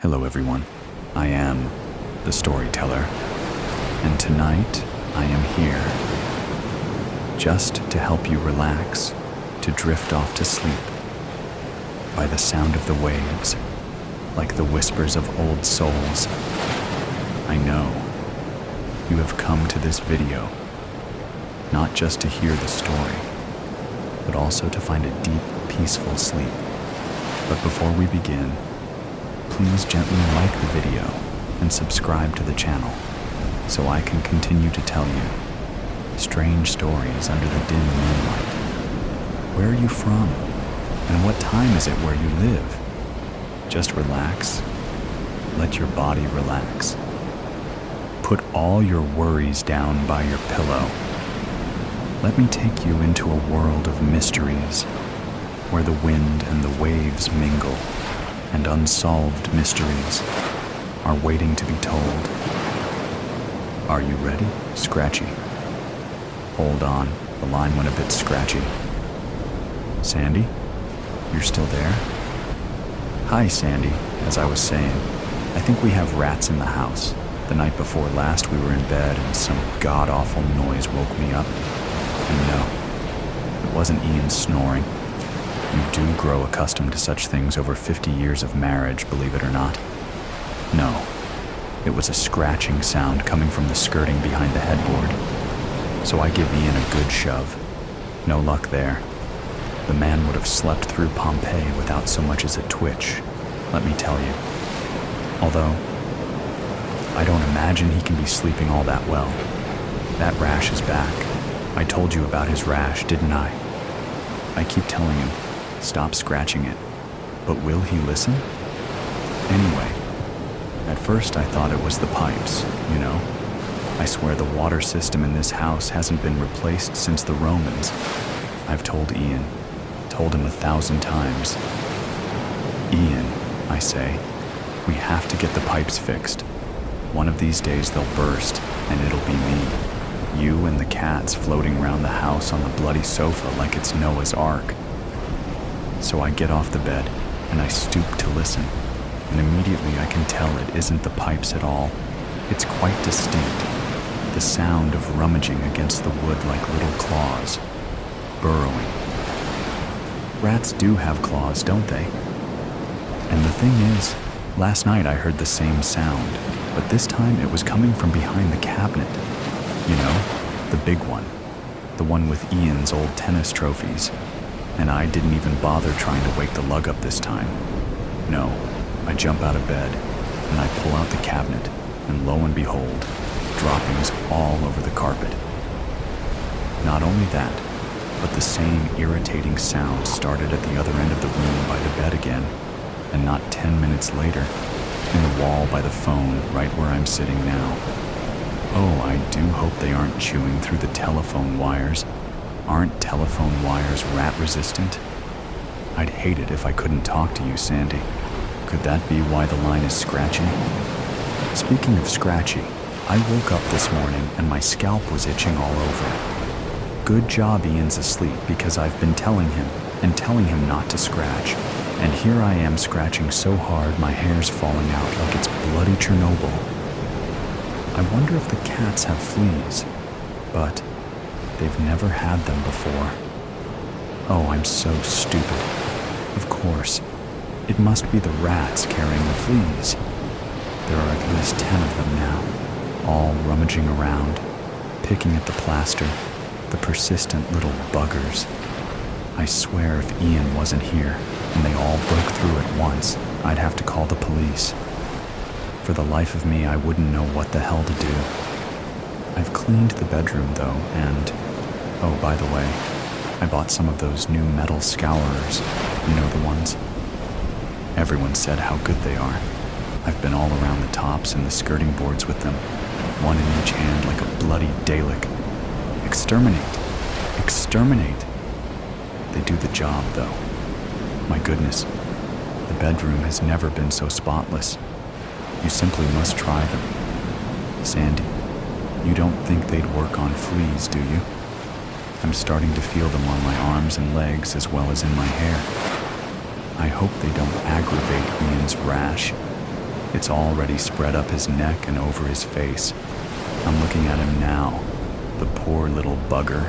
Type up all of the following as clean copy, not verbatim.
Hello everyone, I am the Storyteller, and tonight I am here just to help you relax, to drift off to sleep by the sound of the waves, like the whispers of old souls. I know you have come to this video not just to hear the story, but also to find a deep, peaceful sleep. But before we begin, please gently like the video and subscribe to the channel so I can continue to tell you strange stories under the dim moonlight. Where are you from? And what time is it where you live? Just relax. Let your body relax. Put all your worries down by your pillow. Let me take you into a world of mysteries where the wind and the waves mingle and unsolved mysteries are waiting to be told. Are you ready, Scratchy? Hold on, the line went a bit scratchy. Sandy, you're still there? Hi, Sandy. As I was saying, I think we have rats in the house. The night before last we were in bed and some god-awful noise woke me up. And no, it wasn't Ian snoring. You do grow accustomed to such things over 50 years of marriage, believe it or not. No, it was a scratching sound coming from the skirting behind the headboard. So I give Ian a good shove. No luck there. The man would have slept through Pompeii without so much as a twitch, let me tell you. Although, I don't imagine he can be sleeping all that well. That rash is back. I told you about his rash, didn't I? I keep telling him, stop scratching it. But will he listen? Anyway, at first I thought it was the pipes, you know. I swear the water system in this house hasn't been replaced since the Romans. I've told Ian, told him 1,000 times. Ian, I say, we have to get the pipes fixed. One of these days they'll burst, and it'll be me. You and the cats floating around the house on the bloody sofa like it's Noah's Ark. So I get off the bed, and I stoop to listen, and immediately I can tell it isn't the pipes at all. It's quite distinct, the sound of rummaging against the wood like little claws, burrowing. Rats do have claws, don't they? And the thing is, last night I heard the same sound, but this time it was coming from behind the cabinet. You know, the big one, the one with Ian's old tennis trophies. And I didn't even bother trying to wake the lug up this time. No, I jump out of bed, and I pull out the cabinet, and lo and behold, droppings all over the carpet. Not only that, but the same irritating sound started at the other end of the room by the bed again, and not 10 minutes later, in the wall by the phone right where I'm sitting now. Oh, I do hope they aren't chewing through the telephone wires. Aren't telephone wires rat-resistant? I'd hate it if I couldn't talk to you, Sandy. Could that be why the line is scratchy? Speaking of scratchy, I woke up this morning and my scalp was itching all over. Good job Ian's asleep because I've been telling him not to scratch. And here I am scratching so hard my hair's falling out like it's bloody Chernobyl. I wonder if the cats have fleas, but they've never had them before. Oh, I'm so stupid. Of course, it must be the rats carrying the fleas. There are at least 10 of them now, all rummaging around, picking at the plaster, the persistent little buggers. I swear if Ian wasn't here and they all broke through at once, I'd have to call the police. For the life of me, I wouldn't know what the hell to do. I've cleaned the bedroom though, and oh, by the way, I bought some of those new metal scourers. You know the ones? Everyone said how good they are. I've been all around the tops and the skirting boards with them, one in each hand like a bloody Dalek. Exterminate! Exterminate! They do the job, though. My goodness, the bedroom has never been so spotless. You simply must try them. Sandy, you don't think they'd work on fleas, do you? I'm starting to feel them on my arms and legs as well as in my hair. I hope they don't aggravate Ian's rash. It's already spread up his neck and over his face. I'm looking at him now, the poor little bugger.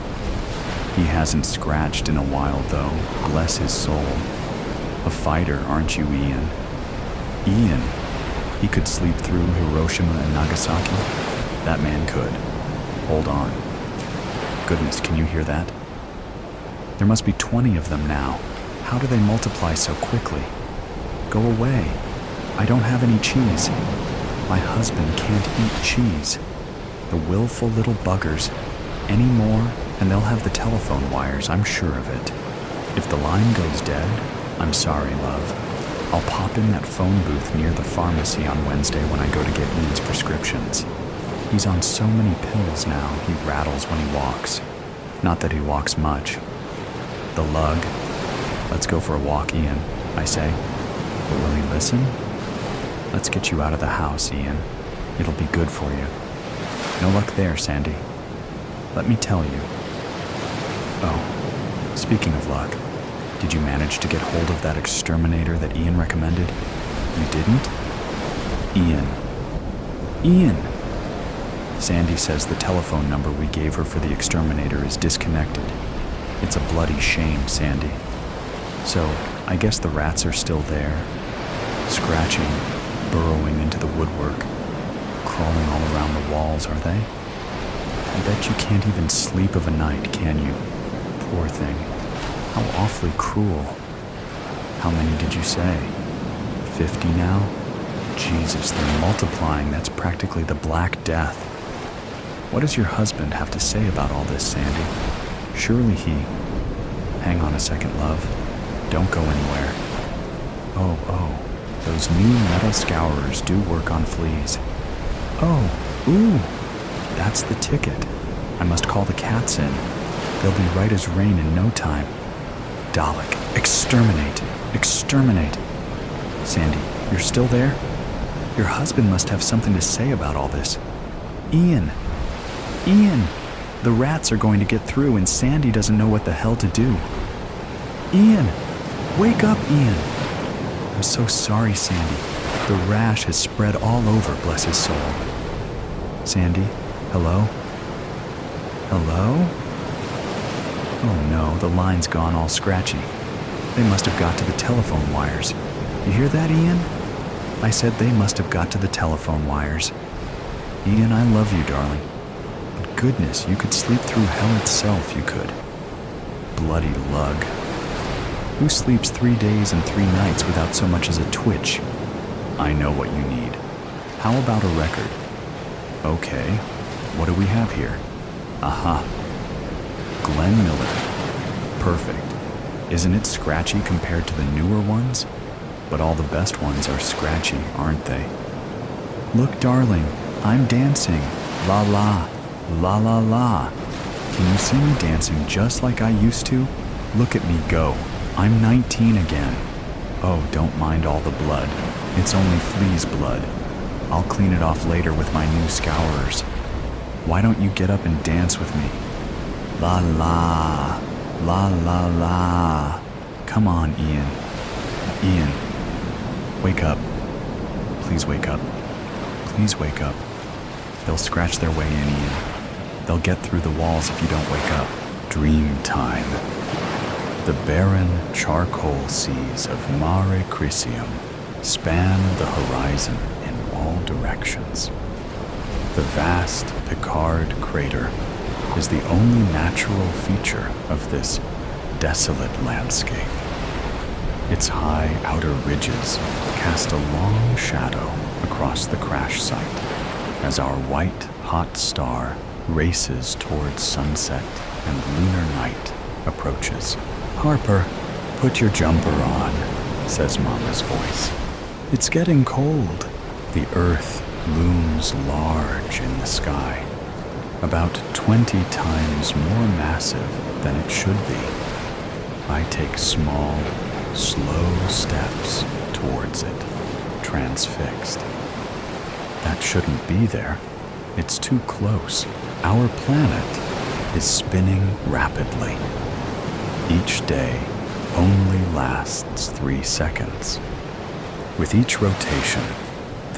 He hasn't scratched in a while though, bless his soul. A fighter, aren't you, Ian? Ian? He could sleep through Hiroshima and Nagasaki? That man could. Hold on. Goodness, can you hear that? There must be 20 of them now. How do they multiply so quickly? Go away. I don't have any cheese. My husband can't eat cheese. The willful little buggers. Any more, and they'll have the telephone wires, I'm sure of it. If the line goes dead, I'm sorry, love. I'll pop in that phone booth near the pharmacy on Wednesday when I go to get Ian's prescriptions. He's on so many pills now, he rattles when he walks. Not that he walks much. The lug. Let's go for a walk, Ian, I say. But will he listen? Let's get you out of the house, Ian. It'll be good for you. No luck there, Sandy. Let me tell you. Oh, speaking of luck, did you manage to get hold of that exterminator that Ian recommended? You didn't? Ian. Ian! Sandy says the telephone number we gave her for the exterminator is disconnected. It's a bloody shame, Sandy. So, I guess the rats are still there, scratching, burrowing into the woodwork, crawling all around the walls, are they? I bet you can't even sleep of a night, can you? Poor thing. How awfully cruel. How many did you say? 50 now? Jesus, they're multiplying. That's practically the Black Death. What does your husband have to say about all this, Sandy? Surely he... Hang on a second, love. Don't go anywhere. Oh, those new metal scourers do work on fleas. Oh, ooh, that's the ticket. I must call the cats in. They'll be right as rain in no time. Dalek, exterminate, exterminate. Sandy, you're still there? Your husband must have something to say about all this. Ian, the rats are going to get through and Sandy doesn't know what the hell to do. Ian, wake up, Ian. I'm so sorry, Sandy. The rash has spread all over, bless his soul. Sandy, hello? Hello? Oh no, the line's gone all scratchy. They must have got to the telephone wires. You hear that, Ian? I said they must have got to the telephone wires. Ian, I love you, darling. But goodness, you could sleep through hell itself, you could. Bloody lug. Who sleeps 3 days and 3 nights without so much as a twitch? I know what you need. How about a record? Okay, what do we have here? Aha. Glenn Miller. Perfect. Isn't it scratchy compared to the newer ones? But all the best ones are scratchy, aren't they? Look, darling, I'm dancing. La la, la la la. Can you see me dancing just like I used to? Look at me go. I'm 19 again. Oh, don't mind all the blood. It's only flea's blood. I'll clean it off later with my new scourers. Why don't you get up and dance with me? La la, la la la. Come on, Ian. Ian, wake up. Please wake up. Please wake up. They'll scratch their way in, Ian. They'll get through the walls if you don't wake up. Dreamtime. The barren charcoal seas of Mare Crisium span the horizon in all directions. The vast Picard crater is the only natural feature of this desolate landscape. Its high outer ridges cast a long shadow across the crash site as our white, hot star races towards sunset and lunar night approaches. Harper, put your jumper on, says Mama's voice. It's getting cold. The earth looms large in the sky, about 20 times more massive than it should be. I take small, slow steps towards it, transfixed. That shouldn't be there. It's too close. Our planet is spinning rapidly. Each day only lasts 3 seconds. With each rotation,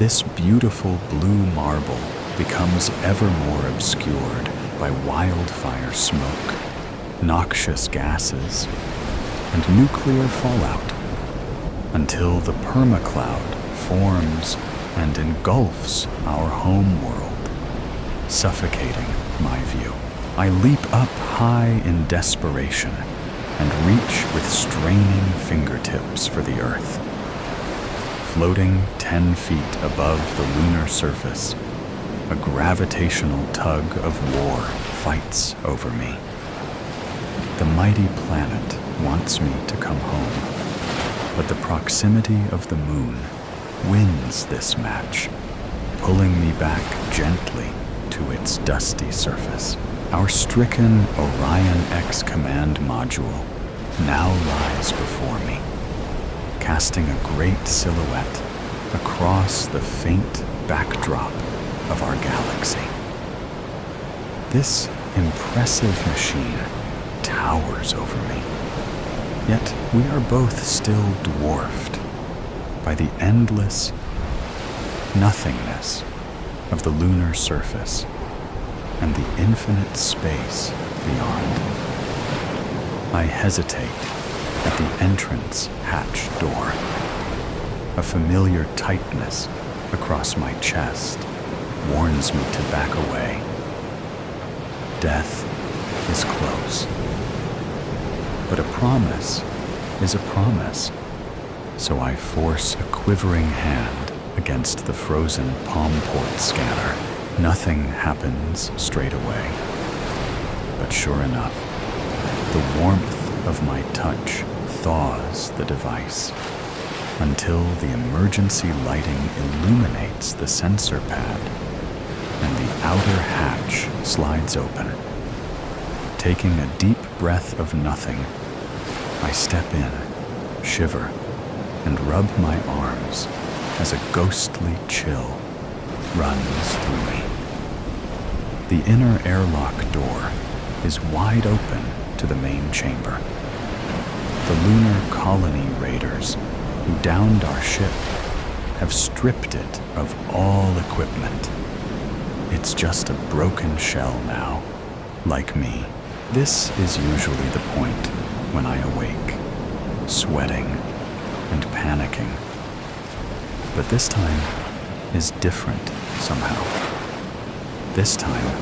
this beautiful blue marble becomes ever more obscured by wildfire smoke, noxious gases, and nuclear fallout, until the permacloud forms and engulfs our home world, suffocating my view. I leap up high in desperation and reach with straining fingertips for the earth. Floating 10 feet above the lunar surface, a gravitational tug of war fights over me. The mighty planet wants me to come home, but the proximity of the moon wins this match, pulling me back gently to its dusty surface. Our stricken Orion X command module now lies before me, casting a great silhouette across the faint backdrop of our galaxy. This impressive machine towers over me, yet we are both still dwarfed by the endless nothingness of the lunar surface and the infinite space beyond. I hesitate at the entrance hatch door. A familiar tightness across my chest warns me to back away. Death is close. But a promise is a promise, so I force a quivering hand against the frozen palm port scanner. Nothing happens straight away. But sure enough, the warmth of my touch thaws the device until the emergency lighting illuminates the sensor pad and the outer hatch slides open. Taking a deep breath of nothing, I step in, shiver, and rub my arms as a ghostly chill runs through me. The inner airlock door is wide open to the main chamber. The lunar colony raiders who downed our ship have stripped it of all equipment. It's just a broken shell now, like me. This is usually the point when I awake, sweating and panicking. But this time is different somehow. This time,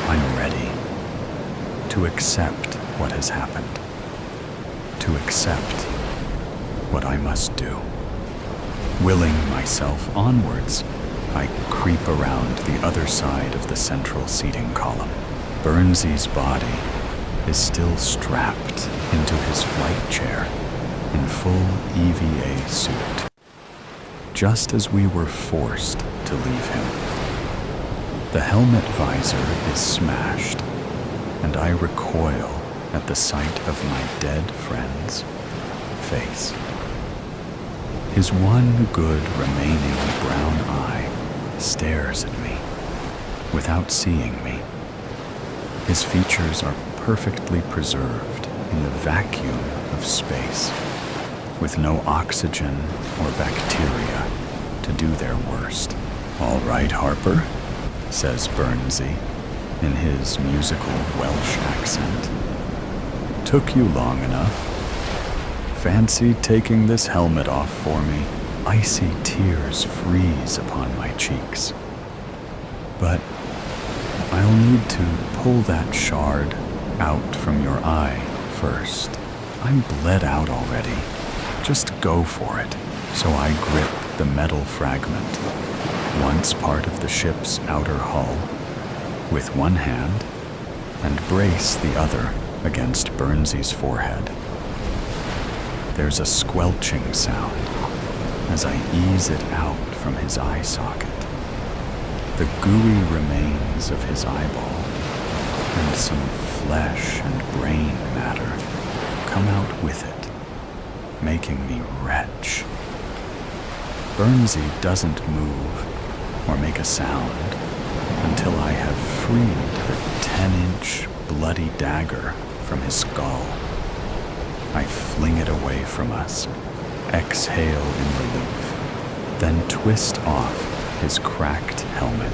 I'm ready to accept what has happened, to accept what I must do. Willing myself onwards, I creep around the other side of the central seating column. Burnsy's body is still strapped into his flight chair in full EVA suit, just as we were forced to leave him. The helmet visor is smashed, and I recoil at the sight of my dead friend's face. His one good remaining brown eye stares at me without seeing me. His features are perfectly preserved in the vacuum of space, with no oxygen or bacteria to do their worst. "All right, Harper," says Burnsy in his musical Welsh accent. "Took you long enough. Fancy taking this helmet off for me." Icy tears freeze upon my cheeks. "But I'll need to pull that shard out from your eye first. I'm bled out already. Just go for it." So I grip the metal fragment, once part of the ship's outer hull, with one hand and brace the other against Burnsy's forehead. There's a squelching sound as I ease it out from his eye socket. The gooey remains of his eyeball and some flesh and brain matter come out with it, making me retch. Burnsy doesn't move or make a sound until I have freed the 10-inch bloody dagger from his skull. I fling it away from us, exhale in relief, then twist off his cracked helmet.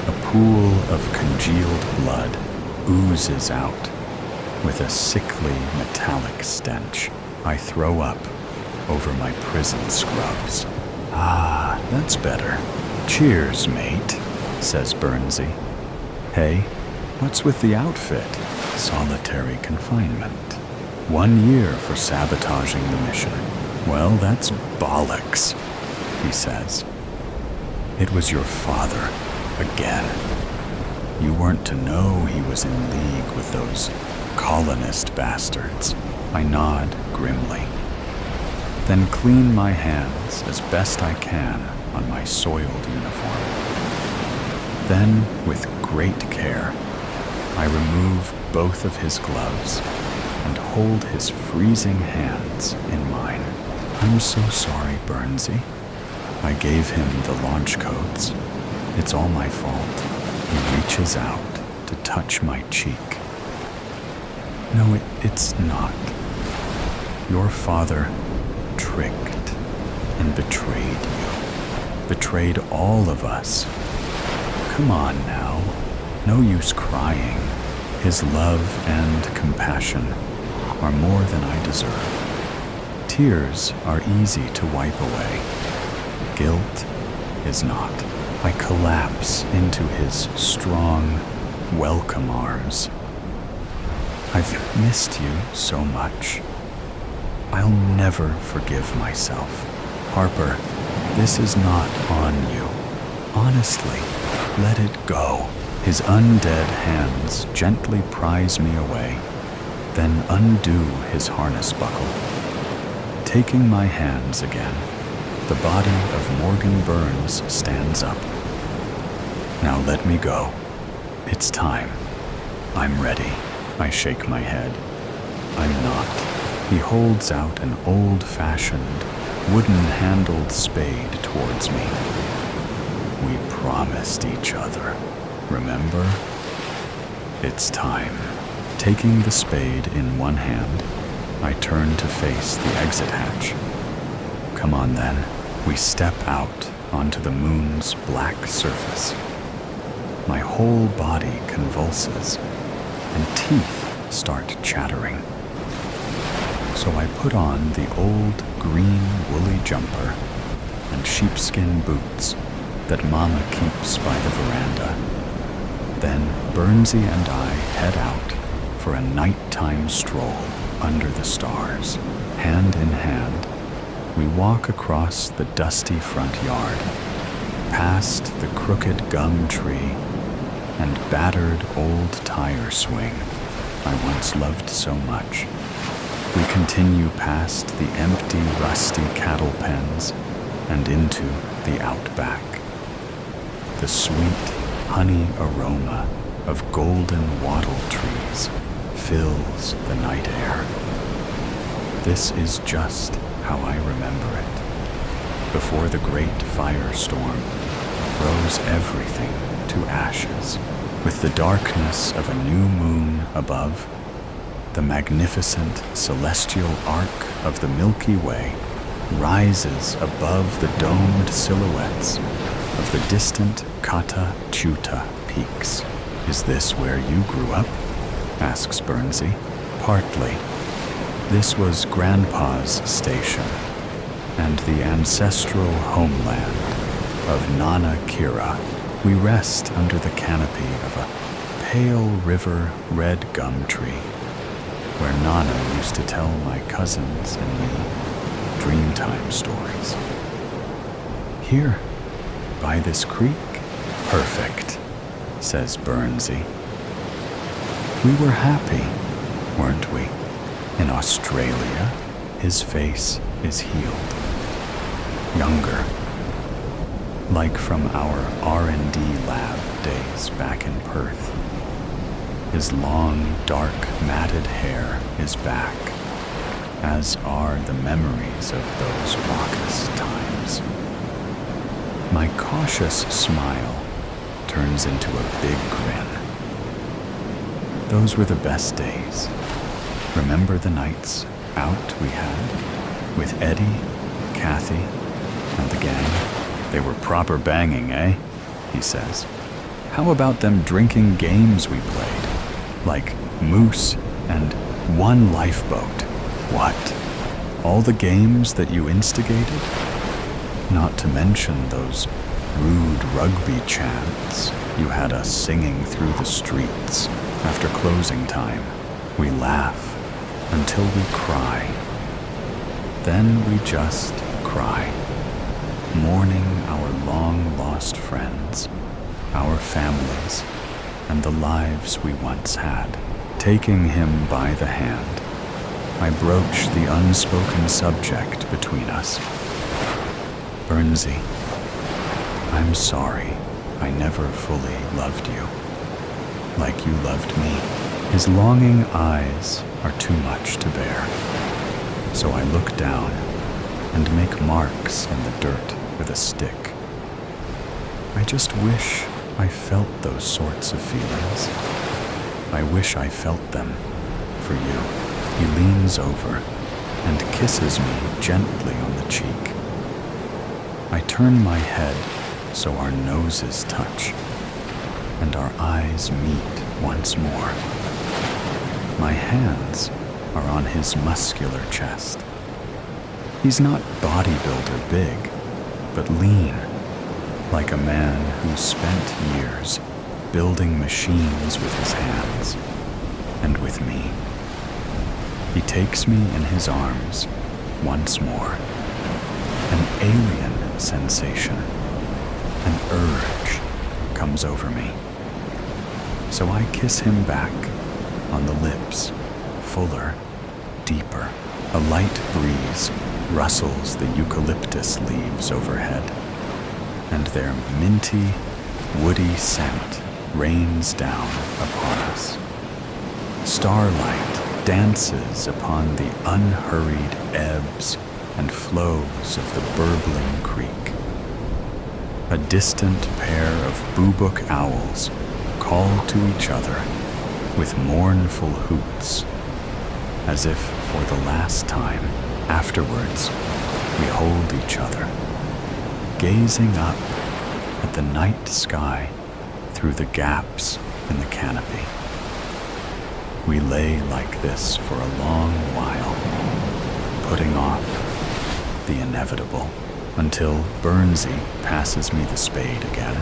A pool of congealed blood oozes out. With a sickly metallic stench, I throw up over my prison scrubs. Ah, that's better. Cheers, mate, says Burnsy. Hey, what's with the outfit? Solitary confinement. 1 year for sabotaging the mission. Well, that's bollocks, he says. It was your father, again. You weren't to know he was in league with those colonist bastards. I nod grimly. Then clean my hands as best I can on my soiled uniform. Then, with great care, I remove both of his gloves and hold his freezing hands in mine. I'm so sorry, Burnsy. I gave him the launch codes. It's all my fault. He reaches out to touch my cheek. No, it's not. Your father tricked and betrayed you. Betrayed all of us. Come on now. No use crying. His love and compassion are more than I deserve. Tears are easy to wipe away. Guilt is not. I collapse into his strong, welcome arms. I've missed you so much. I'll never forgive myself. Harper, this is not on you. Honestly, let it go. His undead hands gently prise me away, then undo his harness buckle. Taking my hands again, the body of Morgan Burns stands up. Now let me go. It's time. I'm ready. I shake my head. I'm not. He holds out an old-fashioned, wooden-handled spade towards me. We promised each other, remember? It's time. Taking the spade in one hand, I turn to face the exit hatch. Come on then. We step out onto the moon's black surface. My whole body convulses, and teeth start chattering. So I put on the old green woolly jumper and sheepskin boots that Mama keeps by the veranda. Then Burnsy and I head out for a nighttime stroll under the stars. Hand in hand, we walk across the dusty front yard, past the crooked gum tree and battered old tire swing I once loved so much. We continue past the empty, rusty cattle pens and into the outback. The sweet honey aroma of golden wattle trees fills the night air. This is just how I remember it. Before the great firestorm rose everything to ashes. With the darkness of a new moon above, the magnificent celestial arc of the Milky Way rises above the domed silhouettes of the distant Kata Chuta peaks. Is this where you grew up? Asks Burnsy. Partly. This was Grandpa's station and the ancestral homeland of Nana Kira. We rest under the canopy of a pale river red gum tree where Nana used to tell my cousins and me Dreamtime stories. Here, by this creek? Perfect, says Burnsy. We were happy, weren't we? In Australia, his face is healed. Younger. Like from our R&D lab days back in Perth. His long, dark, matted hair is back, as are the memories of those raucous times. My cautious smile turns into a big grin. Those were the best days. Remember the nights out we had with Eddie, Kathy, and the gang? They were proper banging, eh? He says. How about them drinking games we played? Like Moose and One Lifeboat. What? All the games that you instigated? Not to mention those rude rugby chants you had us singing through the streets after closing time. We laugh until we cry. Then we just cry, mourning our long-lost friends, our families, and the lives we once had. Taking him by the hand, I broach the unspoken subject between us. Bernsey, I'm sorry I never fully loved you, like you loved me. His longing eyes are too much to bear, so I look down and make marks in the dirt with a stick. I just wish I felt those sorts of feelings. I wish I felt them for you. He leans over and kisses me gently on the cheek. I turn my head so our noses touch and our eyes meet once more. My hands are on his muscular chest. He's not bodybuilder big, but lean, like a man who spent years building machines with his hands and with me. He takes me in his arms once more. An alien sensation, an urge comes over me. So I kiss him back on the lips, fuller, deeper. A light breeze rustles the eucalyptus leaves overhead, and their minty, woody scent rains down upon us. Starlight dances upon the unhurried ebbs and flows of the burbling creek. A distant pair of boobook owls call to each other with mournful hoots, as if for the last time. Afterwards, we hold each other, gazing up at the night sky through the gaps in the canopy. We lay like this for a long while, putting off the inevitable, until Bernsey passes me the spade again.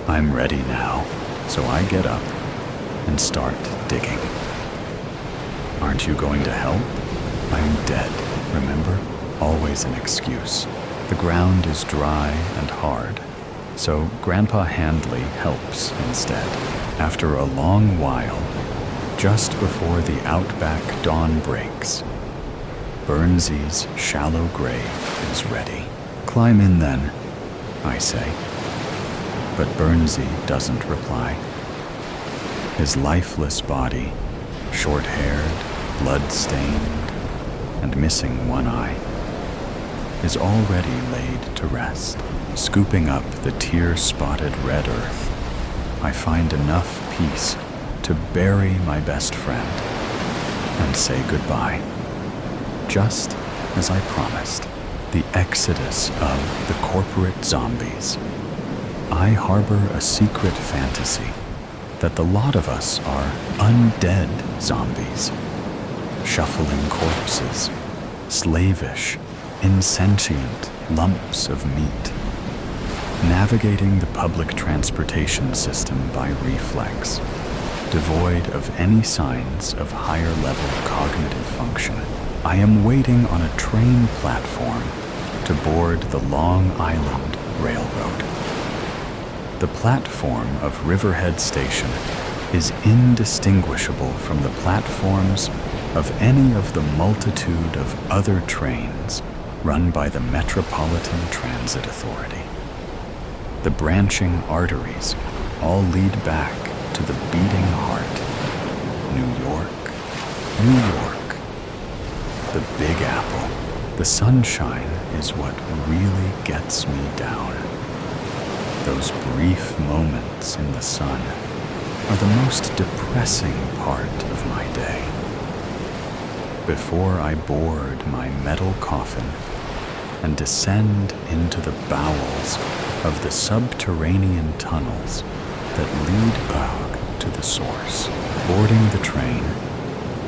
I'm ready now, so I get up and start digging. Aren't you going to help? I'm dead, remember? Always an excuse. The ground is dry and hard, so Grandpa Handley helps instead. After a long while, just before the outback dawn breaks, Bernsey's shallow grave is ready. Climb in then, I say. But Bernsey doesn't reply. His lifeless body, short-haired, blood-stained, and missing one eye, is already laid to rest. Scooping up the tear-spotted red earth, I find enough peace to bury my best friend and say goodbye. Just as I promised, the exodus of the corporate zombies. I harbor a secret fantasy that the lot of us are undead zombies, shuffling corpses, slavish, insentient lumps of meat, navigating the public transportation system by reflex, devoid of any signs of higher-level cognitive function. I am waiting on a train platform to board the Long Island Railroad. The platform of Riverhead Station is indistinguishable from the platforms of any of the multitude of other trains run by the Metropolitan Transit Authority. The branching arteries all lead back to the beating heart. New York, New York. The Big Apple. The sunshine is what really gets me down. Those brief moments in the sun are the most depressing part of my day. Before I board my metal coffin, and descend into the bowels of the subterranean tunnels that lead back to the source. Boarding the train,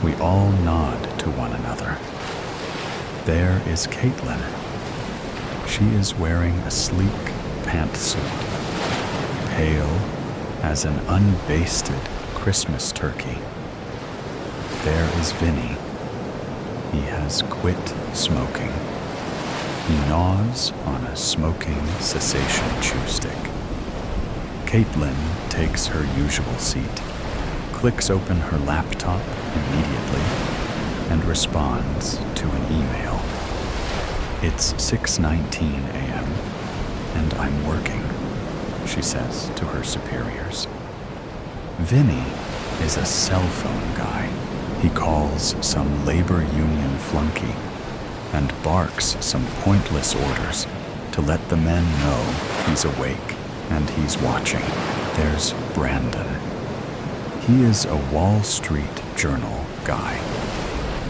we all nod to one another. There is Caitlin. She is wearing a sleek pantsuit, pale as an unbasted Christmas turkey. There is Vinny. He has quit smoking. He gnaws on a smoking cessation chew stick. Caitlin takes her usual seat, clicks open her laptop immediately, and responds to an email. It's 6:19 a.m., and I'm working, she says to her superiors. Vinny is a cell phone guy. He calls some labor union flunky and barks some pointless orders to let the men know he's awake and he's watching. There's Brandon. He is a Wall Street Journal guy,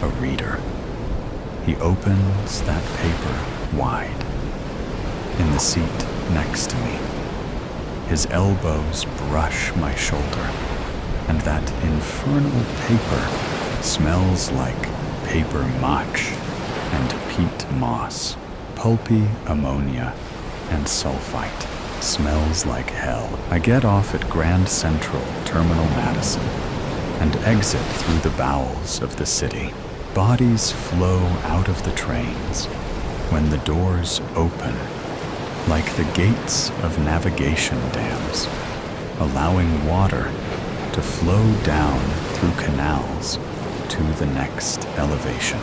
a reader. He opens that paper wide. In the seat next to me, his elbows brush my shoulder, and that infernal paper smells like paper mâche and peat moss, pulpy ammonia, and sulfite. Smells like hell. I get off at Grand Central Terminal Madison and exit through the bowels of the city. Bodies flow out of the trains when the doors open, like the gates of navigation dams, allowing water to flow down through canals to the next elevation.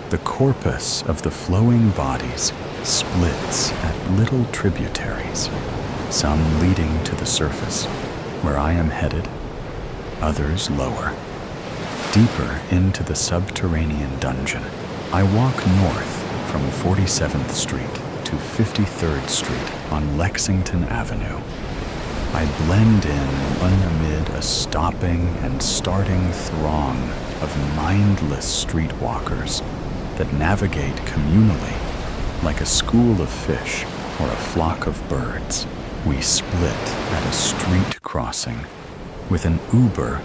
The corpus of the flowing bodies splits at little tributaries, some leading to the surface, where I am headed, others lower, deeper into the subterranean dungeon. I walk north from 47th Street to 53rd Street on Lexington Avenue. I blend in amid a stopping and starting throng of mindless streetwalkers that navigate communally like a school of fish or a flock of birds. We split at a street crossing with an Uber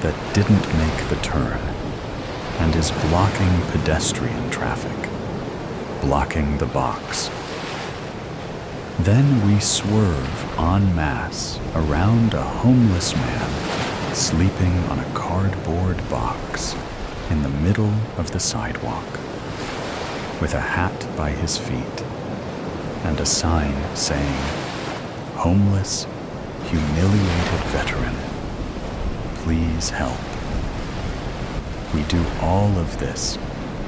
that didn't make the turn and is blocking pedestrian traffic, blocking the box. Then we swerve en masse around a homeless man sleeping on a cardboard box in the middle of the sidewalk, with a hat by his feet and a sign saying, "Homeless, humiliated veteran, please help." We do all of this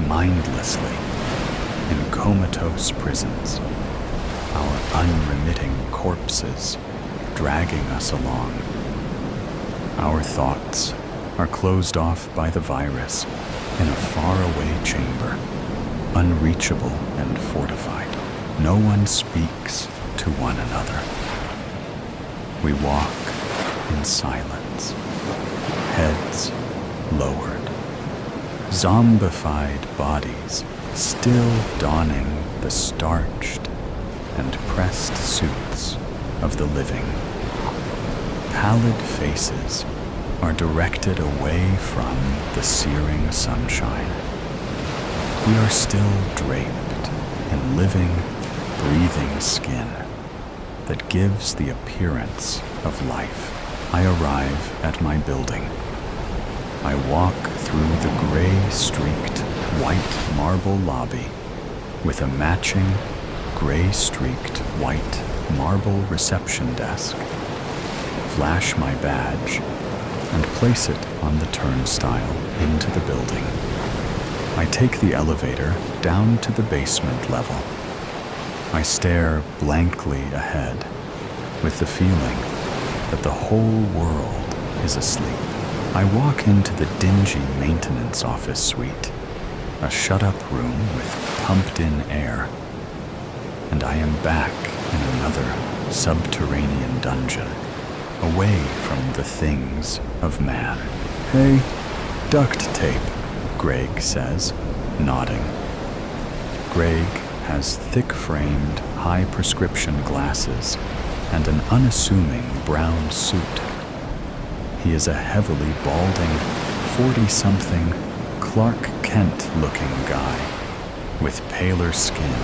mindlessly in comatose prisons, our unremitting corpses dragging us along. Our thoughts are closed off by the virus in a faraway chamber, unreachable and fortified. No one speaks to one another. We walk in silence, heads lowered, zombified bodies still donning the starched and pressed suits of the living. Pallid faces are directed away from the searing sunshine. We are still draped in living, breathing skin that gives the appearance of life. I arrive at my building. I walk through the gray-streaked white marble lobby with a matching gray-streaked white marble reception desk, flash my badge, and place it on the turnstile into the building. I take the elevator down to the basement level. I stare blankly ahead with the feeling that the whole world is asleep. I walk into the dingy maintenance office suite, a shut-up room with pumped-in air, and I am back in another subterranean dungeon, away from the things of man. "Hey, duct tape," Greg says, nodding. Greg has thick-framed, high-prescription glasses and an unassuming brown suit. He is a heavily balding, 40-something, Clark Kent-looking guy with paler skin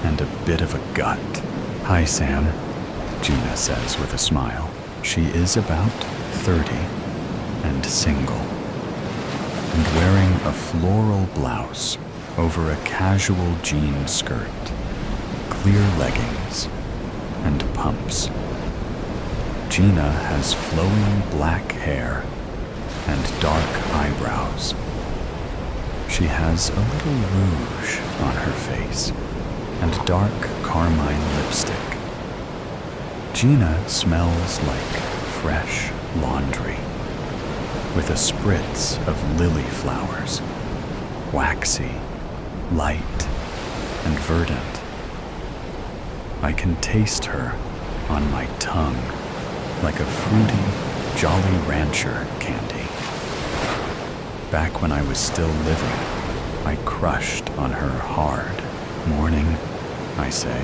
and a bit of a gut. "Hi, Sam," Gina says with a smile. She is about 30 and single, and wearing a floral blouse over a casual jean skirt, clear leggings, and pumps. Gina has flowing black hair and dark eyebrows. She has a little rouge on her face and dark carmine lipstick. Gina smells like fresh laundry, with a spritz of lily flowers, waxy, light, and verdant. I can taste her on my tongue like a fruity Jolly Rancher candy. Back when I was still living, I crushed on her hard. "Morning," I say.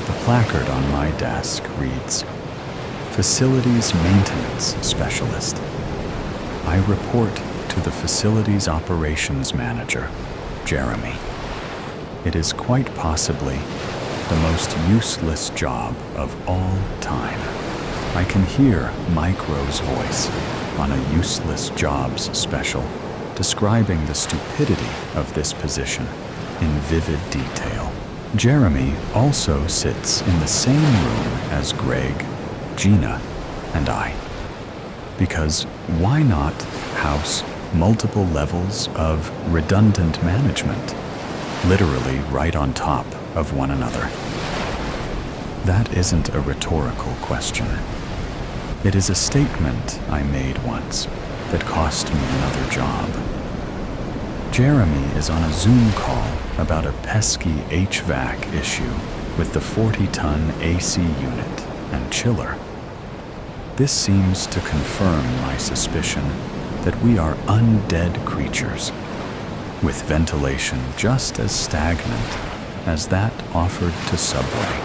The placard on my desk reads, "Facilities Maintenance Specialist." I report to the Facilities Operations Manager, Jeremy. It is quite possibly the most useless job of all time. I can hear Mike Rowe's voice on a useless jobs special describing the stupidity of this position in vivid detail. Jeremy also sits in the same room as Greg, Gina, and I. Because why not house multiple levels of redundant management, literally right on top of one another? That isn't a rhetorical question. It is a statement I made once that cost me another job. Jeremy is on a Zoom call about a pesky HVAC issue with the 40-ton AC unit and chiller. This seems to confirm my suspicion that we are undead creatures, with ventilation just as stagnant as that offered to Subway.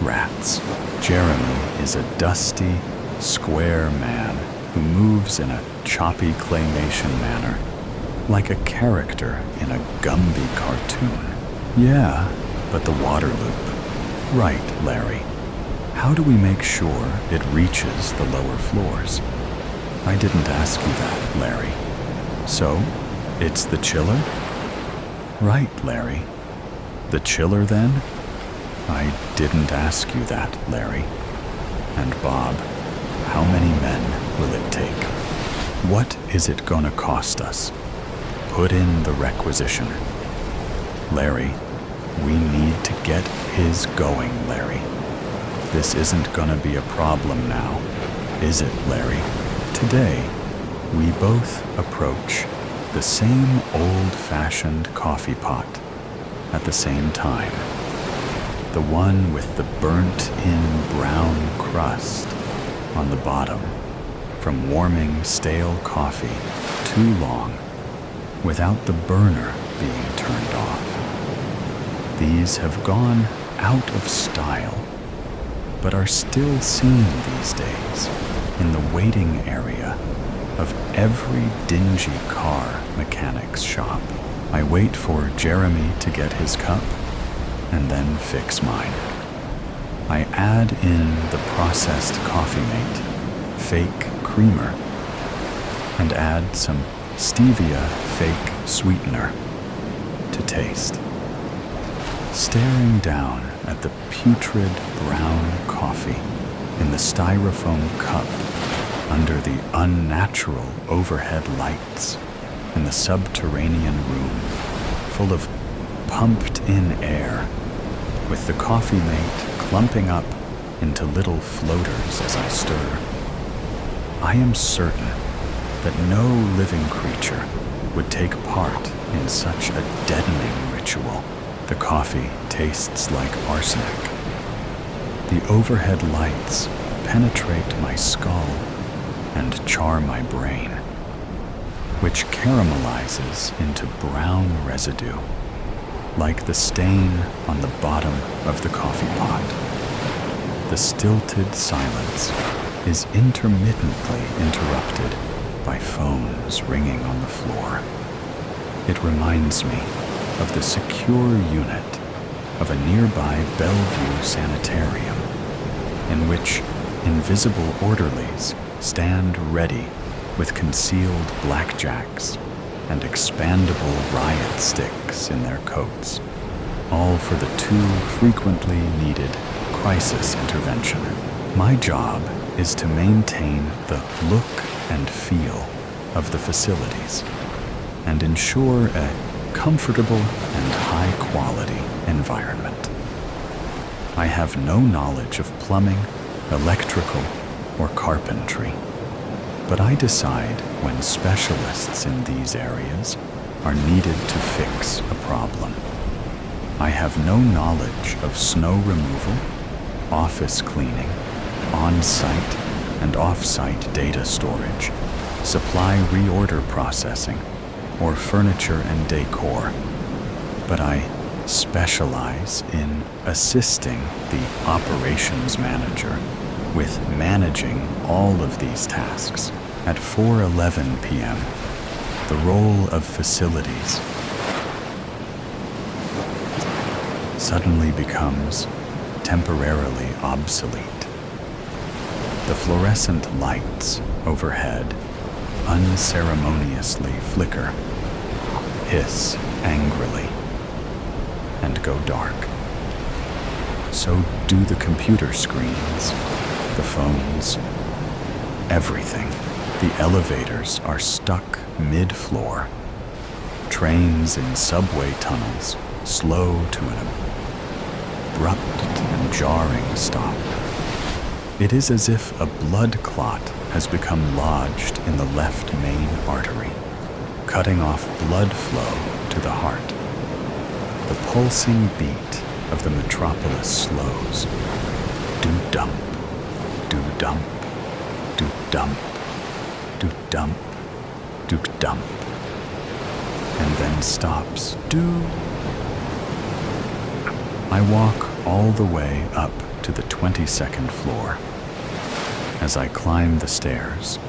Rats. Jeremy is a dusty, square man who moves in a choppy claymation manner, like a character in a Gumby cartoon. "Yeah, but the water loop." "Right, Larry. How do we make sure it reaches the lower floors?" "I didn't ask you that, Larry." "So, it's the chiller?" "Right, Larry. The chiller, then?" "I didn't ask you that, Larry." "And Bob, how many men will it take? What is it gonna cost us? Put in the requisition." "Larry, we need to get his going, Larry. This isn't gonna be a problem now, is it, Larry?" Today, we both approach the same old-fashioned coffee pot at the same time. The one with the burnt-in brown crust on the bottom from warming stale coffee too long without the burner being turned off. These have gone out of style, but are still seen these days in the waiting area of every dingy car mechanic's shop. I wait for Jeremy to get his cup and then fix mine. I add in the processed Coffee Mate fake creamer and add some stevia fake sweetener to taste. Staring down at the putrid brown coffee in the styrofoam cup under the unnatural overhead lights in the subterranean room full of pumped-in air, with the Coffee Mate clumping up into little floaters as I stir. I am certain that no living creature would take part in such a deadening ritual. The coffee tastes like arsenic. The overhead lights penetrate my skull and char my brain, which caramelizes into brown residue, like the stain on the bottom of the coffee pot. The stilted silence is intermittently interrupted by phones ringing on the floor. It reminds me of the secure unit of a nearby Bellevue sanitarium, in which invisible orderlies stand ready with concealed blackjacks and expandable riot sticks in their coats, all for the too frequently needed crisis intervention. My job is to maintain the look and feel of the facilities and ensure a comfortable and high-quality environment. I have no knowledge of plumbing, electrical, or carpentry, but I decide when specialists in these areas are needed to fix a problem. I have no knowledge of snow removal, office cleaning, on-site and off-site data storage, supply reorder processing, or furniture and decor, but I specialize in assisting the operations manager with managing all of these tasks. At 4:11 p.m., the role of facilities suddenly becomes temporarily obsolete. The fluorescent lights overhead unceremoniously flicker, hiss angrily, and go dark. So do the computer screens, the phones, everything. The elevators are stuck mid-floor. Trains in subway tunnels slow to an abrupt and jarring stop. It is as if a blood clot has become lodged in the left main artery, cutting off blood flow to the heart. The pulsing beat of the metropolis slows. Do-dump, do-dump, do-dump, do-dump, do-dump, and then stops. Do. I walk all the way up to the 22nd floor. As I climb the stairs,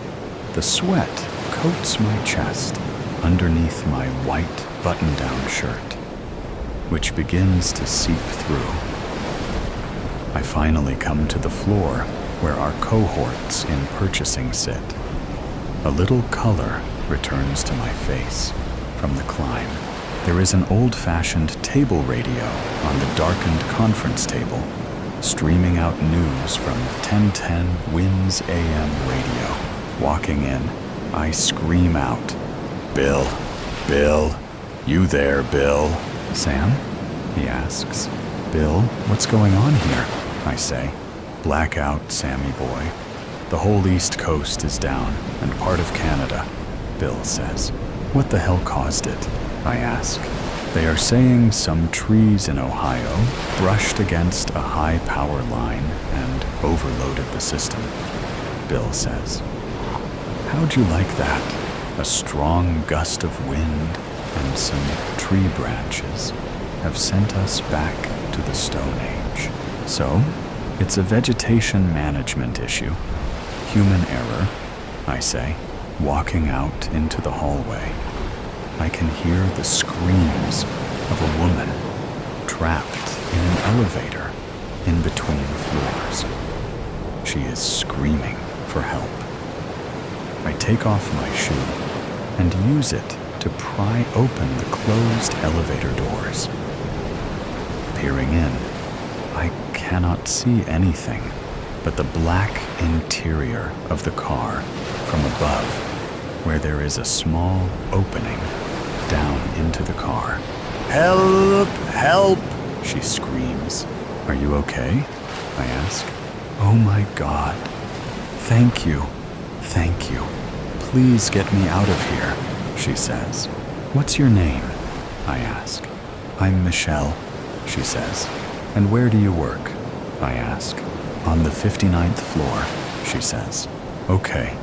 the sweat coats my chest underneath my white button-down shirt, which begins to seep through. I finally come to the floor where our cohorts in purchasing sit. A little color returns to my face from the climb. There is an old-fashioned table radio on the darkened conference table, streaming out news from 1010 Winds AM radio. Walking in, I scream out, "Bill, Bill, you there, Bill?" "Sam?" he asks. "Bill, what's going on here?" I say. "Blackout, Sammy boy. The whole East Coast is down, and part of Canada," Bill says. "What the hell caused it?" I ask. "They are saying some trees in Ohio brushed against a high power line and overloaded the system," Bill says. "How'd you like that? A strong gust of wind and some tree branches have sent us back to the Stone Age. So, it's a vegetation management issue. Human error," I say, walking out into the hallway. I can hear the screams of a woman trapped in an elevator in between floors. She is screaming for help. I take off my shoe and use it to pry open the closed elevator doors. Peering in, I cannot see anything but the black interior of the car from above, where there is a small opening down into the car. "Help! Help!" she screams. "Are you okay?" I ask. "Oh my God. Thank you. Thank you. Please get me out of here," she says. "What's your name?" I ask. "I'm Michelle," she says. "And where do you work?" I ask. "On the 59th floor," she says. "Okay.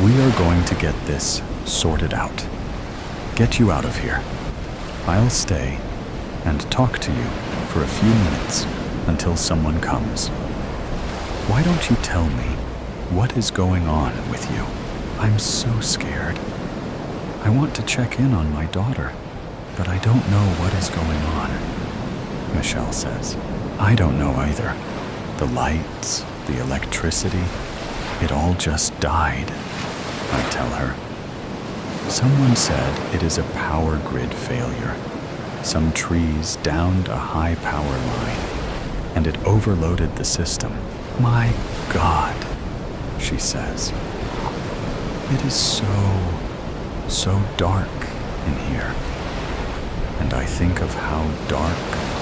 We are going to get this sorted out. Get you out of here. I'll stay, and talk to you for a few minutes until someone comes. Why don't you tell me what is going on with you? I'm so scared. I want to check in on my daughter, but I don't know what is going on, Michelle says. I don't know either. The lights, the electricity, it all just died, I tell her. Someone said it is a power grid failure. Some trees downed a high power line, and it overloaded the system. My God, she says. It is so dark in here. And I think of how dark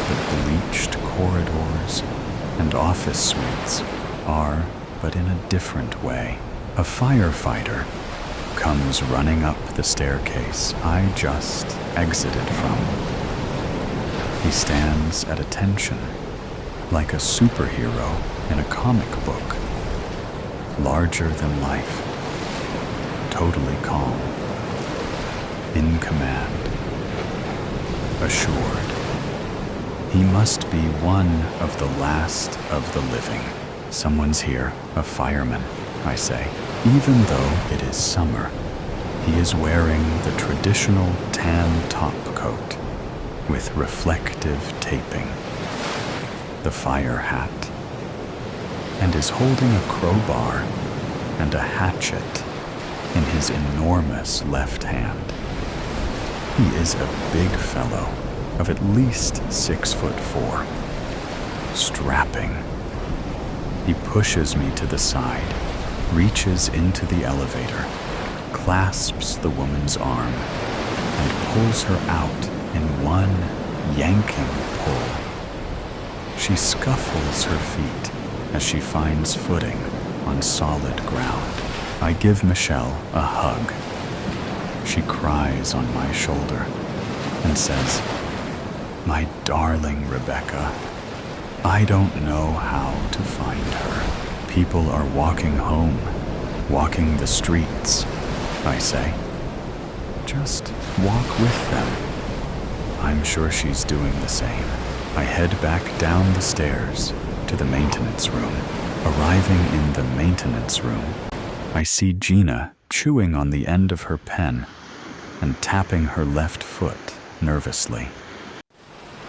the bleached corridors and office suites are, but in a different way. A firefighter comes running up the staircase I just exited from. He stands at attention, like a superhero in a comic book. Larger than life, totally calm, in command, assured. He must be one of the last of the living. Someone's here, a fireman, I say. Even though it is summer, he is wearing the traditional tan top coat with reflective taping, the fire hat, and is holding a crowbar and a hatchet in his enormous left hand. He is a big fellow of at least 6'4", strapping. He pushes me to the side, reaches into the elevator, clasps the woman's arm, and pulls her out in one yanking pull. She scuffles her feet as she finds footing on solid ground. I give Michelle a hug. She cries on my shoulder and says, "My darling Rebecca, I don't know how to find her. People are walking home, walking the streets," I say. "Just walk with them." I'm sure she's doing the same. I head back down the stairs to the maintenance room. Arriving in the maintenance room, I see Gina chewing on the end of her pen and tapping her left foot nervously.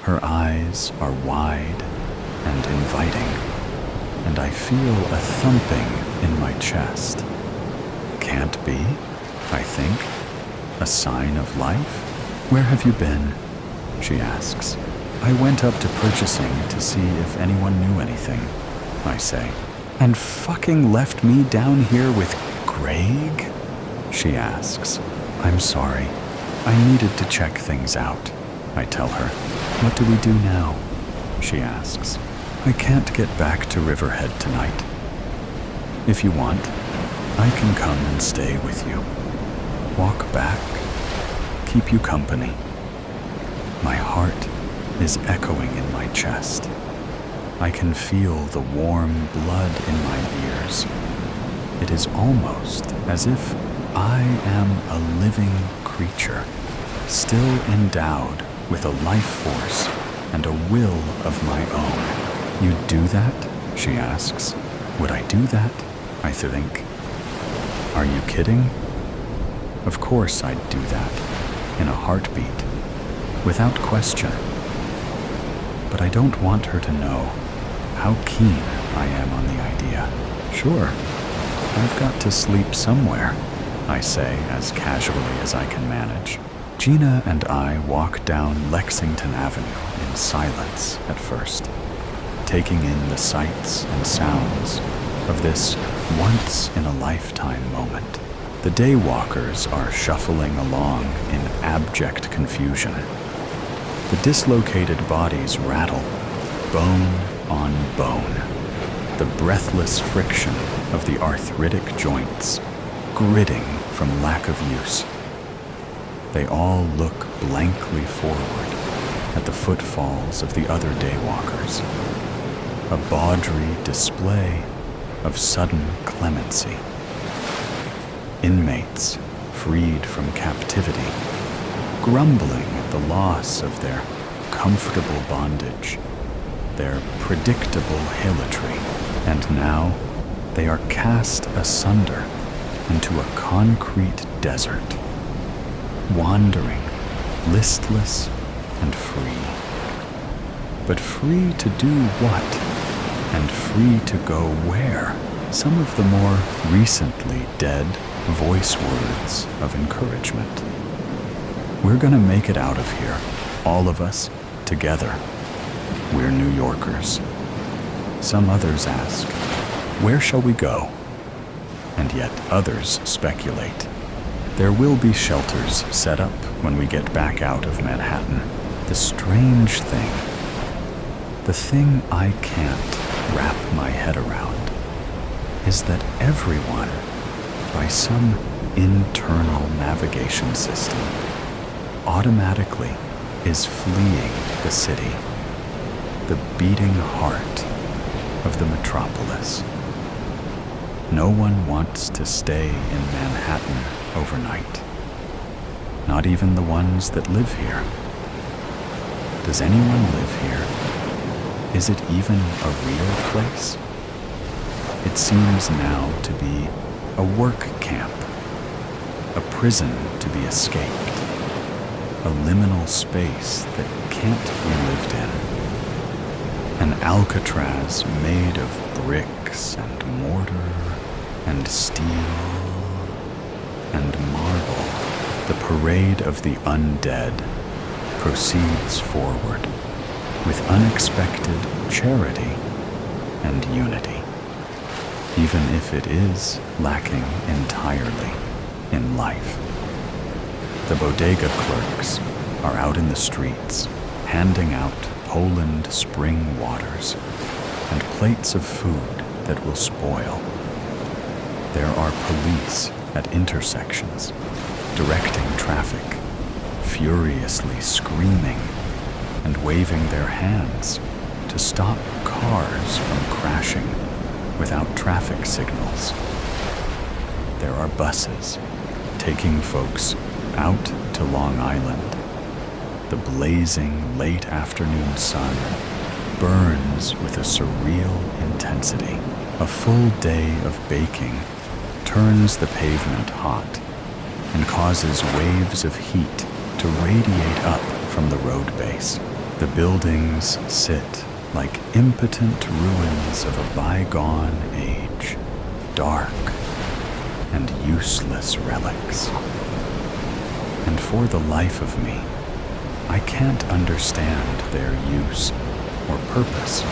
Her eyes are wide and inviting, and I feel a thumping in my chest. Can't be, I think. A sign of life? "Where have you been?" she asks. "I went up to purchasing to see if anyone knew anything," I say. "And fucking left me down here with Greg?" she asks. "I'm sorry. I needed to check things out," I tell her. "What do we do now?" she asks. "I can't get back to Riverhead tonight. If you want, I can come and stay with you. Walk back, keep you company." My heart is echoing in my chest. I can feel the warm blood in my ears. It is almost as if I am a living creature, still endowed with a life force and a will of my own. "You'd do that?" she asks. "Would I do that?" I think. "Are you kidding?" Of course I'd do that, in a heartbeat, without question. But I don't want her to know how keen I am on the idea. "Sure, I've got to sleep somewhere," I say as casually as I can manage. Gina and I walk down Lexington Avenue in silence at first, taking in the sights and sounds of this once-in-a-lifetime moment. The daywalkers are shuffling along in abject confusion. The dislocated bodies rattle, bone on bone. The breathless friction of the arthritic joints, gritting from lack of use. They all look blankly forward at the footfalls of the other daywalkers. A bawdry display of sudden clemency. Inmates freed from captivity, grumbling at the loss of their comfortable bondage, their predictable harlotry, and now they are cast asunder into a concrete desert, wandering, listless and free. But free to do what? And free to go where? Some of the more recently dead voice words of encouragement. We're gonna make it out of here, all of us, together. We're New Yorkers. Some others ask, where shall we go? And yet others speculate. There will be shelters set up when we get back out of Manhattan. The strange thing, the thing I can't wrap my head around, is that everyone, by some internal navigation system, automatically is fleeing the city, the beating heart of the metropolis. No one wants to stay in Manhattan overnight. Not even the ones that live here. Does anyone live here? Is it even a real place? It seems now to be a work camp, a prison to be escaped, a liminal space that can't be lived in. An Alcatraz made of bricks and mortar and steel and marble. The parade of the undead proceeds forward with unexpected charity and unity, even if it is lacking entirely in life. The bodega clerks are out in the streets, handing out Poland spring waters and plates of food that will spoil. There are police at intersections, directing traffic, furiously screaming and waving their hands to stop cars from crashing without traffic signals. There are buses taking folks out to Long Island. The blazing late afternoon sun burns with a surreal intensity. A full day of baking turns the pavement hot and causes waves of heat to radiate up from the road base. The buildings sit like impotent ruins of a bygone age, dark and useless relics. And for the life of me, I can't understand their use or purpose,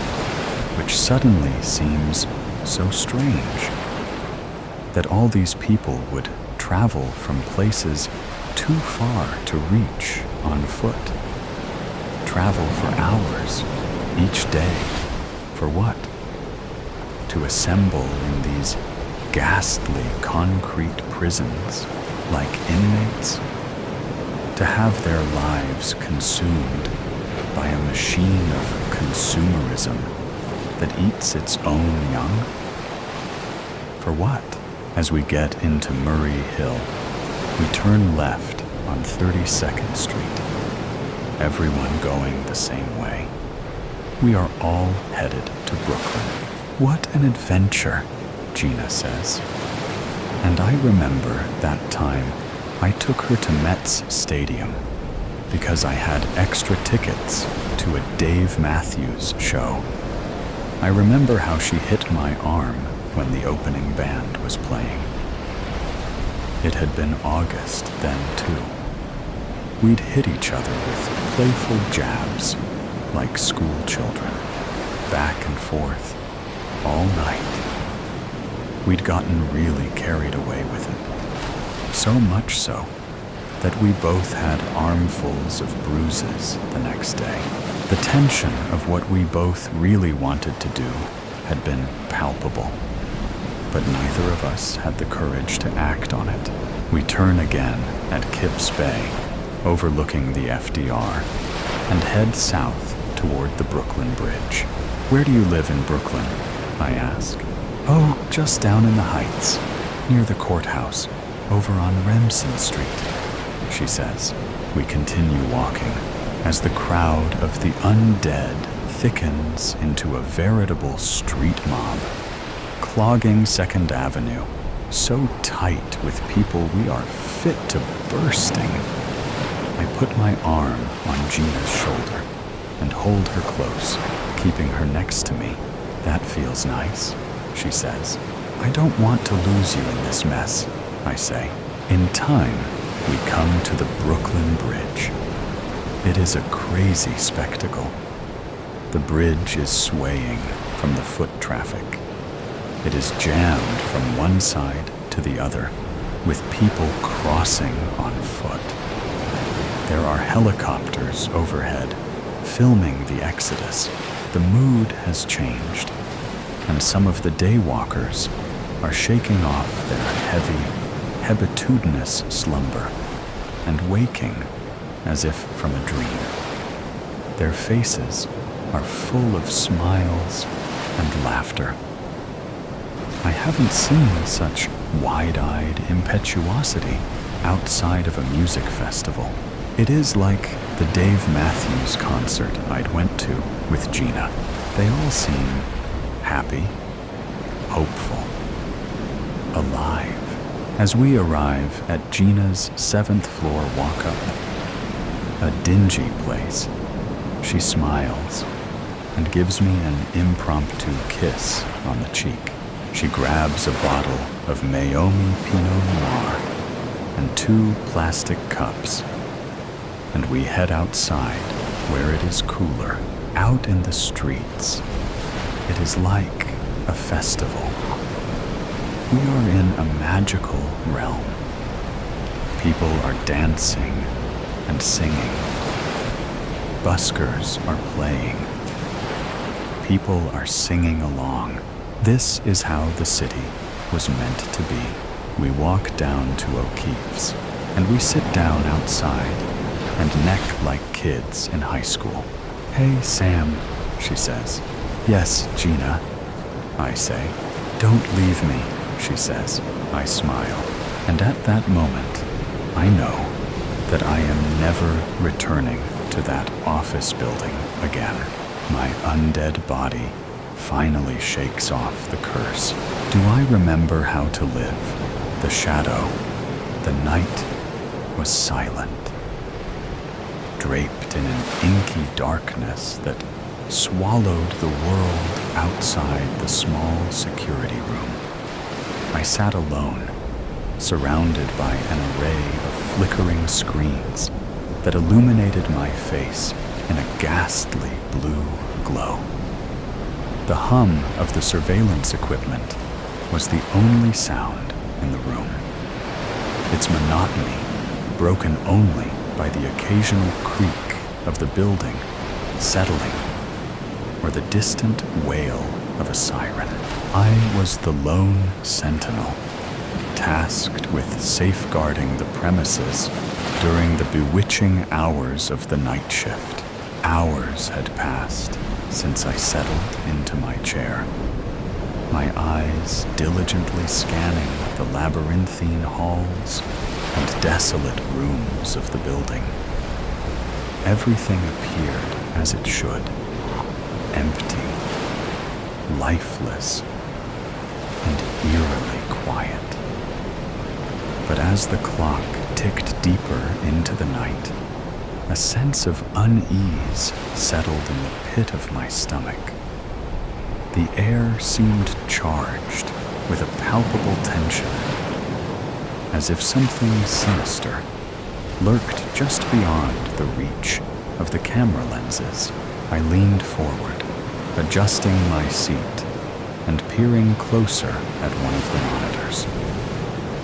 which suddenly seems so strange. That all these people would travel from places too far to reach on foot. Travel for hours each day. For what? To assemble in these ghastly concrete prisons like inmates? To have their lives consumed by a machine of consumerism that eats its own young? For what? As we get into Murray Hill, we turn left on 32nd Street, everyone going the same way. We are all headed to Brooklyn. What an adventure, Gina says. And I remember that time I took her to Mets Stadium because I had extra tickets to a Dave Matthews show. I remember how she hit my arm when the opening band was playing. It had been August then, too. We'd hit each other with playful jabs like school children, back and forth, all night. We'd gotten really carried away with it. So much so that we both had armfuls of bruises the next day. The tension of what we both really wanted to do had been palpable, but neither of us had the courage to act on it. We turn again at Kips Bay, overlooking the FDR, and head south toward the Brooklyn Bridge. Where do you live in Brooklyn? I ask. Oh, just down in the Heights, near the courthouse, over on Remsen Street, she says. We continue walking, as the crowd of the undead thickens into a veritable street mob, clogging 2nd Avenue, so tight with people we are fit to bursting. I put my arm on Gina's shoulder and hold her close, keeping her next to me. "That feels nice," she says. "I don't want to lose you in this mess," I say. In time, we come to the Brooklyn Bridge. It is a crazy spectacle. The bridge is swaying from the foot traffic. It is jammed from one side to the other, with people crossing on foot. There are helicopters overhead, filming the exodus. The mood has changed, and some of the daywalkers are shaking off their heavy, hebetudinous slumber and waking as if from a dream. Their faces are full of smiles and laughter. I haven't seen such wide-eyed impetuosity outside of a music festival. It is like the Dave Matthews concert I'd went to with Gina. They all seem happy, hopeful, alive. As we arrive at Gina's 7th floor walk-up, a dingy place, she smiles and gives me an impromptu kiss on the cheek. She grabs a bottle of Maomi Pinot Noir and 2 plastic cups, and we head outside where it is cooler. Out in the streets, it is like a festival. We are in a magical realm. People are dancing and singing. Buskers are playing. People are singing along. This is how the city was meant to be. We walk down to O'Keefe's, and we sit down outside and neck like kids in high school. "Hey, Sam," she says. "Yes, Gina," I say. "Don't leave me," she says. I smile, and at that moment, I know that I am never returning to that office building again. My undead body finally shakes off the curse. Do I remember how to live? The shadow, the night was silent, draped in an inky darkness that swallowed the world outside the small security room. I sat alone, surrounded by an array of flickering screens that illuminated my face in a ghastly blue glow. The hum of the surveillance equipment was the only sound in the room, its monotony broken only by the occasional creak of the building settling or the distant wail of a siren. I was the lone sentinel, tasked with safeguarding the premises during the bewitching hours of the night shift. Hours had passed since I settled into my chair, my eyes diligently scanning the labyrinthine halls and desolate rooms of the building. Everything appeared as it should, empty, lifeless, and eerily quiet. But as the clock ticked deeper into the night, a sense of unease settled in the pit of my stomach. The air seemed charged with a palpable tension, as if something sinister lurked just beyond the reach of the camera lenses. I leaned forward, adjusting my seat and peering closer at one of the monitors.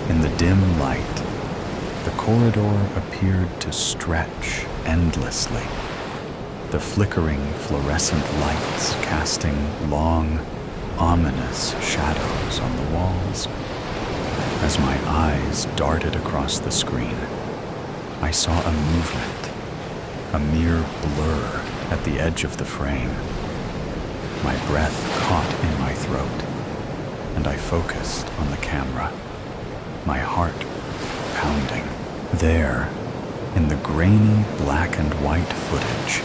In the dim light, the corridor appeared to stretch endlessly, the flickering fluorescent lights casting long, ominous shadows on the walls. As my eyes darted across the screen, I saw a movement, a mere blur at the edge of the frame. My breath caught in my throat, and I focused on the camera, my heart pounding. There, in the grainy black and white footage,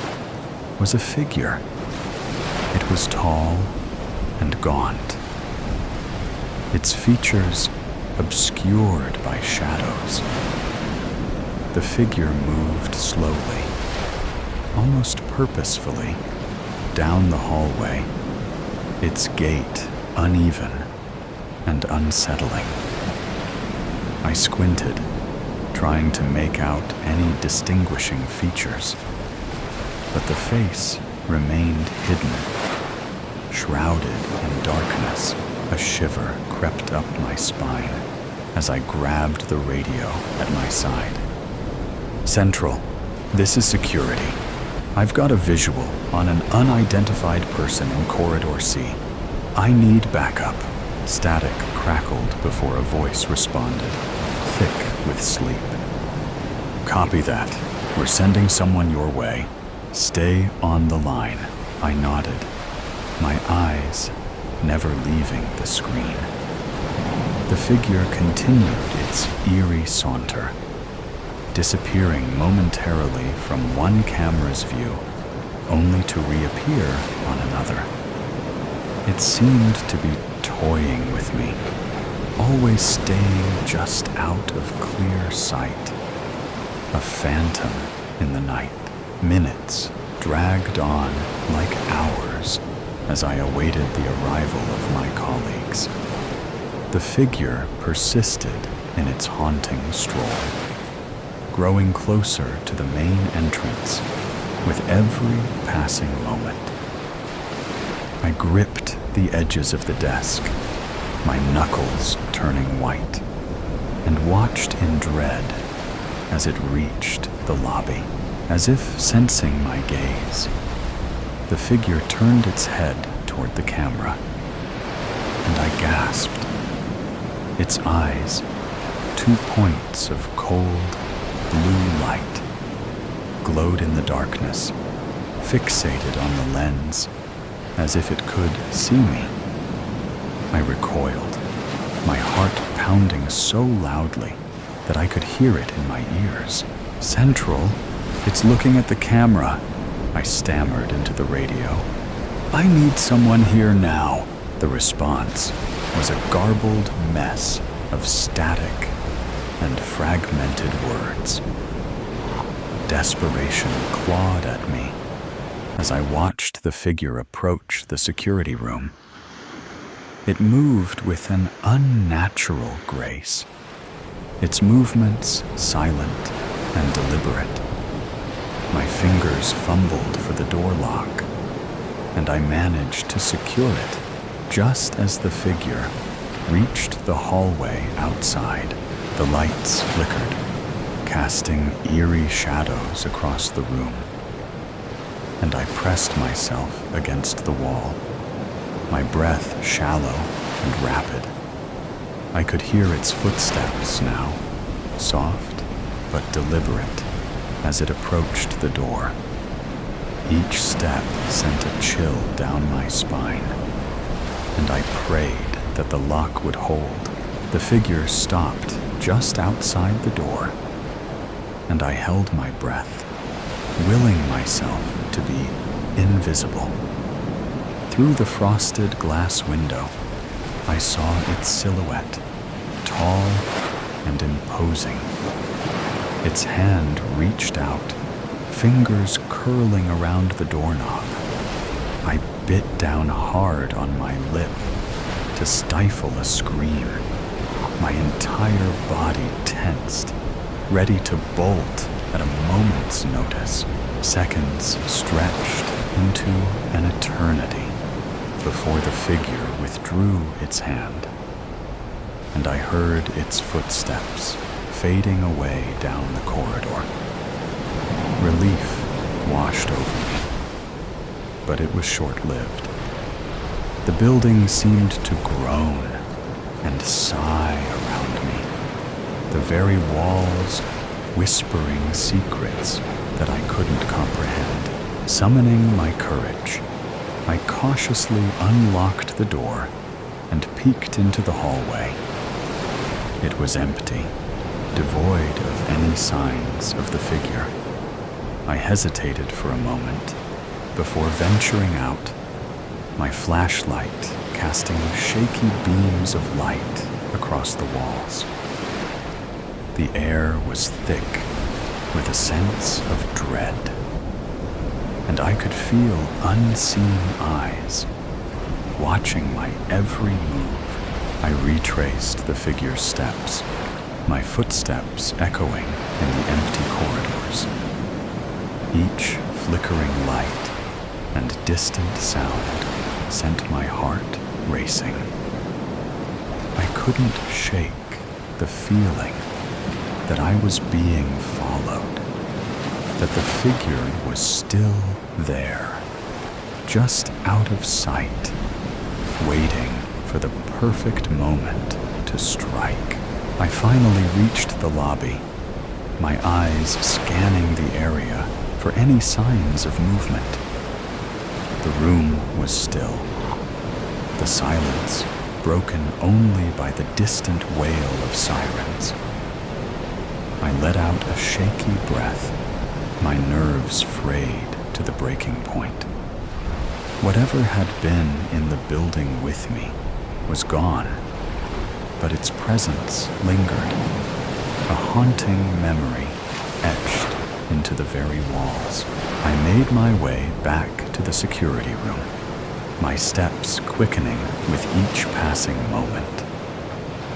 was a figure. It was tall and gaunt, its features obscured by shadows. The figure moved slowly, almost purposefully, down the hallway, its gait uneven and unsettling. I squinted, trying to make out any distinguishing features, but the face remained hidden, shrouded in darkness. A shiver crept up my spine as I grabbed the radio at my side. Central, this is security. I've got a visual on an unidentified person in Corridor C. I need backup. Static crackled before a voice responded, thick with sleep. Copy that. We're sending someone your way. Stay on the line. I nodded, my eyes never leaving the screen. The figure continued its eerie saunter, disappearing momentarily from one camera's view, only to reappear on another. It seemed to be toying with me, always staying just out of clear sight. A phantom in the night. Minutes dragged on like hours as I awaited the arrival of my colleagues. The figure persisted in its haunting stroll, growing closer to the main entrance with every passing moment. I gripped the edges of the desk, my knuckles turning white, and watched in dread as it reached the lobby. As if sensing my gaze, the figure turned its head toward the camera, and I gasped. Its eyes, 2 points of cold, blue light, glowed in the darkness, fixated on the lens, as if it could see me. I recoiled, my heart pounding so loudly that I could hear it in my ears. Central, it's looking at the camera, I stammered into the radio. I need someone here now. The response was a garbled mess of static and fragmented words. Desperation clawed at me as I watched the figure approach the security room. It moved with an unnatural grace, its movements silent and deliberate. My fingers fumbled for the door lock, and I managed to secure it just as the figure reached the hallway outside. The lights flickered, casting eerie shadows across the room, and I pressed myself against the wall, my breath shallow and rapid. I could hear its footsteps now, soft but deliberate, as it approached the door. Each step sent a chill down my spine, and I prayed that the lock would hold. The figure stopped just outside the door, and I held my breath, willing myself to be invisible. Through the frosted glass window, I saw its silhouette, tall and imposing. Its hand reached out, fingers curling around the doorknob. I bit down hard on my lip to stifle a scream. My entire body tensed, ready to bolt at a moment's notice. Seconds stretched into an eternity before the figure withdrew its hand, and I heard its footsteps fading away down the corridor. Relief washed over me, but it was short-lived. The building seemed to groan and sigh around me, the very walls whispering secrets that I couldn't comprehend. Summoning my courage, I cautiously unlocked the door and peeked into the hallway. It was empty, devoid of any signs of the figure. I hesitated for a moment before venturing out, my flashlight casting shaky beams of light across the walls. The air was thick with a sense of dread, and I could feel unseen eyes watching my every move. I retraced the figure's steps, my footsteps echoing in the empty corridors. Each flickering light and distant sound sent my heart racing. I couldn't shake the feeling that I was being followed, that the figure was still there, just out of sight, waiting for the perfect moment to strike. I finally reached the lobby, my eyes scanning the area for any signs of movement. The room was still, the silence broken only by the distant wail of sirens. I let out a shaky breath, my nerves frayed to the breaking point. Whatever had been in the building with me was gone, but its presence lingered, a haunting memory etched into the very walls. I made my way back to the security room, my steps quickening with each passing moment.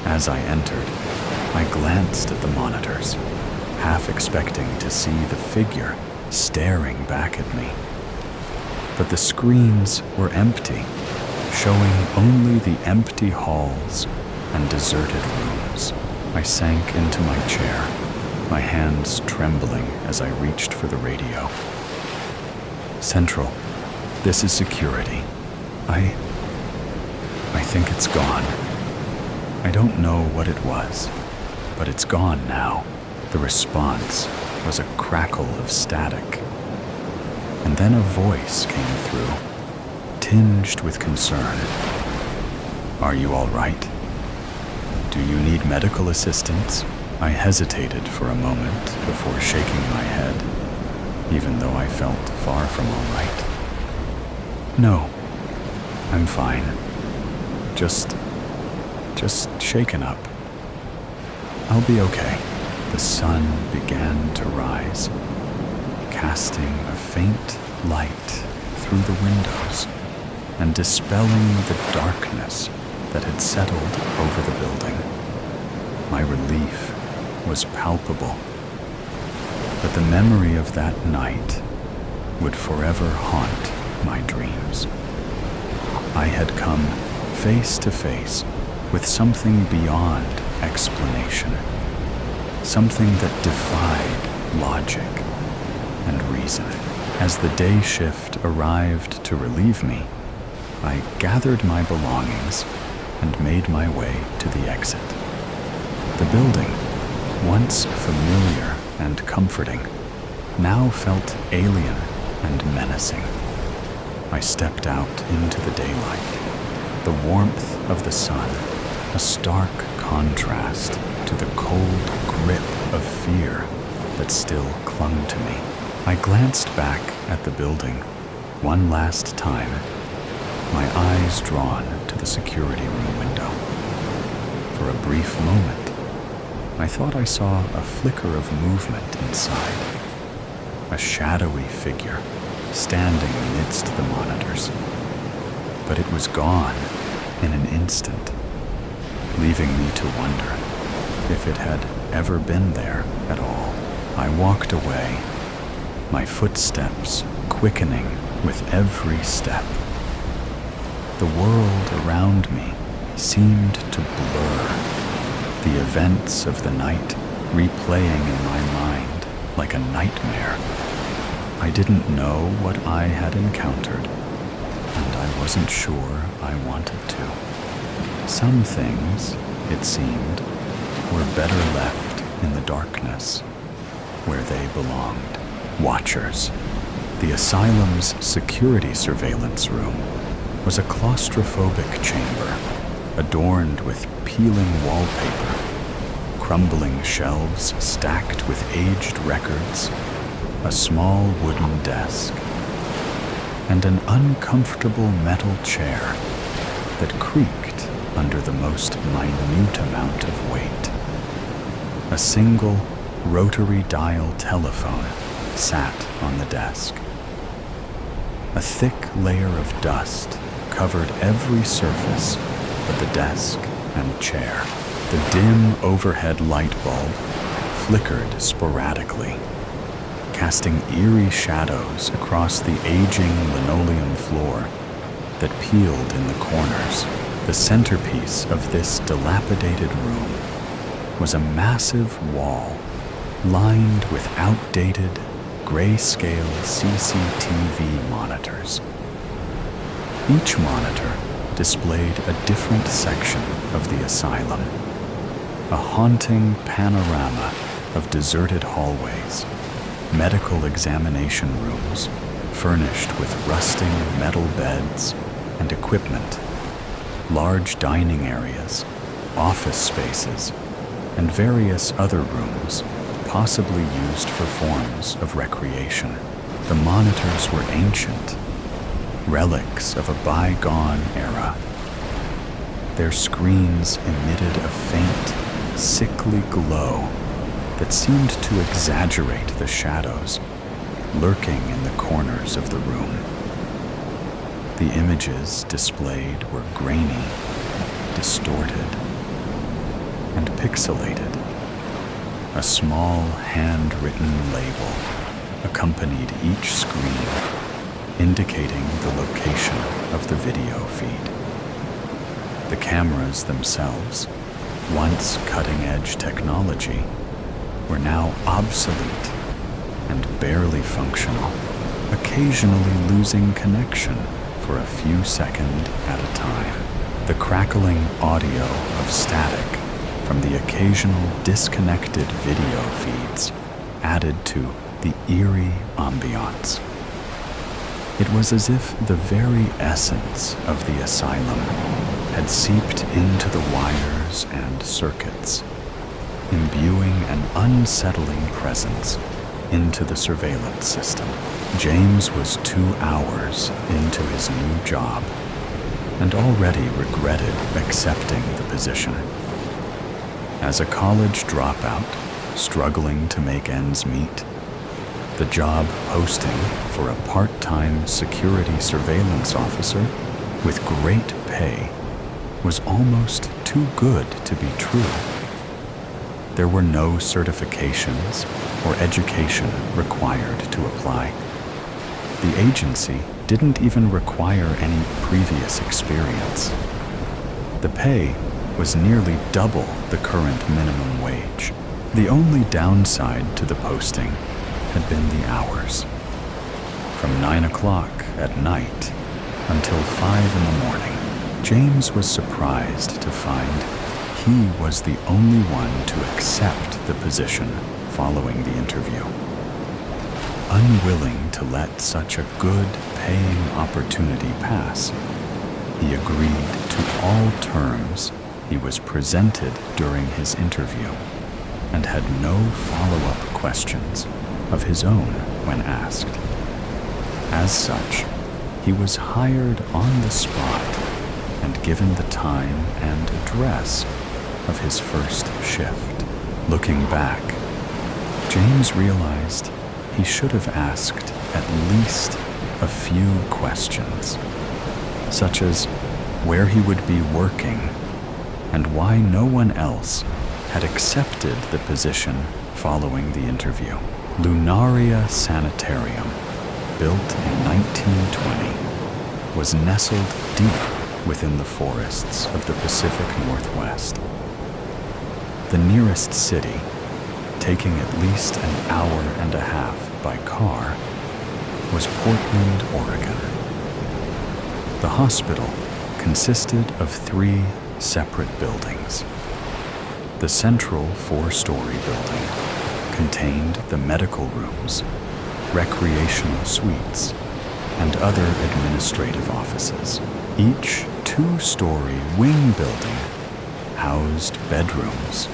As I entered, I glanced at the monitors, half expecting to see the figure staring back at me. But the screens were empty, showing only the empty halls and deserted rooms. I sank into my chair, my hands trembling as I reached for the radio. Central, this is security. I think it's gone. I don't know what it was, but it's gone now. The response was a crackle of static. And then a voice came through, tinged with concern. Are you all right? Do you need medical assistance? I hesitated for a moment before shaking my head, even though I felt far from all right. No, I'm fine. Just shaken up. I'll be okay. The sun began to rise, casting a faint light through the windows and dispelling the darkness that had settled over the building. My relief was palpable, but the memory of that night would forever haunt my dreams. I had come face to face with something beyond explanation, something that defied logic and reason. As the day shift arrived to relieve me, I gathered my belongings and made my way to the exit. The building, once familiar and comforting, now felt alien and menacing. I stepped out into the daylight, the warmth of the sun, a stark contrast to the cold grip of fear that still clung to me. I glanced back at the building one last time, my eyes drawn to the security room window. For a brief moment, I thought I saw a flicker of movement inside, a shadowy figure standing amidst the monitors. But it was gone in an instant, leaving me to wonder if it had ever been there at all. I walked away, my footsteps quickening with every step. The world around me seemed to blur, the events of the night replaying in my mind like a nightmare. I didn't know what I had encountered, and I wasn't sure I wanted to. Some things, it seemed, were better left in the darkness, where they belonged. Watchers. The asylum's security surveillance room was a claustrophobic chamber, adorned with peeling wallpaper, crumbling shelves stacked with aged records, a small wooden desk, and an uncomfortable metal chair that creaked under the most minute amount of weight. A single rotary dial telephone sat on the desk. A thick layer of dust covered every surface but the desk and chair. The dim overhead light bulb flickered sporadically, casting eerie shadows across the aging linoleum floor that peeled in the corners. The centerpiece of this dilapidated room was a massive wall lined with outdated, grayscale CCTV monitors. Each monitor displayed a different section of the asylum, a haunting panorama of deserted hallways, medical examination rooms furnished with rusting metal beds and equipment, large dining areas, office spaces, and various other rooms possibly used for forms of recreation. The monitors were ancient, relics of a bygone era. Their screens emitted a faint, sickly glow that seemed to exaggerate the shadows lurking in the corners of the room. The images displayed were grainy, distorted, and pixelated. A small handwritten label accompanied each screen, indicating the location of the video feed. The cameras themselves, once cutting-edge technology, were now obsolete and barely functional, occasionally losing connection for a few seconds at a time. The crackling audio of static from the occasional disconnected video feeds added to the eerie ambiance. It was as if the very essence of the asylum had seeped into the wires and circuits, imbuing an unsettling presence into the surveillance system. James was 2 hours into his new job and already regretted accepting the position. As a college dropout, struggling to make ends meet, the job posting for a part-time security surveillance officer with great pay was almost too good to be true. There were no certifications or education required to apply. The agency didn't even require any previous experience. The pay was nearly double the current minimum wage. The only downside to the posting had been the hours. From 9 o'clock at night until 5 in the morning, James was surprised to find he was the only one to accept the position following the interview. Unwilling to let such a good paying opportunity pass, he agreed to all terms he was presented during his interview and had no follow-up questions of his own when asked. As such, he was hired on the spot and given the time and address of his first shift. Looking back, James realized he should have asked at least a few questions, such as where he would be working and why no one else had accepted the position following the interview. Lunaria Sanitarium, built in 1920, was nestled deep within the forests of the Pacific Northwest. The nearest city, taking at least an hour and a half by car, was Portland, Oregon. The hospital consisted of 3 separate buildings. The central 4-story building contained the medical rooms, recreational suites, and other administrative offices. Each 2-story wing building housed bedrooms,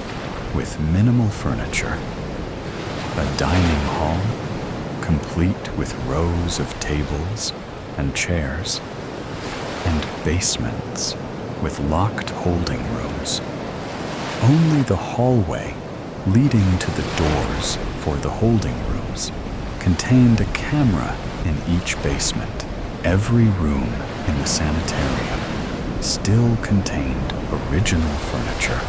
with minimal furniture. A dining hall, complete with rows of tables and chairs, and basements with locked holding rooms. Only the hallway leading to the doors for the holding rooms contained a camera in each basement. Every room in the sanitarium still contained original furniture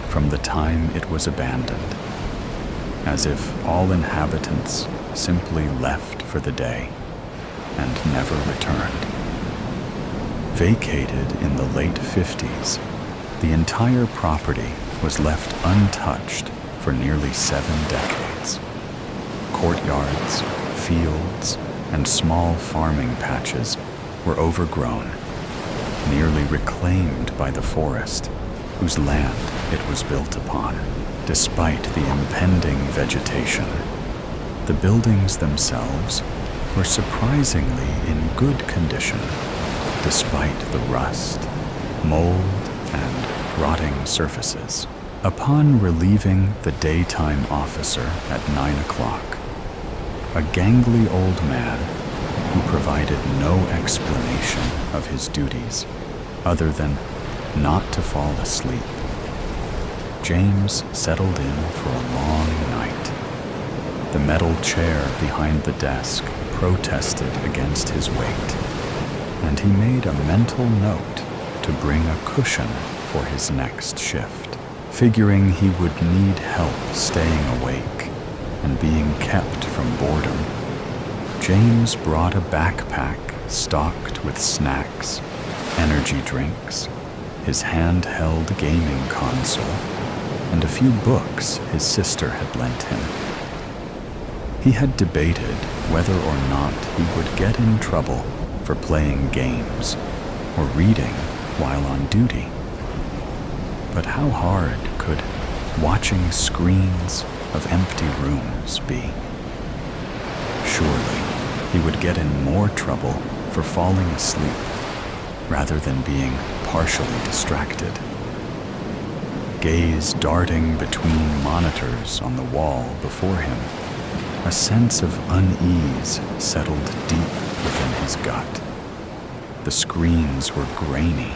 from the time it was abandoned, as if all inhabitants simply left for the day and never returned. Vacated in the late 50s, the entire property was left untouched for nearly 7 decades. Courtyards, fields, and small farming patches were overgrown, nearly reclaimed by the forest whose land it was built upon. Despite the impending vegetation, the buildings themselves were surprisingly in good condition, despite the rust, mold, and rotting surfaces. Upon relieving the daytime officer at 9 o'clock, a gangly old man who provided no explanation of his duties other than not to fall asleep, James settled in for a long night. The metal chair behind the desk protested against his weight, and he made a mental note to bring a cushion for his next shift, figuring he would need help staying awake and being kept from boredom. James brought a backpack stocked with snacks, energy drinks, his handheld gaming console, and a few books his sister had lent him. He had debated whether or not he would get in trouble for playing games or reading while on duty. But how hard could watching screens of empty rooms be? Surely he would get in more trouble for falling asleep rather than being partially distracted. Gaze darting between monitors on the wall before him, a sense of unease settled deep within his gut. The screens were grainy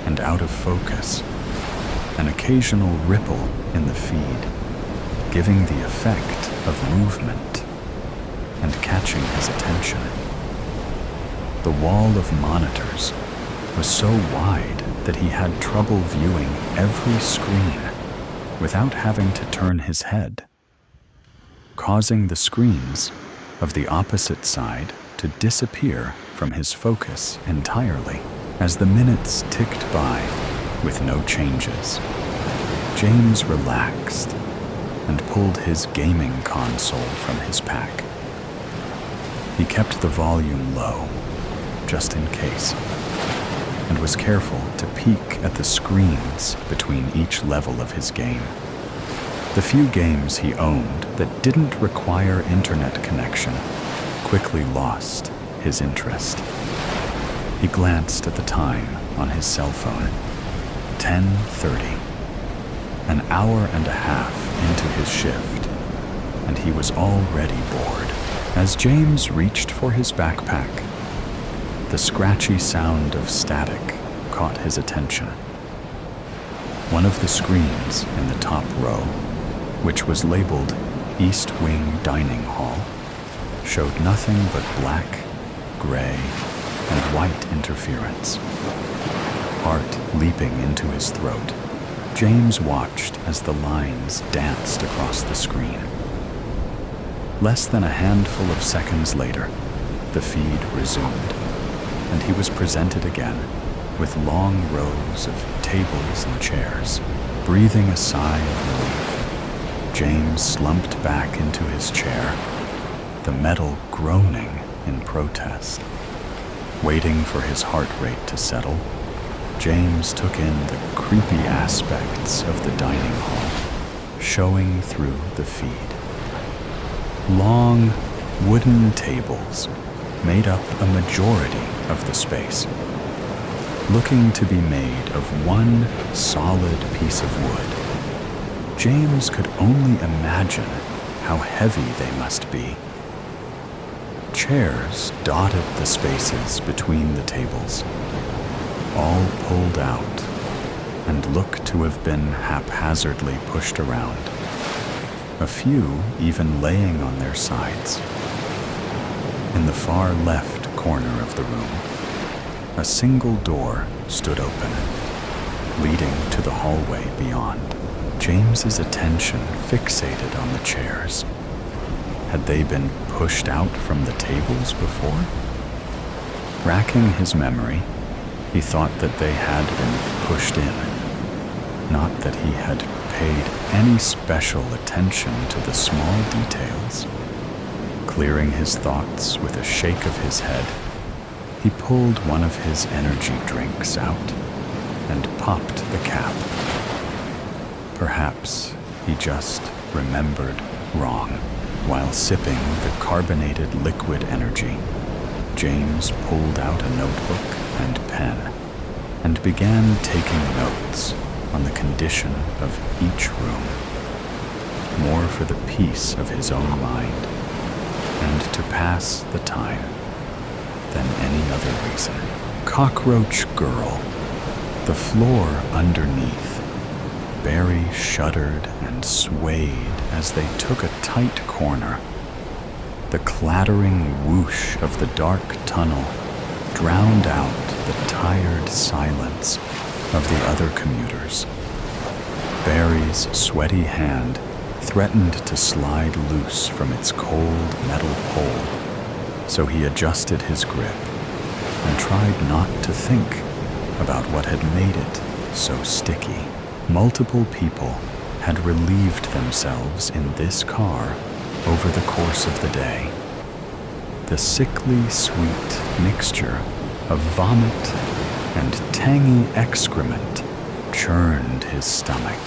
and out of focus, an occasional ripple in the feed, giving the effect of movement and catching his attention. The wall of monitors was so wide that he had trouble viewing every screen without having to turn his head, causing the screens of the opposite side to disappear from his focus entirely. As the minutes ticked by with no changes, James relaxed and pulled his gaming console from his pack. He kept the volume low, just in case, and was careful to peek at the screens between each level of his game. The few games he owned that didn't require internet connection quickly lost his interest. He glanced at the time on his cell phone. 10:30. An hour and a half into his shift, and he was already bored. As James reached for his backpack, the scratchy sound of static caught his attention. One of the screens in the top row, which was labeled East Wing Dining Hall, showed nothing but black, gray, and white interference. Heart leaping into his throat, James watched as the lines danced across the screen. Less than a handful of seconds later, the feed resumed, and he was presented again with long rows of tables and chairs. Breathing a sigh of relief, James slumped back into his chair, the metal groaning in protest. Waiting for his heart rate to settle, James took in the creepy aspects of the dining hall, showing through the feed. Long, wooden tables made up a majority of the space, looking to be made of one solid piece of wood. James could only imagine how heavy they must be. Chairs dotted the spaces between the tables, all pulled out and look to have been haphazardly pushed around, a few even laying on their sides. In the far left corner of the room, a single door stood open, leading to the hallway beyond. James's attention fixated on the chairs. Had they been pushed out from the tables before? Racking his memory, he thought that they had been pushed in, not that he had paid any special attention to the small details. Clearing his thoughts with a shake of his head, he pulled one of his energy drinks out and popped the cap. Perhaps he just remembered wrong. While sipping the carbonated liquid energy, James pulled out a notebook and pen and began taking notes on the condition of each room, more for the peace of his own mind and to pass the time than any other reason. Cockroach Girl. The floor underneath. Barry shuddered and swayed as they took a tight corner. The clattering whoosh of the dark tunnel drowned out the tired silence of the other commuters. Barry's sweaty hand threatened to slide loose from its cold metal pole, so he adjusted his grip and tried not to think about what had made it so sticky. Multiple people had relieved themselves in this car over the course of the day. The sickly sweet mixture of vomit and tangy excrement churned his stomach,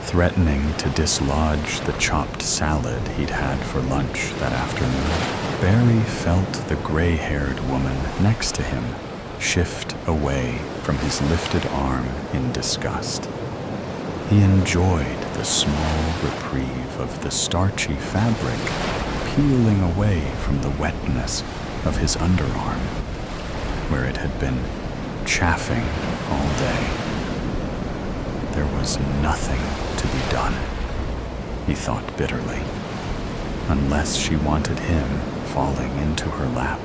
threatening to dislodge the chopped salad he'd had for lunch that afternoon. Barry felt the gray-haired woman next to him shift away from his lifted arm in disgust. He enjoyed the small reprieve of the starchy fabric peeling away from the wetness of his underarm, where it had been chafing all day. There was nothing to be done, he thought bitterly, unless she wanted him falling into her lap.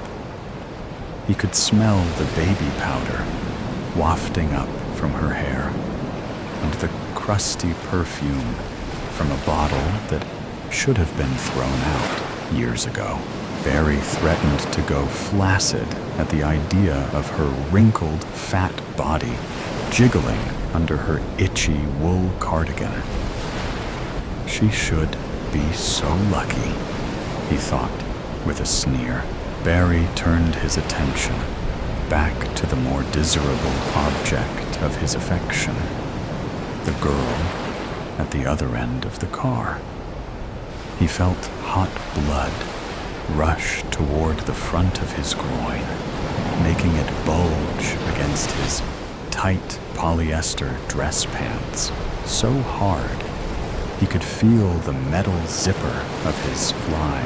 He could smell the baby powder wafting up from her hair and the crusty perfume from a bottle that should have been thrown out years ago. Barry threatened to go flaccid at the idea of her wrinkled, fat body jiggling under her itchy wool cardigan. She should be so lucky, he thought with a sneer. Barry turned his attention back to the more desirable object of his affection, the girl at the other end of the car. He felt hot blood rush toward the front of his groin, making it bulge against his tight polyester dress pants so hard he could feel the metal zipper of his fly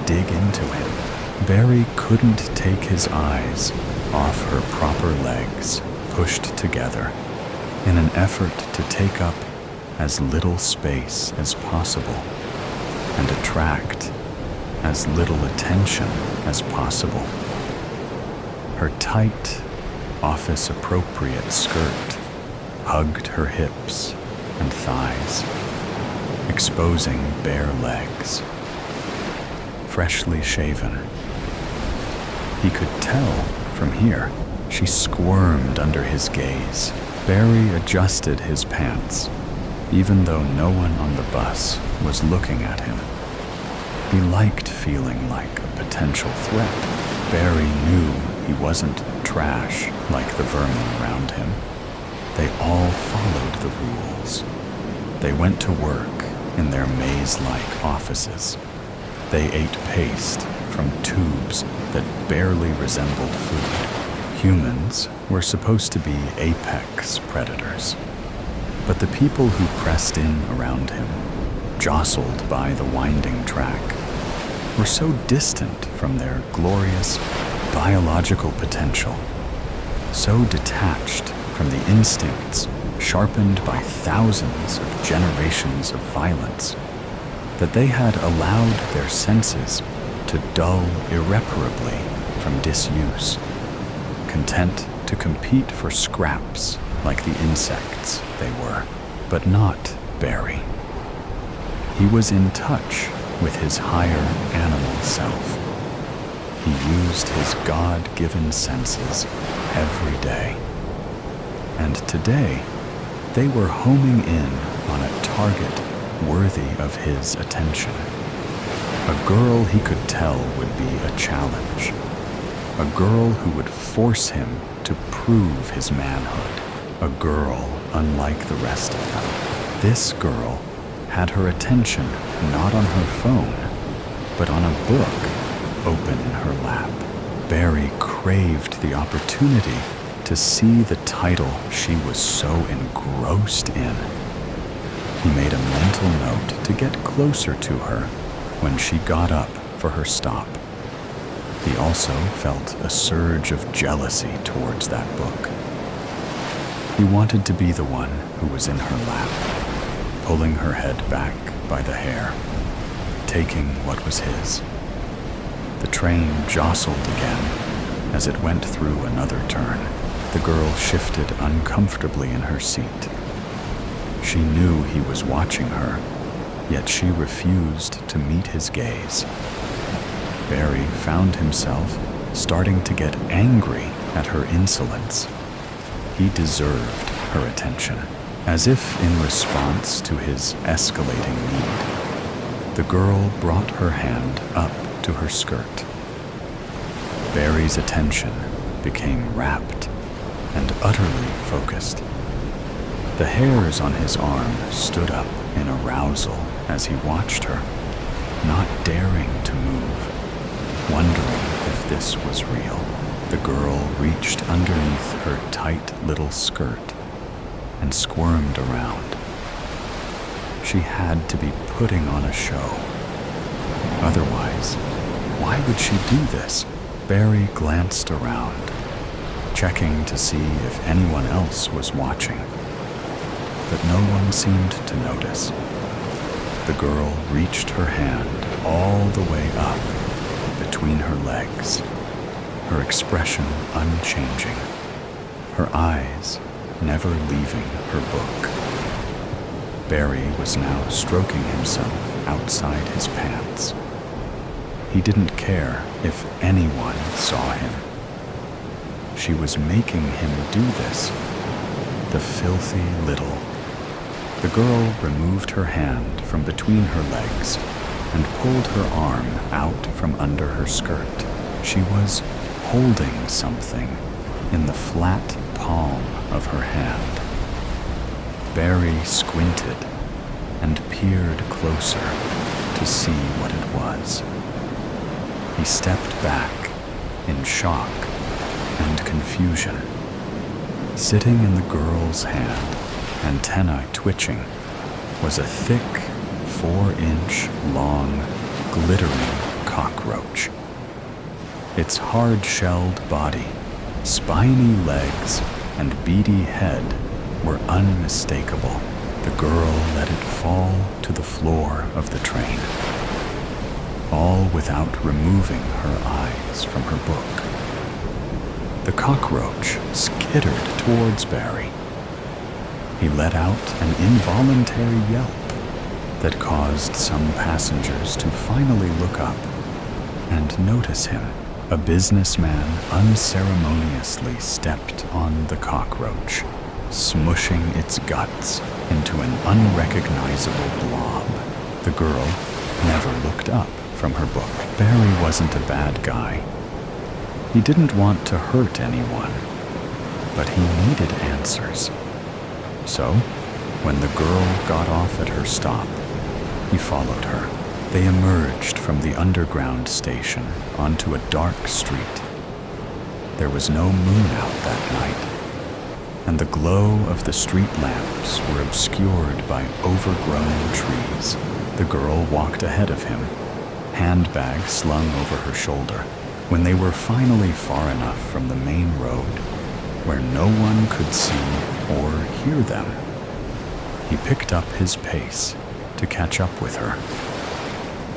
dig into him. Barry couldn't take his eyes off her proper legs pushed together in an effort to take up as little space as possible and attract as little attention as possible. Her tight, office-appropriate skirt hugged her hips and thighs, exposing bare legs. Freshly shaven, he could tell from here she squirmed under his gaze. Barry adjusted his pants, even though no one on the bus was looking at him. He liked feeling like a potential threat. Barry knew he wasn't trash like the vermin around him. They all followed the rules. They went to work in their maze-like offices. They ate paste from tubes that barely resembled food. Humans were supposed to be apex predators, But the people who pressed in around him, jostled by the winding track, were so distant from their glorious biological potential, so detached from the instincts sharpened by thousands of generations of violence, that they had allowed their senses to dull irreparably from disuse, content to compete for scraps like the insects they were, but not Barry. He was in touch with his higher animal self. He used his God-given senses every day. And today, they were homing in on a target worthy of his attention. A girl he could tell would be a challenge. A girl who would force him to prove his manhood. A girl unlike the rest of them. This girl had her attention not on her phone, but on a book open in her lap. Barry craved the opportunity to see the title she was so engrossed in. He made a mental note to get closer to her when she got up for her stop. He also felt a surge of jealousy towards that book. He wanted to be the one who was in her lap, pulling her head back by the hair, taking what was his. The train jostled again as it went through another turn. The girl shifted uncomfortably in her seat. She knew he was watching her, yet she refused to meet his gaze. Barry found himself starting to get angry at her insolence. He deserved her attention, as if in response to his escalating need. The girl brought her hand up to her skirt. Barry's attention became rapt and utterly focused. The hairs on his arm stood up in arousal as he watched her, not daring to move, wondering if this was real. The girl reached underneath her tight little skirt and squirmed around. She had to be putting on a show. Otherwise, why would she do this? Barry glanced around, checking to see if anyone else was watching. But no one seemed to notice. The girl reached her hand all the way up between her legs, her expression unchanging, her eyes never leaving her book. Barry was now stroking himself outside his pants. He didn't care if anyone saw him. She was making him do this, the filthy little. The girl removed her hand from between her legs and pulled her arm out from under her skirt. She was holding something in the flat palm of her hand. Barry squinted and peered closer to see what it was. He stepped back in shock and confusion. Sitting in the girl's hand, antennae twitching, was a thick, 4-inch long, glittering cockroach. Its hard-shelled body, spiny legs, and beady head were unmistakable. The girl let it fall to the floor of the train, all without removing her eyes from her book. The cockroach skittered towards Barry. He let out an involuntary yelp that caused some passengers to finally look up and notice him. A businessman unceremoniously stepped on the cockroach, smushing its guts into an unrecognizable blob. The girl never looked up from her book. Barry wasn't a bad guy. He didn't want to hurt anyone, but he needed answers. So, when the girl got off at her stop, he followed her. They emerged from the underground station onto a dark street. There was no moon out that night, and the glow of the street lamps were obscured by overgrown trees. The girl walked ahead of him, handbag slung over her shoulder. When they were finally far enough from the main road, where no one could see or hear them, he picked up his pace to catch up with her.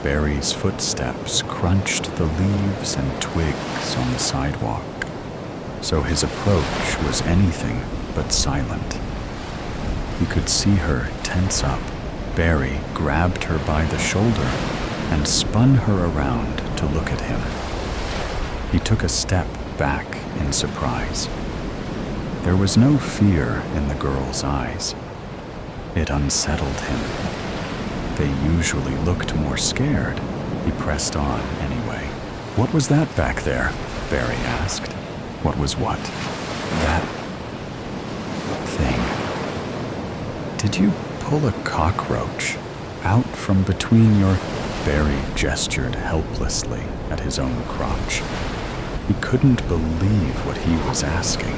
Barry's footsteps crunched the leaves and twigs on the sidewalk, so his approach was anything but silent. He could see her tense up. Barry grabbed her by the shoulder and spun her around to look at him. He took a step back in surprise. There was no fear in the girl's eyes. It unsettled him. They usually looked more scared. He pressed on anyway. "What was that back there?" Barry asked. "What was what?" "That thing. Did you pull a cockroach out from between your—" Barry gestured helplessly at his own crotch. He couldn't believe what he was asking.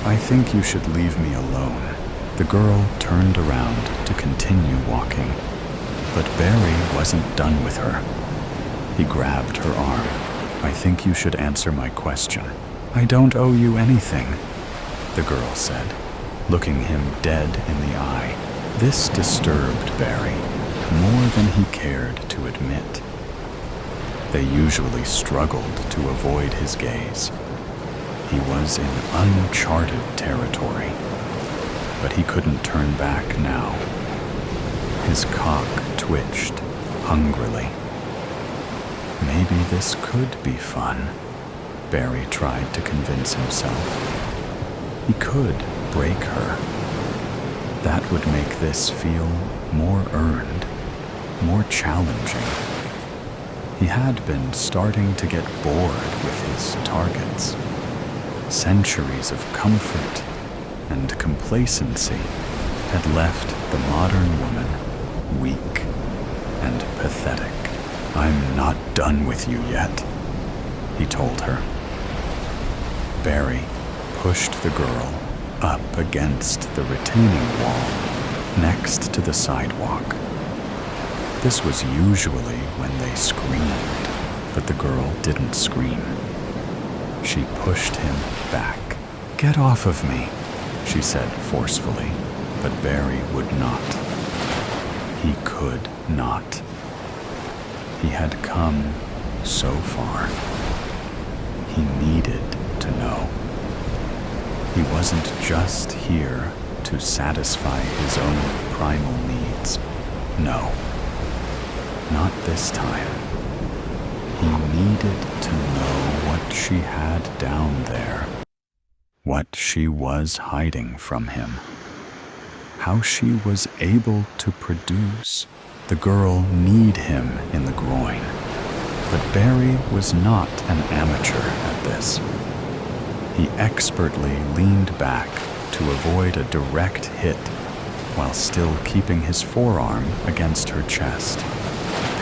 "I think you should leave me alone." The girl turned around to continue walking, but Barry wasn't done with her. He grabbed her arm. "I think you should answer my question." "I don't owe you anything," the girl said, looking him dead in the eye. This disturbed Barry more than he cared to admit. They usually struggled to avoid his gaze. He was in uncharted territory, but he couldn't turn back now. His cock twitched hungrily. Maybe this could be fun, Barry tried to convince himself. He could break her. That would make this feel more earned, more challenging. He had been starting to get bored with his targets. Centuries of comfort and complacency had left the modern woman weak and pathetic. "I'm not done with you yet," he told her. Barry pushed the girl up against the retaining wall next to the sidewalk. This was usually when they screamed, but the girl didn't scream. She pushed him back. "Get off of me," she said forcefully, but Barry would not. He could not. He had come so far. He needed to know. He wasn't just here to satisfy his own primal needs. No, not this time. He needed to know what she had down there, what she was hiding from him, how she was able to produce. The girl kneed him in the groin, but Barry was not an amateur at this. He expertly leaned back to avoid a direct hit while still keeping his forearm against her chest,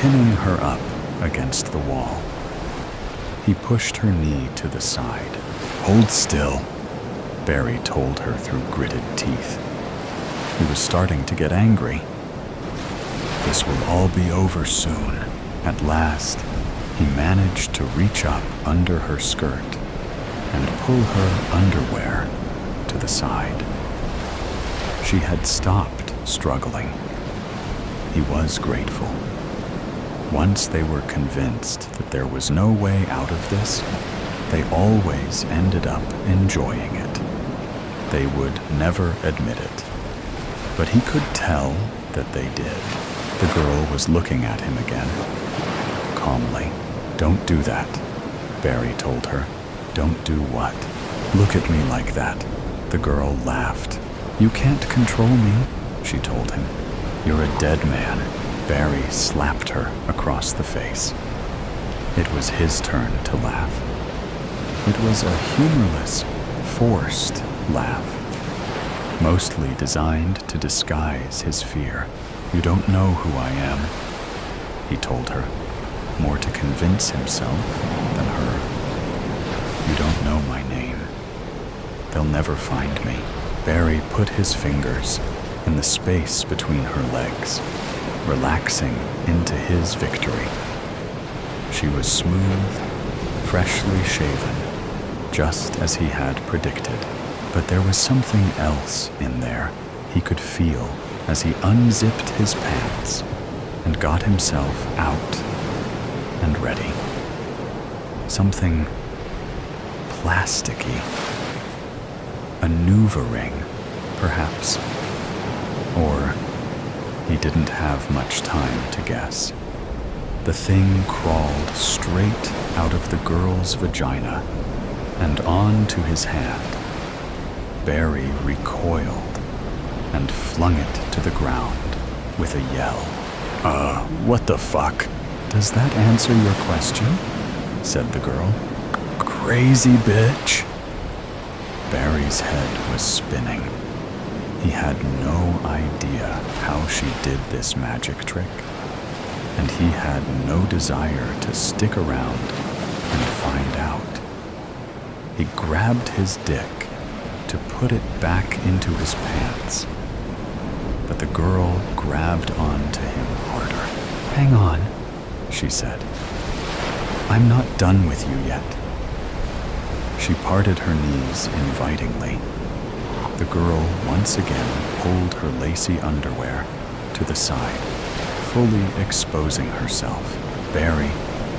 pinning her up against the wall. He pushed her knee to the side. "Hold still," Barry told her through gritted teeth. He was starting to get angry. This will all be over soon. At last, he managed to reach up under her skirt and pull her underwear to the side. She had stopped struggling. He was grateful. Once they were convinced that there was no way out of this, they always ended up enjoying it. They would never admit it, but he could tell that they did. The girl was looking at him again, calmly. "Don't do that," Barry told her. "Don't do what?" "Look at me like that." The girl laughed. "You can't control me," she told him. "You're a dead man." Barry slapped her across the face. It was his turn to laugh. It was a humorless, forced laugh, mostly designed to disguise his fear. "You don't know who I am," he told her, more to convince himself than her. "You don't know my name. They'll never find me." Barry put his fingers in the space between her legs, relaxing into his victory. She was smooth, freshly shaven, just as he had predicted. But there was something else in there he could feel as he unzipped his pants and got himself out and ready. Something plasticky. A Nuva ring, perhaps. Or he didn't have much time to guess. The thing crawled straight out of the girl's vagina and onto his hand. Barry recoiled and flung it to the ground with a yell. What the fuck? Does that answer your question? Said the girl. Crazy bitch. Barry's head was spinning. He had no idea how she did this magic trick, and he had no desire to stick around and find out. He grabbed his dick to put it back into his pants, but the girl grabbed onto him harder. Hang on, she said. I'm not done with you yet. She parted her knees invitingly. The girl once again pulled her lacy underwear to the side, fully exposing herself. Barry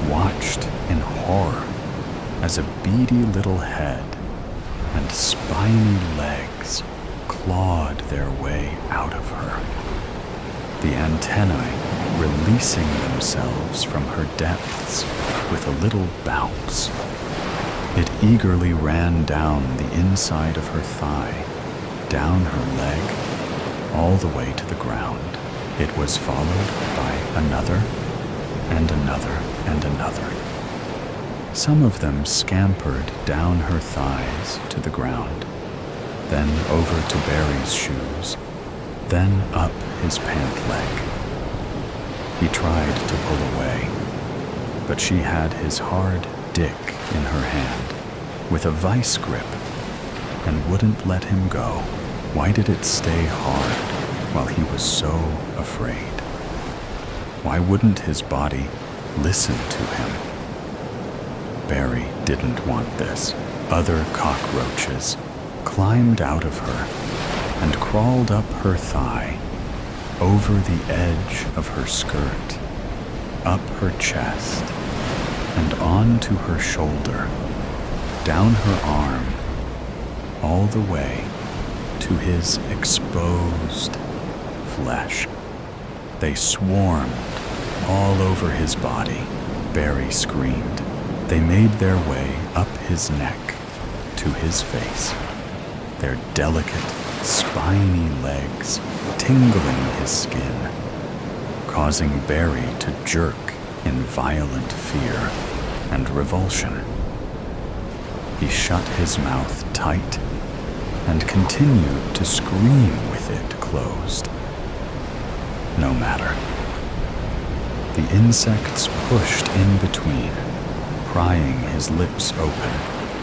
watched in horror as a beady little head and spiny legs clawed their way out of her, the antennae releasing themselves from her depths with a little bounce. It eagerly ran down the inside of her thigh, down her leg, all the way to the ground. It was followed by another and another and another. Some of them scampered down her thighs to the ground, then over to Barry's shoes, then up his pant leg. He tried to pull away, but she had his hard dick in her hand with a vice grip and wouldn't let him go. Why did it stay hard while he was so afraid? Why wouldn't his body listen to him? Barry didn't want this. Other cockroaches climbed out of her and crawled up her thigh, over the edge of her skirt, up her chest, and onto her shoulder, down her arm, all the way to his exposed flesh. They swarmed all over his body. Barry screamed. They made their way up his neck to his face, their delicate, spiny legs tingling his skin, causing Barry to jerk in violent fear and revulsion. He shut his mouth tight and continued to scream with it closed. No matter. The insects pushed in between, prying his lips open.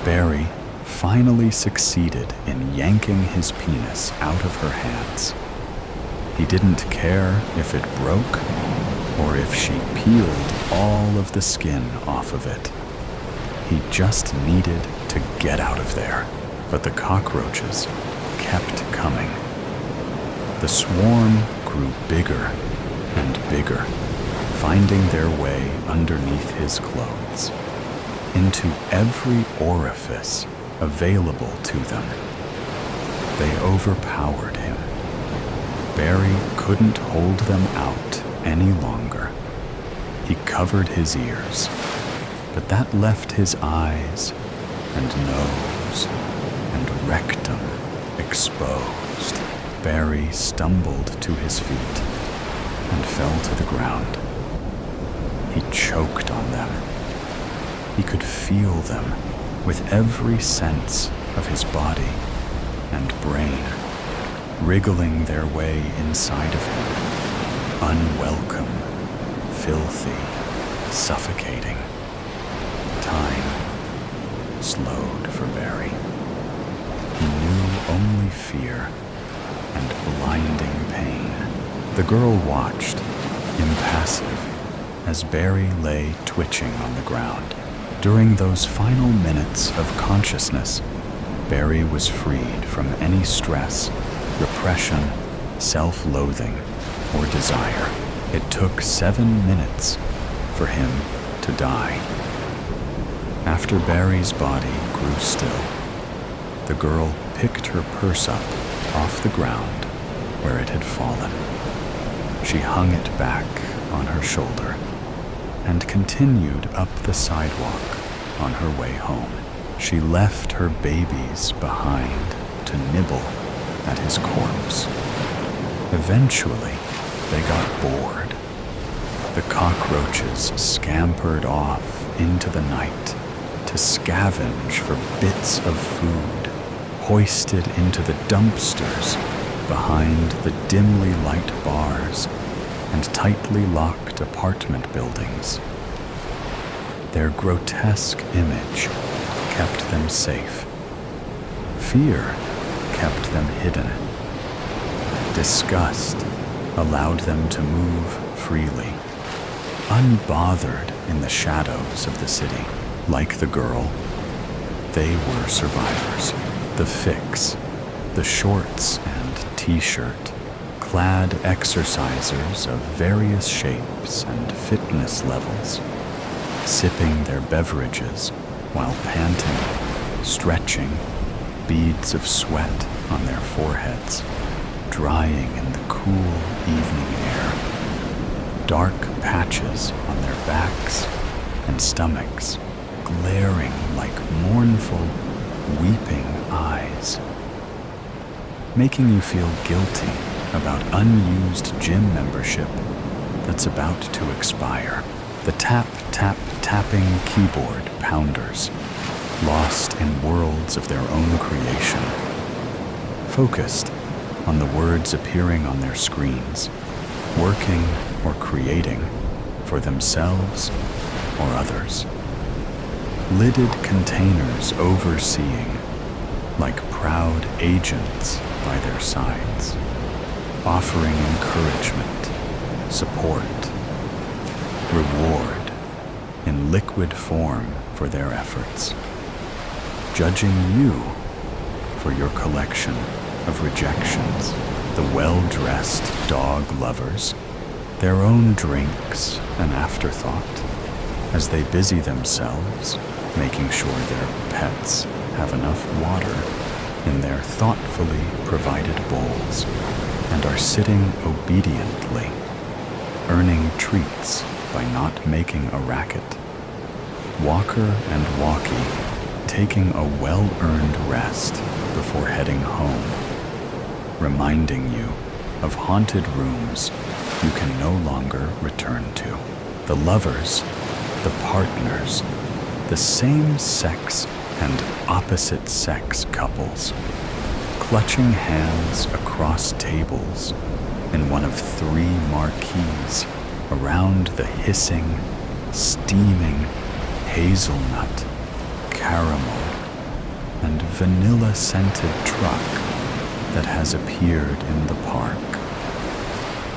Barry finally succeeded in yanking his penis out of her hands. He didn't care if it broke or if she peeled all of the skin off of it. He just needed to get out of there. But the cockroaches kept coming. The swarm grew bigger and bigger, finding their way underneath his clothes, into every orifice available to them. They overpowered him. Barry couldn't hold them out any longer. He covered his ears, but that left his eyes and nose and rectum exposed. Barry stumbled to his feet and fell to the ground. He choked on them. He could feel them with every sense of his body and brain, wriggling their way inside of him, unwelcome, filthy, suffocating. Time slowed for Barry. he knew only fear and blinding pain. The girl watched, impassive, as Barry lay twitching on the ground. During those final minutes of consciousness, Barry was freed from any stress, repression, self-loathing, or desire. It took 7 minutes for him to die. After Barry's body grew still, the girl picked her purse up off the ground where it had fallen. She hung it back on her shoulder and continued up the sidewalk on her way home. She left her babies behind to nibble at his corpse. Eventually, they got bored. The cockroaches scampered off into the night to scavenge for bits of food, hoisted into the dumpsters behind the dimly lit bars and tightly locked apartment buildings. Their grotesque image kept them safe. Fear kept them hidden. Disgust allowed them to move freely, unbothered in the shadows of the city. Like the girl, they were survivors. The fix, the shorts and t-shirt, clad exercisers of various shapes and fitness levels, sipping their beverages while panting, stretching, beads of sweat on their foreheads, drying in the cool evening air, dark patches on their backs and stomachs, glaring like mournful, weeping eyes, making you feel guilty about unused gym membership that's about to expire. The tapping keyboard pounders, lost in worlds of their own creation, focused on the words appearing on their screens, working or creating for themselves or others. Lidded containers overseeing, like proud agents by their sides, offering encouragement, support, reward in liquid form for their efforts, judging you for your collection of rejections. The well-dressed dog lovers, their own drinks an afterthought, as they busy themselves making sure their pets have enough water in their thoughtfully provided bowls and are sitting obediently, earning treats by not making a racket. Walker and walkie taking a well-earned rest before heading home, reminding you of haunted rooms you can no longer return to. The lovers, the partners, the same-sex and opposite-sex couples, clutching hands across tables in one of 3 marquees around the hissing, steaming hazelnut, caramel, and vanilla-scented truck that has appeared in the park.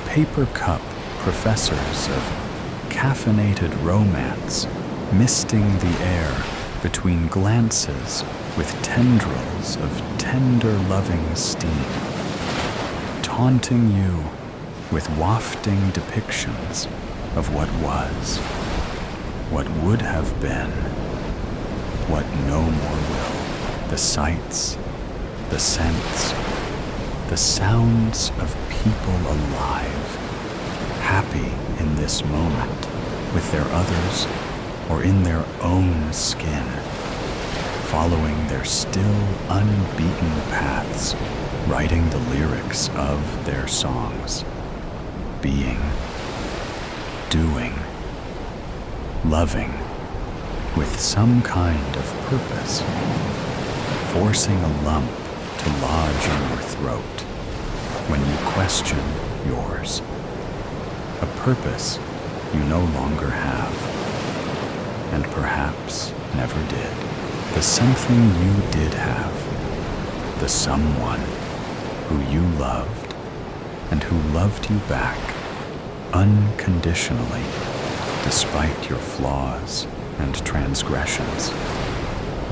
Paper cup professors of caffeinated romance misting the air between glances with tendrils of tender loving steam, taunting you with wafting depictions of what was, what would have been, what no more will. The sights, the scents, the sounds of people alive, happy in this moment with their others or in their own skin, following their still unbeaten paths, writing the lyrics of their songs, being, doing, loving with some kind of purpose, forcing a lump to lodge in your throat when you question yours, a purpose you no longer have, and perhaps never did. The something you did have, the someone who you loved and who loved you back unconditionally despite your flaws and transgressions.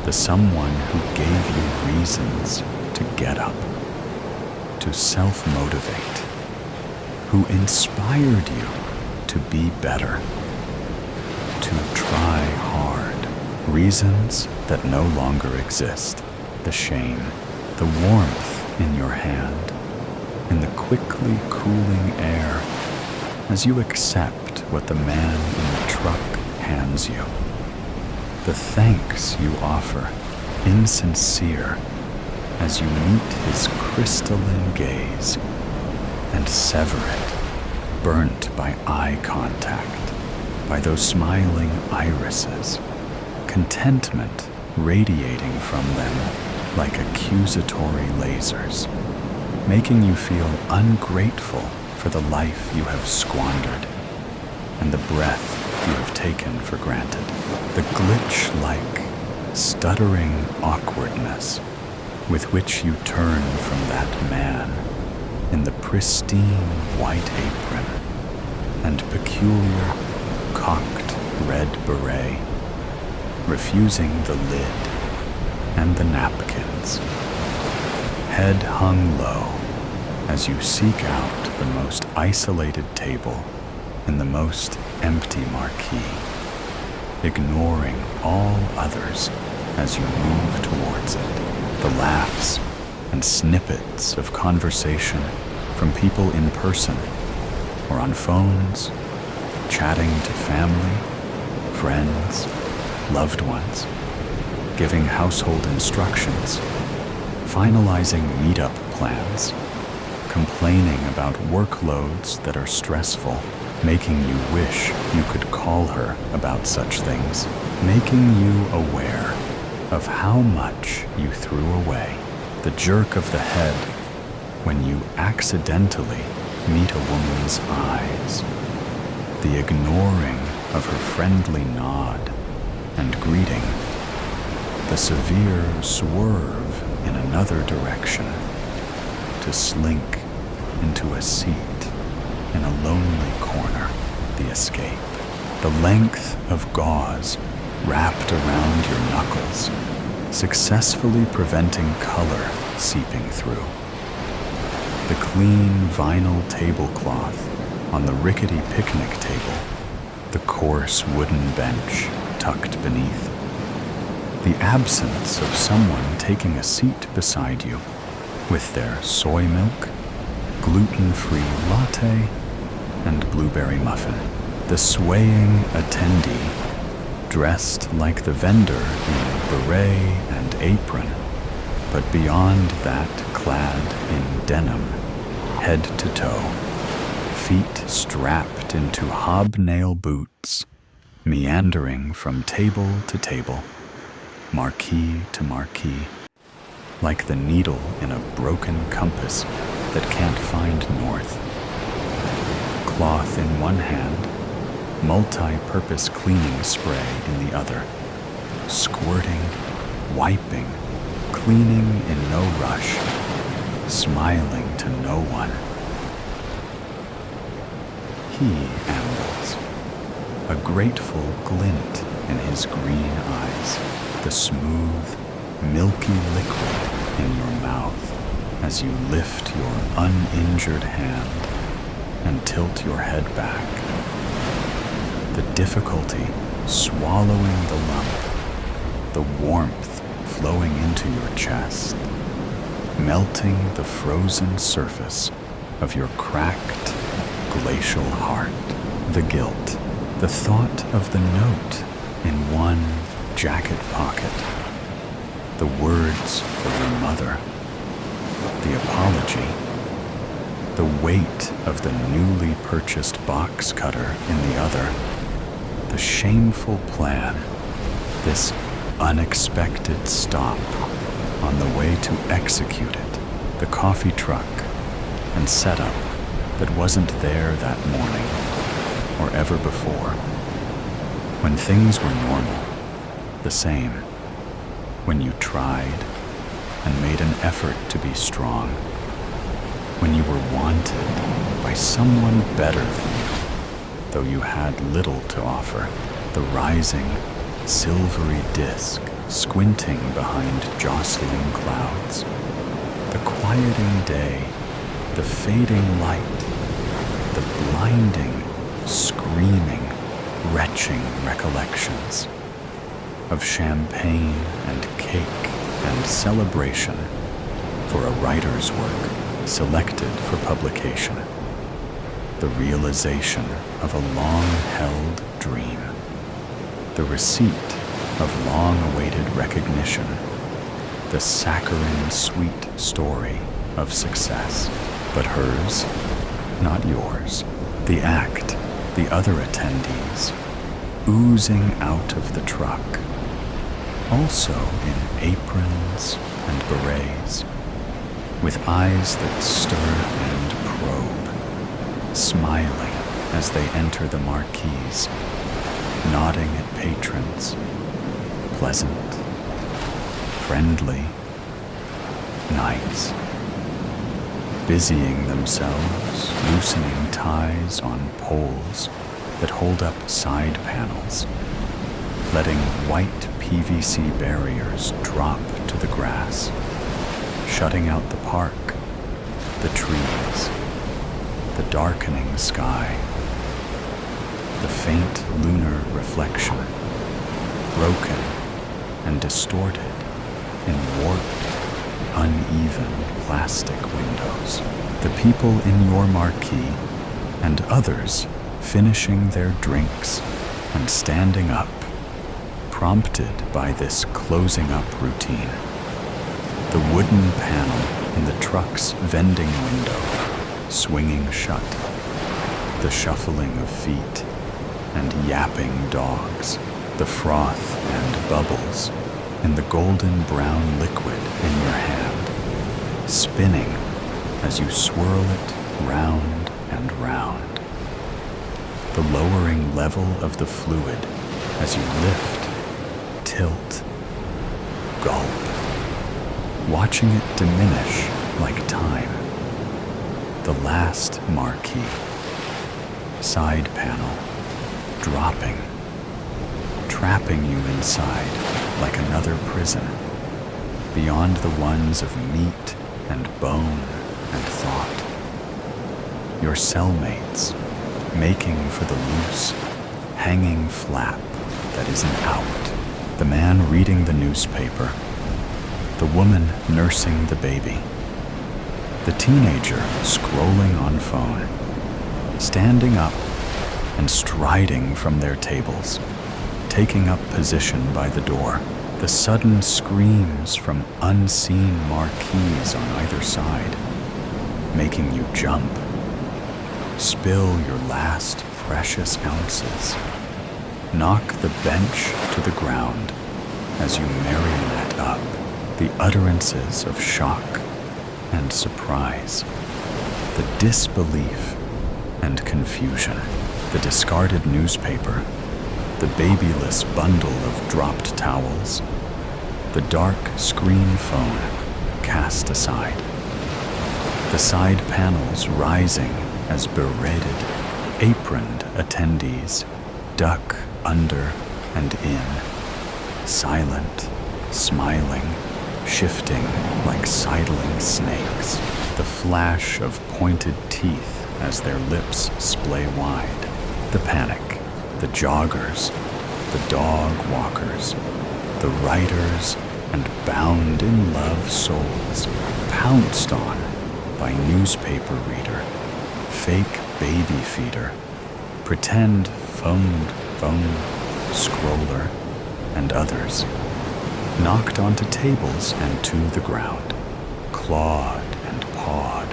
The someone who gave you reasons to get up, to self-motivate, who inspired you to be better, to try hard, reasons that no longer exist, the shame, the warmth in your hand, in the quickly cooling air as you accept what the man in the truck hands you. The thanks you offer, insincere, as you meet his crystalline gaze and sever it, burnt by eye contact, by those smiling irises, contentment radiating from them like accusatory lasers, making you feel ungrateful for the life you have squandered and the breath you have taken for granted. The glitch-like, stuttering awkwardness with which you turn from that man in the pristine white apron and peculiar cocked red beret, refusing the lid and the napkins, head hung low as you seek out the most isolated table in the most empty marquee, ignoring all others as you move towards it. The laughs and snippets of conversation from people in person or on phones, chatting to family, friends, loved ones, giving household instructions, finalizing meetup plans, complaining about workloads that are stressful, making you wish you could call her about such things, making you aware of how much you threw away, the jerk of the head when you accidentally meet a woman's eyes, the ignoring of her friendly nod and greeting, the severe swerve in another direction to slink into a seat in a lonely corner, the escape, the length of gauze wrapped around your knuckles, successfully preventing color seeping through, the clean vinyl tablecloth on the rickety picnic table, the coarse wooden bench tucked beneath, the absence of someone taking a seat beside you with their soy milk, gluten-free latte, and blueberry muffin, the swaying attendee dressed like the vendor in beret and apron, but beyond that clad in denim, head to toe, feet strapped into hobnail boots, meandering from table to table, marquee to marquee, like the needle in a broken compass that can't find north. Cloth in one hand, multi-purpose cleaning spray in the other, squirting, wiping, cleaning in no rush, smiling to no one. He ambles, a grateful glint in his green eyes, the smooth, milky liquid in your mouth as you lift your uninjured hand and tilt your head back. The difficulty swallowing the lump, the warmth flowing into your chest, melting the frozen surface of your cracked, glacial heart, the guilt, the thought of the note in one jacket pocket, the words for your mother, the apology, the weight of the newly purchased box cutter in the other, the shameful plan, this unexpected stop on the way to execute it, the coffee truck and setup that wasn't there that morning or ever before, when things were normal, the same, when you tried and made an effort to be strong. When you were wanted by someone better than you, though you had little to offer, the rising, silvery disk squinting behind jostling clouds, the quieting day, the fading light, the blinding, screaming, retching recollections of champagne and cake and celebration for a writer's work selected for publication, the realization of a long-held dream, the receipt of long-awaited recognition, the saccharine sweet story of success, but hers, not yours. The act, the other attendees, oozing out of the truck, also in aprons and berets, with eyes that stir and probe, smiling as they enter the marquees, nodding at patrons, pleasant, friendly, nice, busying themselves, loosening ties on poles that hold up side panels, letting white PVC barriers drop to the grass, shutting out the park, the trees, the darkening sky, the faint lunar reflection, broken and distorted in warped, uneven plastic windows. The people in your marquee and others finishing their drinks and standing up, prompted by this closing up routine. The wooden panel in the truck's vending window swinging shut, the shuffling of feet and yapping dogs, the froth and bubbles in the golden brown liquid in your hand, spinning as you swirl it round and round. The lowering level of the fluid as you lift, tilt, gulp, watching it diminish like time. The last marquee, side panel, dropping, trapping you inside like another prison, beyond the ones of meat and bone and thought. Your cellmates making for the loose, hanging flap that is an out. The man reading the newspaper, the woman nursing the baby, the teenager scrolling on phone, standing up and striding from their tables, taking up position by the door, the sudden screams from unseen marquees on either side, making you jump, spill your last precious ounces, knock the bench to the ground as you marionette up the utterances of shock and surprise, the disbelief and confusion, the discarded newspaper, the babyless bundle of dropped towels, the dark screen phone cast aside, the side panels rising as bereded, aproned attendees duck under and in, silent, smiling, shifting like sidling snakes, the flash of pointed teeth as their lips splay wide, the panic, the joggers, the dog walkers, the writers and bound in love souls, pounced on by newspaper reader, fake baby feeder, pretend phone scroller, and others, knocked onto tables and to the ground, clawed and pawed,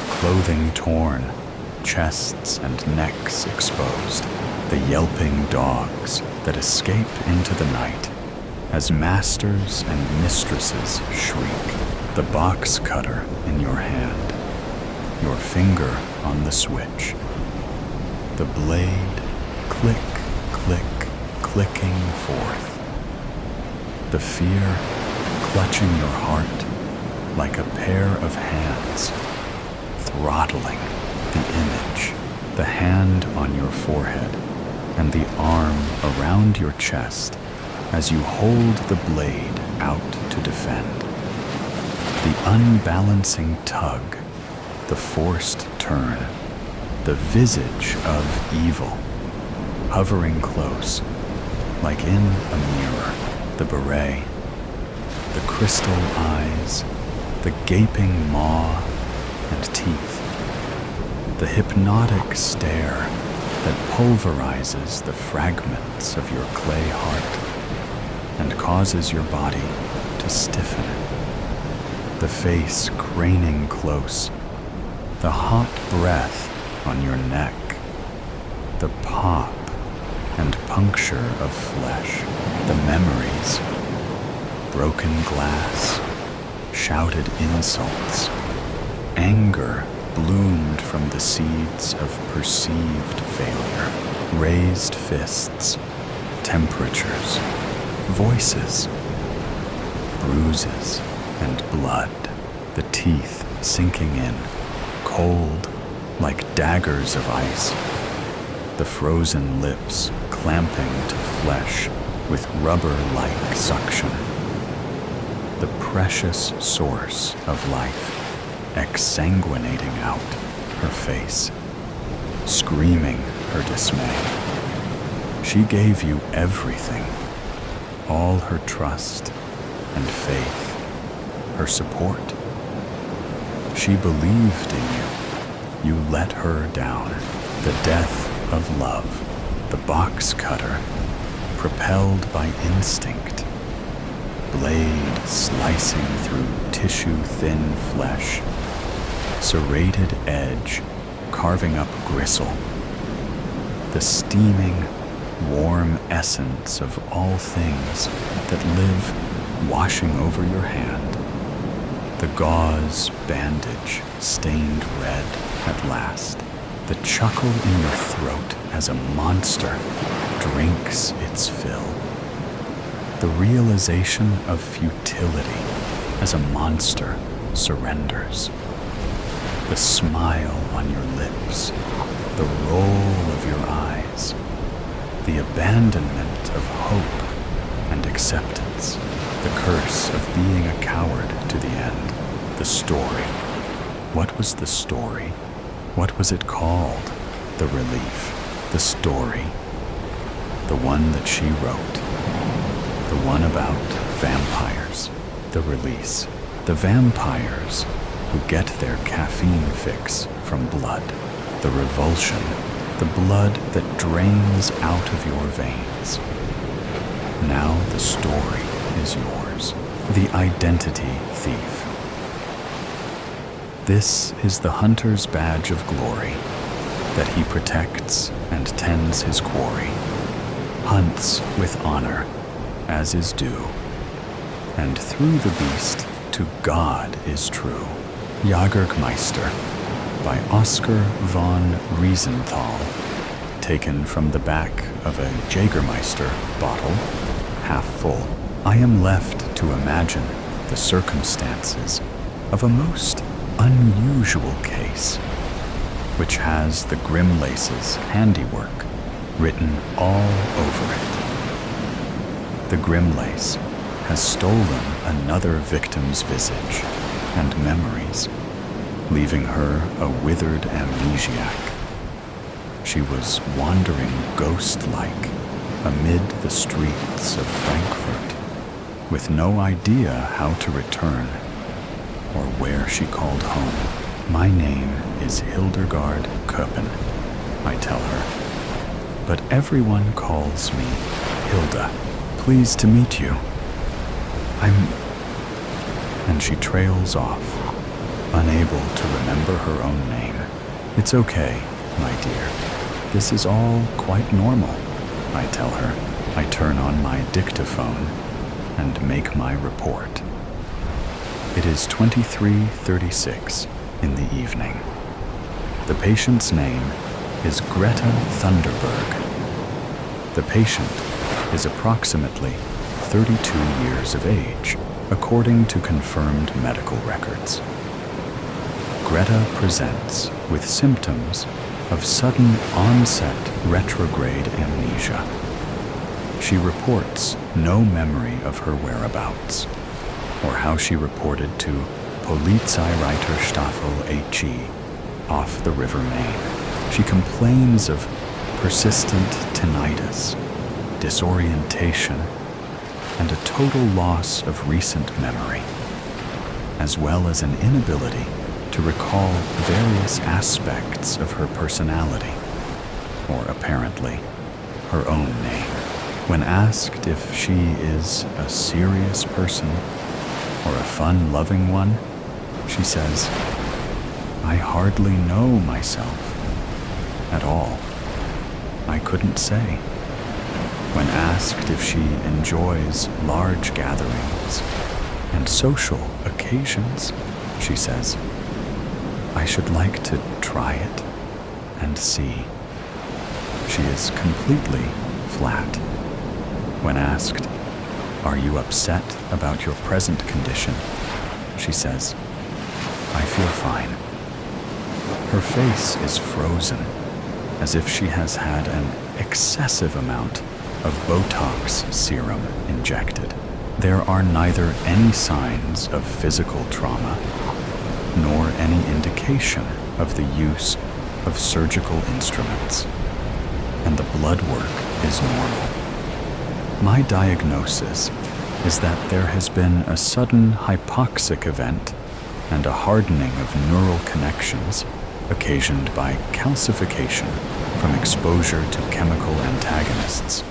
clothing torn, chests and necks exposed, the yelping dogs that escape into the night as masters and mistresses shriek, the box cutter in your hand, your finger on the switch, the blade click, click, clicking forth, the fear clutching your heart like a pair of hands, throttling the image, the hand on your forehead and the arm around your chest as you hold the blade out to defend. The unbalancing tug, the forced turn, the visage of evil, hovering close, like in a mirror, the beret, the crystal eyes, the gaping maw and teeth, the hypnotic stare that pulverizes the fragments of your clay heart and causes your body to stiffen. The face craning close, the hot breath on your neck, the pop and puncture of flesh, the memories, broken glass, shouted insults, anger bloomed from the seeds of perceived failure, raised fists, temperatures, voices, bruises and blood, the teeth sinking in, cold like daggers of ice, the frozen lips clamping to flesh with rubber-like suction, the precious source of life exsanguinating out her face, screaming her dismay. She gave you everything, all her trust and faith, her support. She believed in you. You let her down. The death of love, the box cutter, propelled by instinct, blade slicing through tissue-thin flesh, serrated edge carving up gristle, the steaming, warm essence of all things that live washing over your hand, the gauze bandage stained red at last, the chuckle in your throat as a monster drinks its fill, the realization of futility as a monster surrenders, the smile on your lips, the roll of your eyes, the abandonment of hope and acceptance, the curse of being a coward to the end, the story. What was the story? What was it called? The relief, the story, the one that she wrote, the one about vampires, the release, the vampires who get their caffeine fix from blood, the revulsion, the blood that drains out of your veins. Now the story is yours, the identity thief. This is the hunter's badge of glory, that he protects and tends his quarry, hunts with honor, as is due, and through the beast to God is true. Jagermeister by Oscar von Riesenthal, taken from the back of a Jägermeister bottle, half full. I am left to imagine the circumstances of a most unusual case, which has the Grimlace's handiwork written all over it. The Grimlace has stolen another victim's visage and memories, leaving her a withered amnesiac. She was wandering ghost-like amid the streets of Frankfurt, with no idea how to return or where she called home. My name is Hildegard Köppen, I tell her, but everyone calls me Hilda. Pleased to meet you. And she trails off, unable to remember her own name. It's okay, my dear. This is all quite normal, I tell her. I turn on my dictaphone and make my report. It is 23:36 in the evening. The patient's name is Greta Thunderberg. The patient is approximately 32 years of age, according to confirmed medical records. Greta presents with symptoms of sudden onset retrograde amnesia. She reports no memory of her whereabouts or how she reported to Polizeireiterstaffel HE off the River Main. She complains of persistent tinnitus, disorientation, and a total loss of recent memory, as well as an inability to recall various aspects of her personality, or apparently her own name. When asked if she is a serious person or a fun-loving one, she says, "I hardly know myself at all. I couldn't say." When asked if she enjoys large gatherings and social occasions, she says, "I should like to try it and see." She is completely flat. When asked, "Are you upset about your present condition?" she says, "I feel fine." Her face is frozen, as if she has had an excessive amount of Botox serum injected. There are neither any signs of physical trauma nor any indication of the use of surgical instruments, and the blood work is normal. My diagnosis is that there has been a sudden hypoxic event and a hardening of neural connections occasioned by calcification from exposure to chemical antagonists,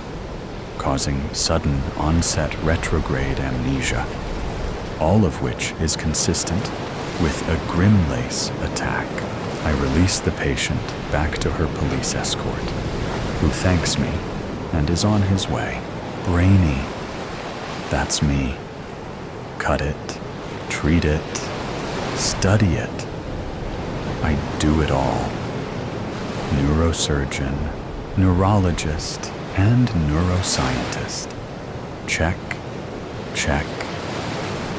causing sudden onset retrograde amnesia, all of which is consistent with a Grimlace attack. I release the patient back to her police escort, who thanks me and is on his way. Brainy, that's me. Cut it, treat it, study it. I do it all. Neurosurgeon, neurologist, and neuroscientist. Check, check,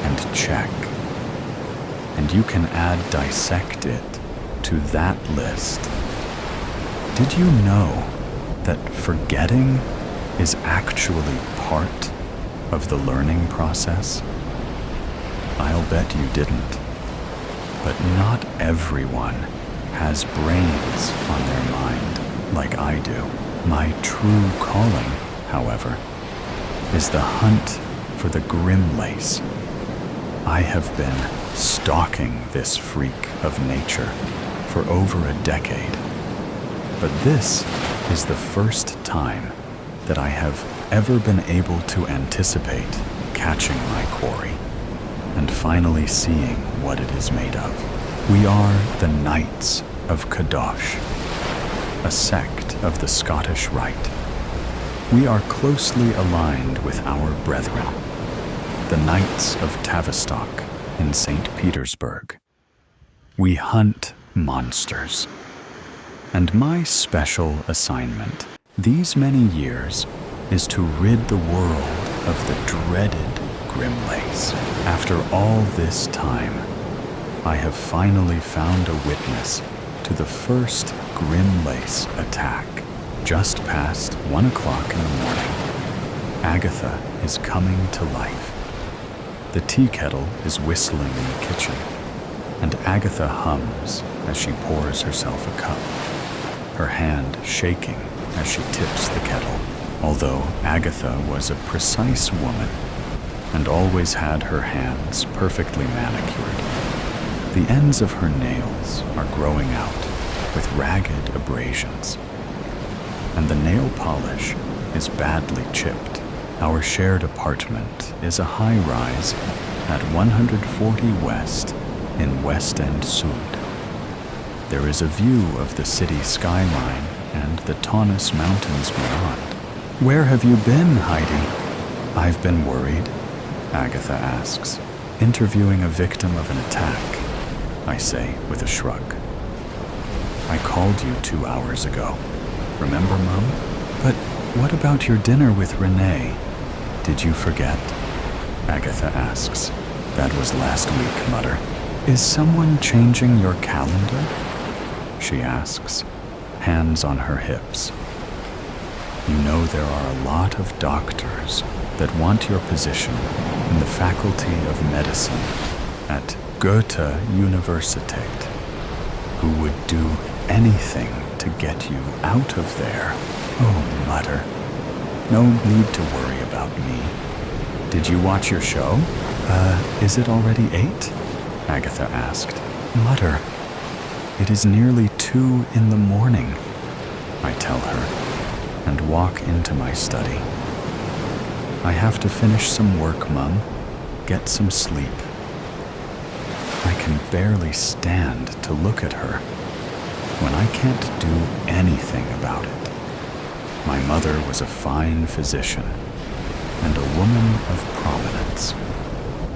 and check. And you can add dissect it to that list. Did you know that forgetting is actually part of the learning process? I'll bet you didn't. But not everyone has brains on their mind like I do. My true calling, however, is the hunt for the Grimlace. I have been stalking this freak of nature for over a decade. But this is the first time that I have ever been able to anticipate catching my quarry and finally seeing what it is made of. We are the Knights of Kadosh, a sect of the Scottish Rite. We are closely aligned with our brethren, the Knights of Tavistock in St. Petersburg. We hunt monsters. And my special assignment these many years is to rid the world of the dreaded Grimlace. After all this time, I have finally found a witness to the first Grimlace attack. Just past 1 o'clock in the morning, Agatha is coming to life. The tea kettle is whistling in the kitchen, and Agatha hums as she pours herself a cup, her hand shaking as she tips the kettle. Although Agatha was a precise woman and always had her hands perfectly manicured, the ends of her nails are growing out with ragged abrasions, and the nail polish is badly chipped. Our shared apartment is a high-rise at 140 West in West End Sud. There is a view of the city skyline and the Taunus Mountains beyond. "Where have you been, Heidi?" "I've been worried," Agatha asks. "Interviewing a victim of an attack," I say with a shrug. "I called you 2 hours ago. Remember, Mum? But what about your dinner with Renee? Did you forget?" Agatha asks. That was last week, Mutter. Is someone changing your calendar? She asks, hands on her hips. You know there are a lot of doctors that want your position in the Faculty of Medicine at Goethe Universität, who would do anything to get you out of there. Oh, Mutter, no need to worry about me. Did you watch your show? Is it already 8? Agatha asked. Mutter, it is nearly 2 in the morning, I tell her, and walk into my study. I have to finish some work, Mum, get some sleep. I can barely stand to look at her when I can't do anything about it. My mother was a fine physician and a woman of prominence.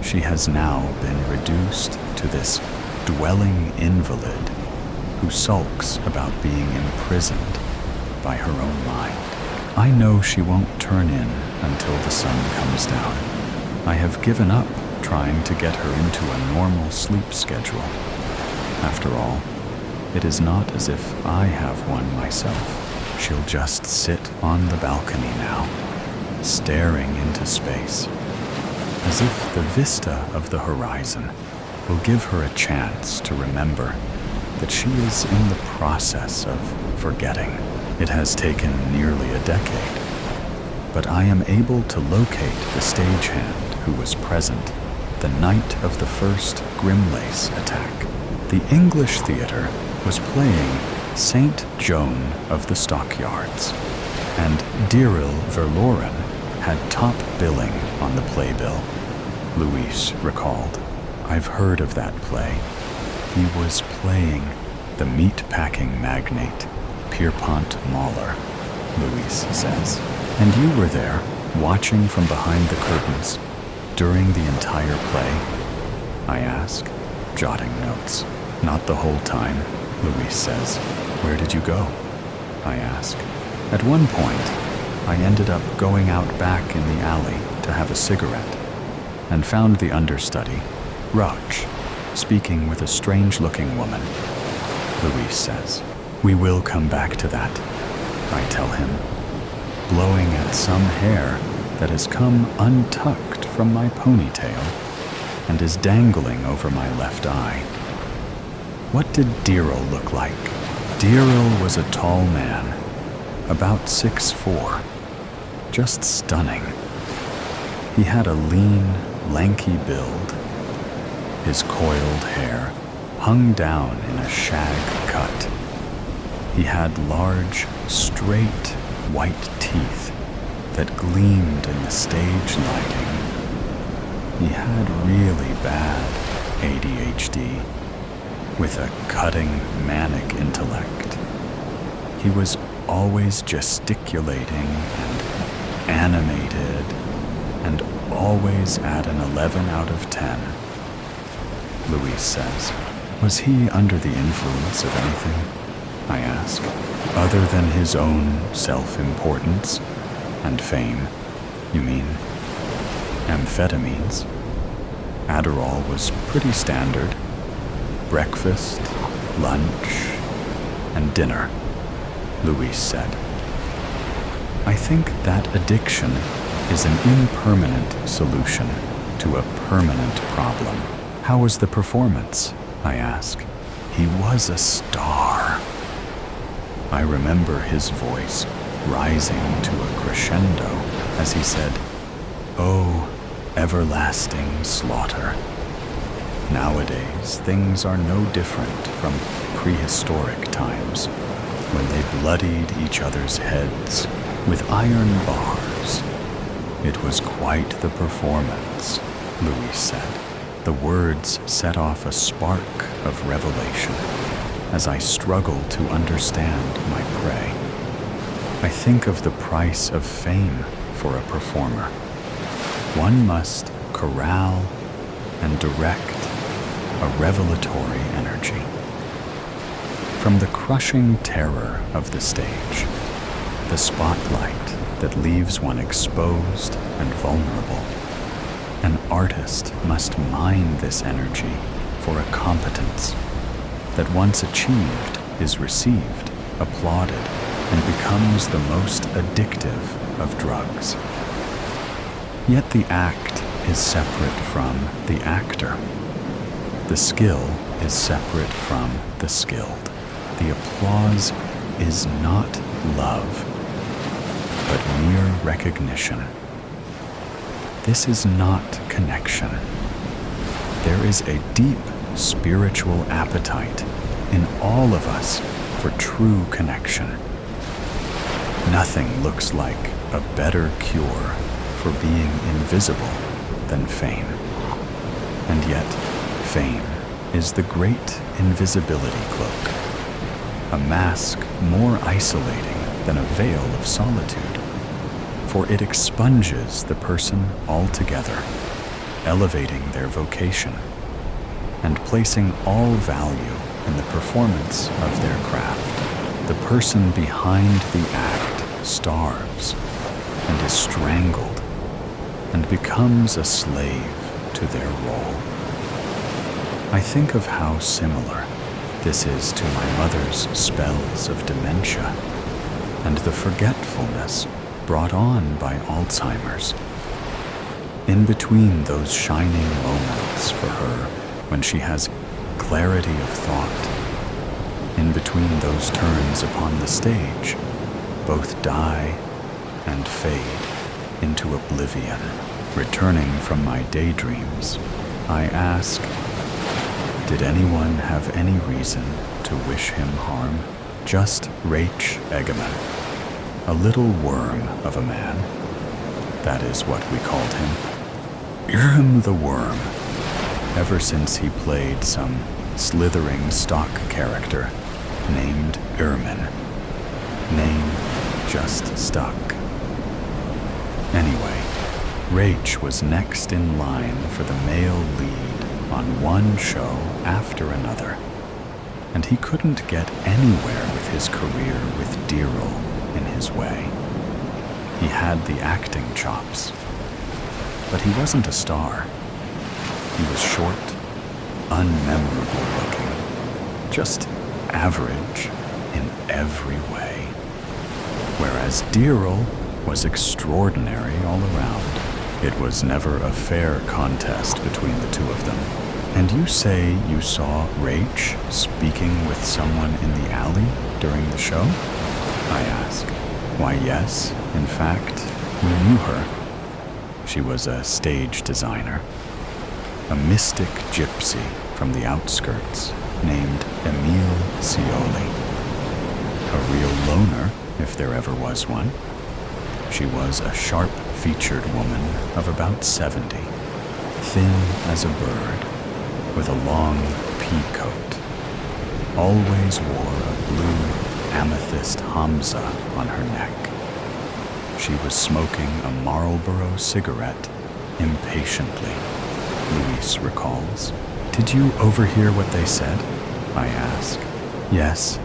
She has now been reduced to this dwelling invalid who sulks about being imprisoned by her own mind. I know she won't turn in until the sun comes down. I have given up trying to get her into a normal sleep schedule. After all, it is not as if I have one myself. She'll just sit on the balcony now, staring into space, as if the vista of the horizon will give her a chance to remember that she is in the process of forgetting. It has taken nearly a decade, but I am able to locate the stagehand who was present the night of the first Grimlace attack. The English theater was playing Saint Joan of the Stockyards, and Diril Verloren had top billing on the playbill. Louise recalled. I've heard of that play. He was playing the meat-packing magnate, Pierpont Mauler, Louise says. And you were there, watching from behind the curtains, during the entire play? I ask, jotting notes. Not the whole time, Louise says. Where did you go? I ask. At one point, I ended up going out back in the alley to have a cigarette, and found the understudy, Raj, speaking with a strange-looking woman. Louise says. We will come back to that, I tell him, blowing at some hair that has come untucked from my ponytail and is dangling over my left eye. What did Diril look like? Diril was a tall man, about 6'4", just stunning. He had a lean, lanky build. His coiled hair hung down in a shag cut. He had large, straight, white teeth that gleamed in the stage lighting. He had really bad ADHD, with a cutting, manic intellect. He was always gesticulating and animated, and always at an 11 out of 10. Louise says. Was he under the influence of anything? I ask. Other than his own self-importance and fame, you mean? Amphetamines? Adderall was pretty standard. Breakfast, lunch, and dinner, Louise said. I think that addiction is an impermanent solution to a permanent problem. How was the performance? I ask. He was a star. I remember his voice rising to a crescendo as he said, "Oh, everlasting slaughter." Nowadays, things are no different from prehistoric times, when they bloodied each other's heads with iron bars. It was quite the performance, Louise said. The words set off a spark of revelation as I struggle to understand my prey. I think of the price of fame for a performer. One must corral and direct a revelatory energy. From the crushing terror of the stage, the spotlight that leaves one exposed and vulnerable, An artist must mine this energy for a competence that once achieved is received, applauded, and becomes the most addictive of drugs. Yet the act is separate from the actor. The skill is separate from the skilled. The applause is not love, but mere recognition. This is not connection. There is a deep spiritual appetite in all of us for true connection. Nothing looks like a better cure for being invisible than fame. And yet, fame is the great invisibility cloak, a mask more isolating than a veil of solitude, for it expunges the person altogether, elevating their vocation and placing all value in the performance of their craft. The person behind the act starves and is strangled and becomes a slave to their role. I think of how similar this is to my mother's spells of dementia and the forgetfulness brought on by Alzheimer's. In between those shining moments for her when she has clarity of thought, in between those turns upon the stage, both die and fade into oblivion. Returning from my daydreams, I ask, did anyone have any reason to wish him harm? Just Rach Egeman, a little worm of a man. That is what we called him. Irm the Worm, ever since he played some slithering stock character named Ermin. Name just stuck. Anyway, Rach was next in line for the male lead on one show after another, and he couldn't get anywhere with his career with Deerl in his way. He had the acting chops, but he wasn't a star. He was short, unmemorable looking, just average in every way, whereas Deerl was extraordinary all around. It was never a fair contest between the two of them. And you say you saw Rach speaking with someone in the alley during the show? I ask. Why, yes, in fact, we knew her. She was a stage designer, a mystic gypsy from the outskirts named Emile Scioli. A real loner, if there ever was one. She was a sharp-featured woman of about 70, thin as a bird, with a long pea coat. Always wore a blue amethyst Hamza on her neck. She was smoking a Marlboro cigarette impatiently, Luis recalls. Did you overhear what they said? I ask. Yes.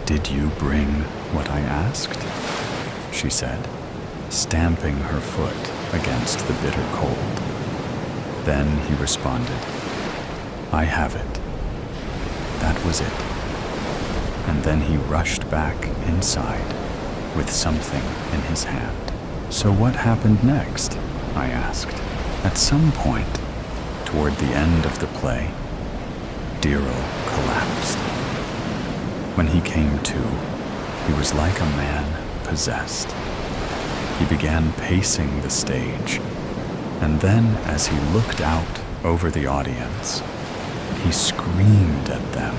Did you bring what I asked? She said, stamping her foot against the bitter cold. Then he responded, I have it. That was it. And then he rushed back inside with something in his hand. So what happened next? I asked. At some point, toward the end of the play, Deerl collapsed. When he came to, he was like a man possessed. He began pacing the stage, and then as he looked out over the audience, he screamed at them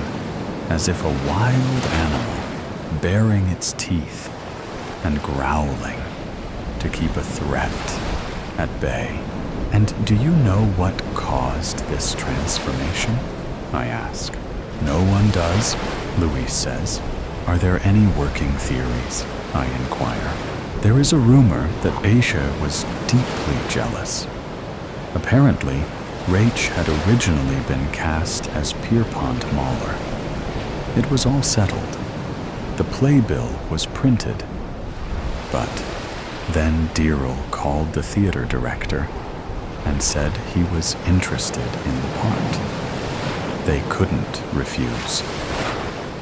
as if a wild animal baring its teeth and growling to keep a threat at bay. And do you know what caused this transformation? I ask. No one does, Luis says. Are there any working theories? I inquire. There is a rumor that Aisha was deeply jealous. Apparently, Rach had originally been cast as Pierpont Mahler. It was all settled. The playbill was printed. But then Deerl called the theater director and said he was interested in the part. They couldn't refuse.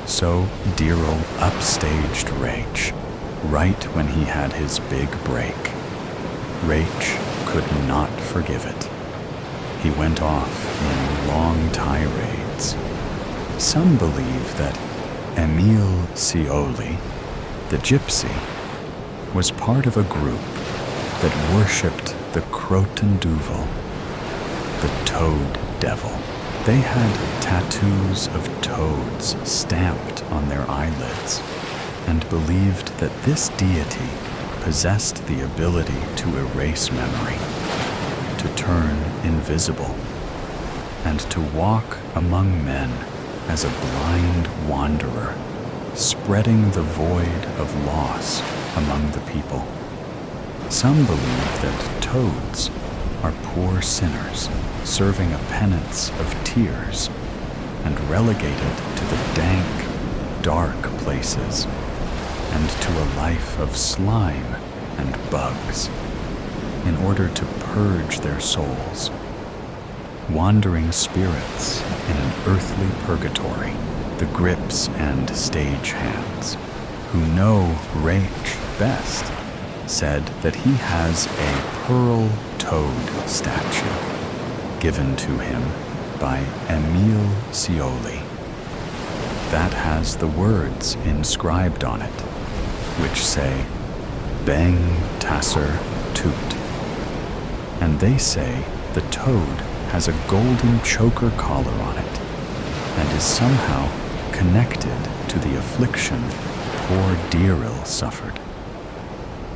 So Dirrell upstaged Rach right when he had his big break. Rach could not forgive it. He went off in long tirades. Some believe that Emile Cioli, the gypsy, was part of a group that worshipped the Croton Duvel, the toad devil. They had tattoos of toads stamped on their eyelids and believed that this deity possessed the ability to erase memory, to turn invisible, and to walk among men as a blind wanderer, spreading the void of loss among the people. Some believe that toads are poor sinners serving a penance of tears and relegated to the dank, dark places and to a life of slime and bugs in order to purge their souls. Wandering spirits in an earthly purgatory, the grips and stage hands, who know Rach best, said that he has a pearl toad statue given to him by Emile Cioli that has the words inscribed on it, which say, Beng Tasser Toot. And they say the toad has a golden choker collar on it and is somehow connected to the affliction poor Dirrell suffered.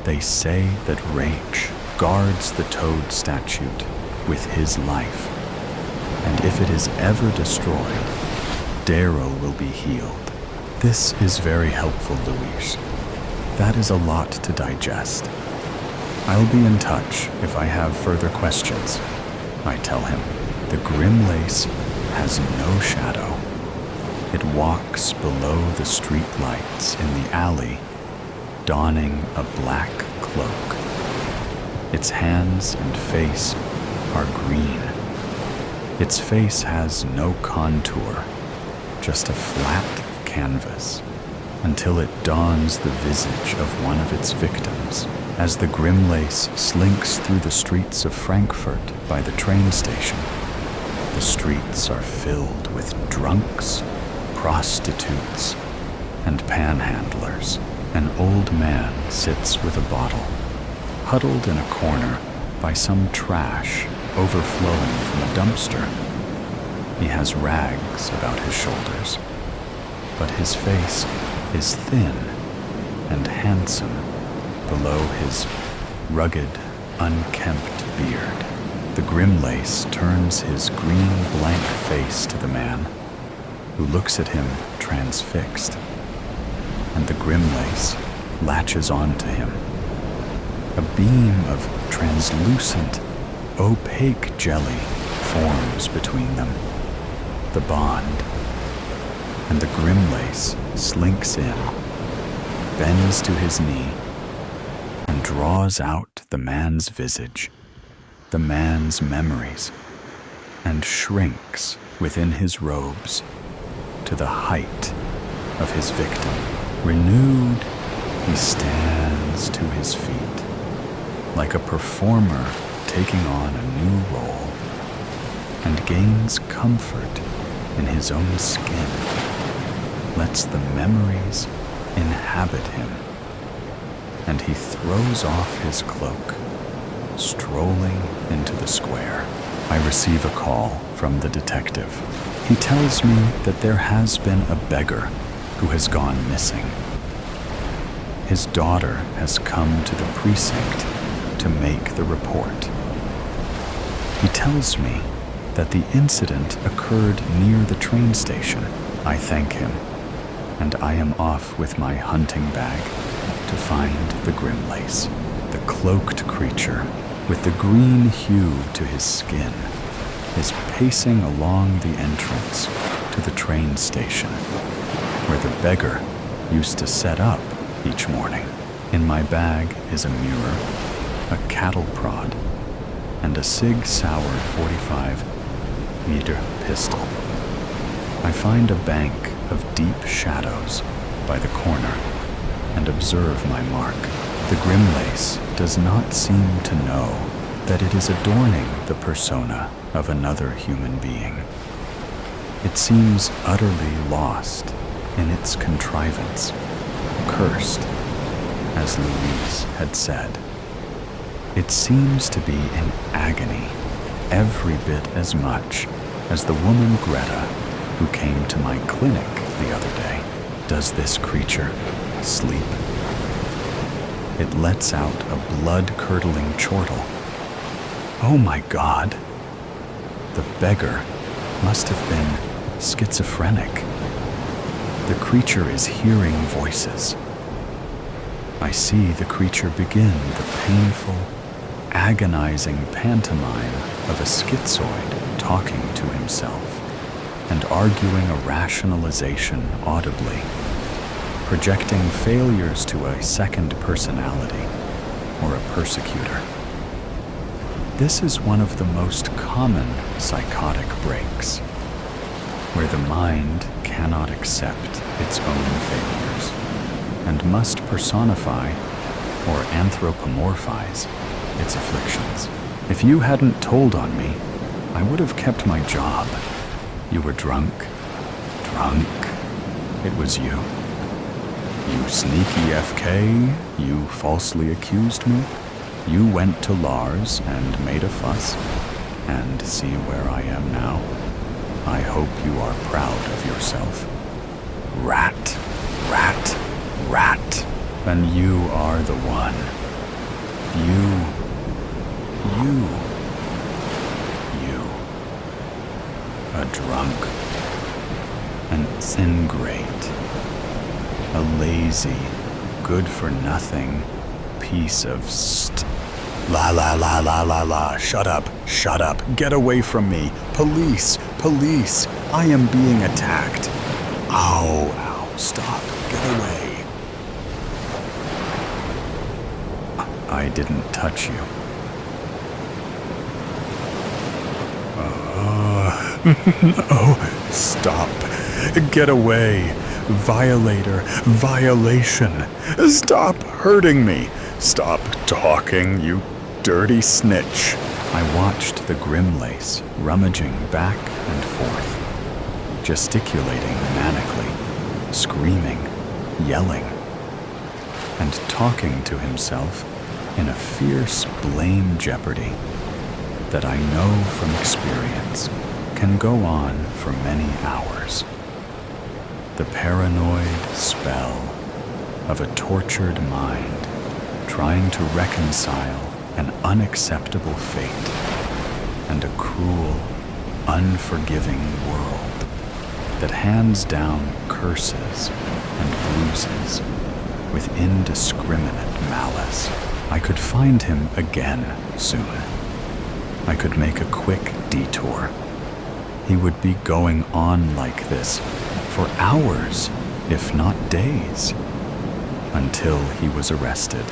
They say that Rach guards the toad statue with his life, and if it is ever destroyed, Dirrell will be healed. This is very helpful, Louise. That is a lot to digest. I'll be in touch if I have further questions. I tell him, the grim lace has no shadow. It walks below the street lights in the alley, donning a black cloak. Its hands and face are green. Its face has no contour, just a flat canvas, until it dawns the visage of one of its victims as the grim lace slinks through the streets of Frankfurt by the train station. The streets are filled with drunks, prostitutes, and panhandlers. An old man sits with a bottle, huddled in a corner by some trash overflowing from a dumpster. He has rags about his shoulders, but his face is thin and handsome below his rugged, unkempt beard. The grim lace turns his green blank face to the man, who looks at him transfixed, and the grim lace latches onto him. A beam of translucent, opaque jelly forms between them, the bond, and the grim lace slinks in, bends to his knee, and draws out the man's visage, the man's memories, and shrinks within his robes to the height of his victim. Renewed, he stands to his feet, like a performer taking on a new role, and gains comfort in his own skin, lets the memories inhabit him, and he throws off his cloak, strolling into the square. I receive a call from the detective. He tells me that there has been a beggar who has gone missing. His daughter has come to the precinct to make the report. He tells me that the incident occurred near the train station. I thank him, and I am off with my hunting bag to find the grim lace. The cloaked creature, with the green hue to his skin, is pacing along the entrance to the train station, where the beggar used to set up each morning. In my bag is a mirror, a cattle prod, and a Sig Sauer 45-meter pistol. I find a bank of deep shadows by the corner and observe my mark. The Grimlace does not seem to know that it is adorning the persona of another human being. It seems utterly lost in its contrivance, cursed, as Louise had said. It seems to be in agony every bit as much as the woman Greta who came to my clinic the other day. Does this creature sleep? It lets out a blood-curdling chortle. Oh my God! The beggar must have been schizophrenic. The creature is hearing voices. I see the creature begin the painful, agonizing pantomime of a schizoid talking to himself and arguing a rationalization audibly, projecting failures to a second personality or a persecutor. This is one of the most common psychotic breaks, where the mind cannot accept its own failures and must personify or anthropomorphize its afflictions. If you hadn't told on me, I would have kept my job. You were drunk. It was you. You sneaky FK, you falsely accused me. You went to Lars and made a fuss, and see where I am now. I hope you are proud of yourself. Rat. And you are the one. You. A drunk. An ingrate. A lazy, good-for-nothing piece of La. Shut up. Get away from me. Police. I am being attacked. Ow. Stop. Get away. I didn't touch you. No. Stop. Get away. Violator. Violation. Stop hurting me. Stop talking, you dirty snitch. I watched the Grimlace rummaging back and forth, gesticulating manically, screaming, yelling, and talking to himself in a fierce blame jeopardy that I know from experience can go on for many hours. The paranoid spell of a tortured mind trying to reconcile an unacceptable fate and a cruel, unforgiving world that hands down curses and bruises with indiscriminate malice. I could find him again soon. I could make a quick detour. He would be going on like this for hours, if not days, until he was arrested,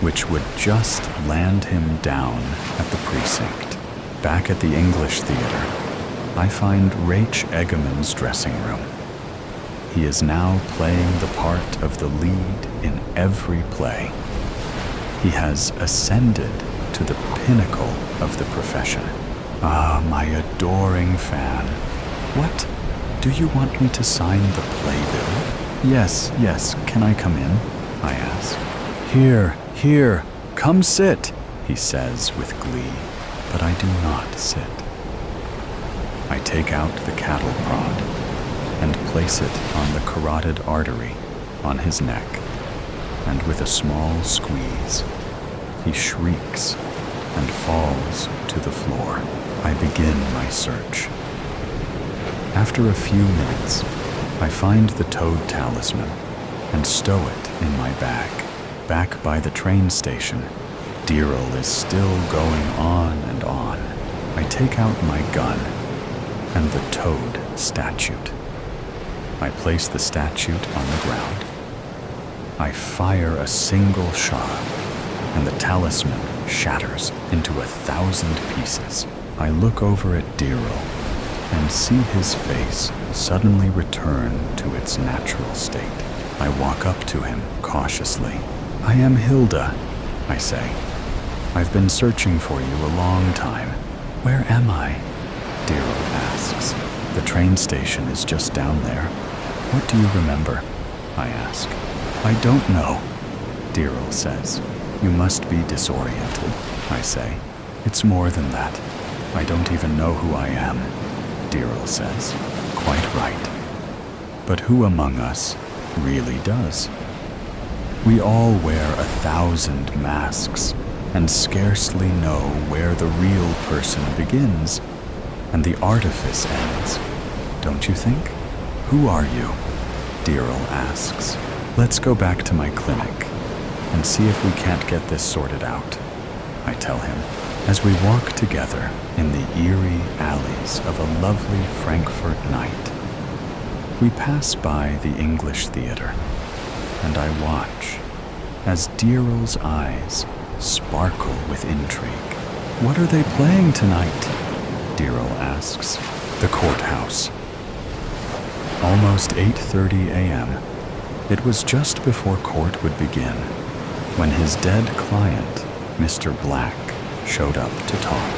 which would just land him down at the precinct. Back at the English Theater, I find Rach Egeman's dressing room. He is now playing the part of the lead in every play. He has ascended to the pinnacle of the profession. Ah, my adoring fan. What? Do you want me to sign the playbill? Yes, can I come in? I ask. Here, come sit, he says with glee, but I do not sit. I take out the cattle prod and place it on the carotid artery on his neck, and with a small squeeze, he shrieks and falls to the floor. I begin my search. After a few minutes, I find the toad talisman and stow it in my bag. Back by the train station, Deerl is still going on and on. I take out my gun and the toad statute. I place the statute on the ground. I fire a single shot, and the talisman shatters into 1,000 pieces. I look over at Deerl and see his face suddenly return to its natural state. I walk up to him cautiously. "I am Hilda," I say. "I've been searching for you a long time." "Where am I?" Deerl asks. "The train station is just down there." "What do you remember?" I ask. "I don't know," Deerl says. "You must be disoriented," I say. "It's more than that. I don't even know who I am," Deerl says. "Quite right. But who among us really does? We all wear 1,000 masks and scarcely know where the real person begins and the artifice ends, don't you think? "Who are you?" Deerl asks. "Let's go back to my clinic and see if we can't get this sorted out," I tell him, as we walk together in the eerie alleys of a lovely Frankfurt night. We pass by the English theater, and I watch as Deerl's eyes sparkle with intrigue. "What are they playing tonight?" Deerl asks. "The Courthouse." Almost 8:30 a.m. It was just before court would begin when his dead client, Mr. Black, showed up to talk.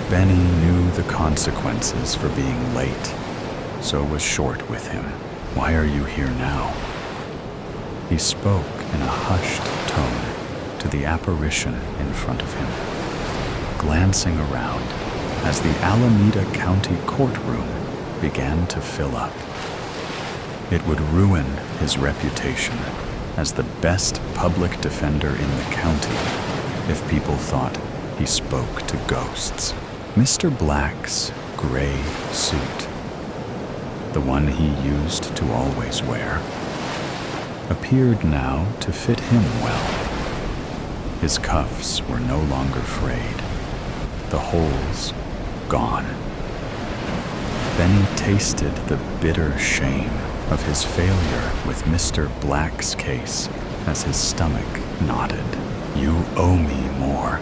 Benny knew the consequences for being late, so was short with him. "Why are you here now?" He spoke in a hushed tone to the apparition in front of him, glancing around as the Alameda County courtroom began to fill up. It would ruin his reputation as the best public defender in the county if people thought he spoke to ghosts. Mr. Black's gray suit, the one he used to always wear, appeared now to fit him well. His cuffs were no longer frayed, the holes gone. Benny tasted the bitter shame of his failure with Mr. Black's case as his stomach nodded. "You owe me more."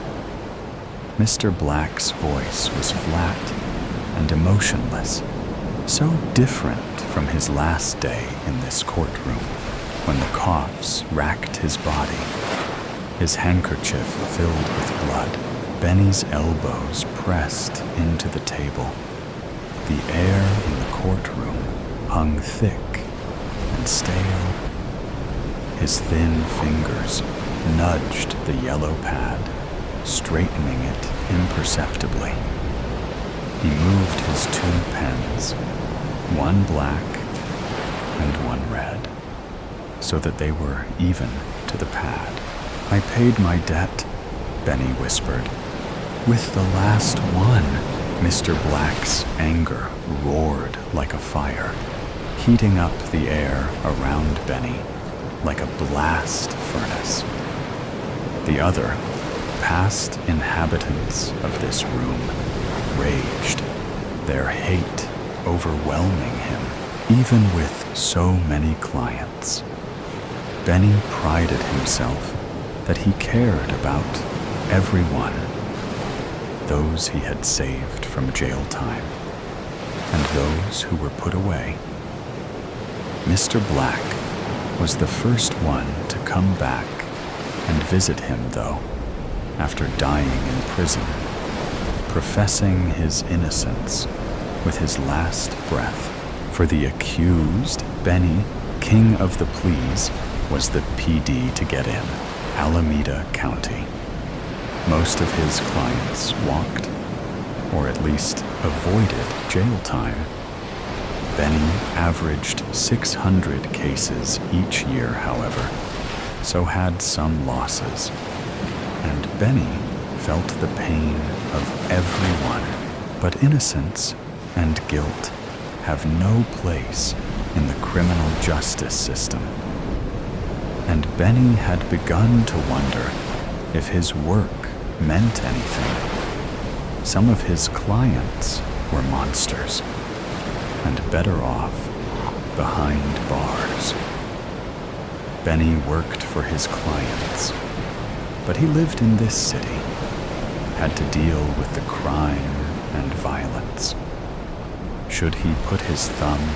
Mr. Black's voice was flat and emotionless, so different from his last day in this courtroom when the coughs racked his body, his handkerchief filled with blood. Benny's elbows pressed into the table. The air in the courtroom hung thick and stale. His thin fingers nudged the yellow pad, straightening it imperceptibly. He moved his 2 pens, one black and one red, so that they were even to the pad. "I paid my debt," Benny whispered. "With the last one." Mr. Black's anger roared like a fire, heating up the air around Benny like a blast furnace. The other, past inhabitants of this room, raged, their hate overwhelming him, even with so many clients. Benny prided himself that he cared about everyone, those he had saved from jail time, and those who were put away. Mr. Black was the first one to come back and visit him, though, after dying in prison, professing his innocence with his last breath. For the accused, Benny, king of the pleas, was the PD to get in, Alameda County. Most of his clients walked, or at least avoided jail time. Benny averaged 600 cases each year, however, so had some losses. And Benny felt the pain of everyone, but innocence and guilt have no place in the criminal justice system. And Benny had begun to wonder if his work meant anything. Some of his clients were monsters, and better off behind bars. Benny worked for his clients, but he lived in this city, had to deal with the crime and violence. Should he put his thumb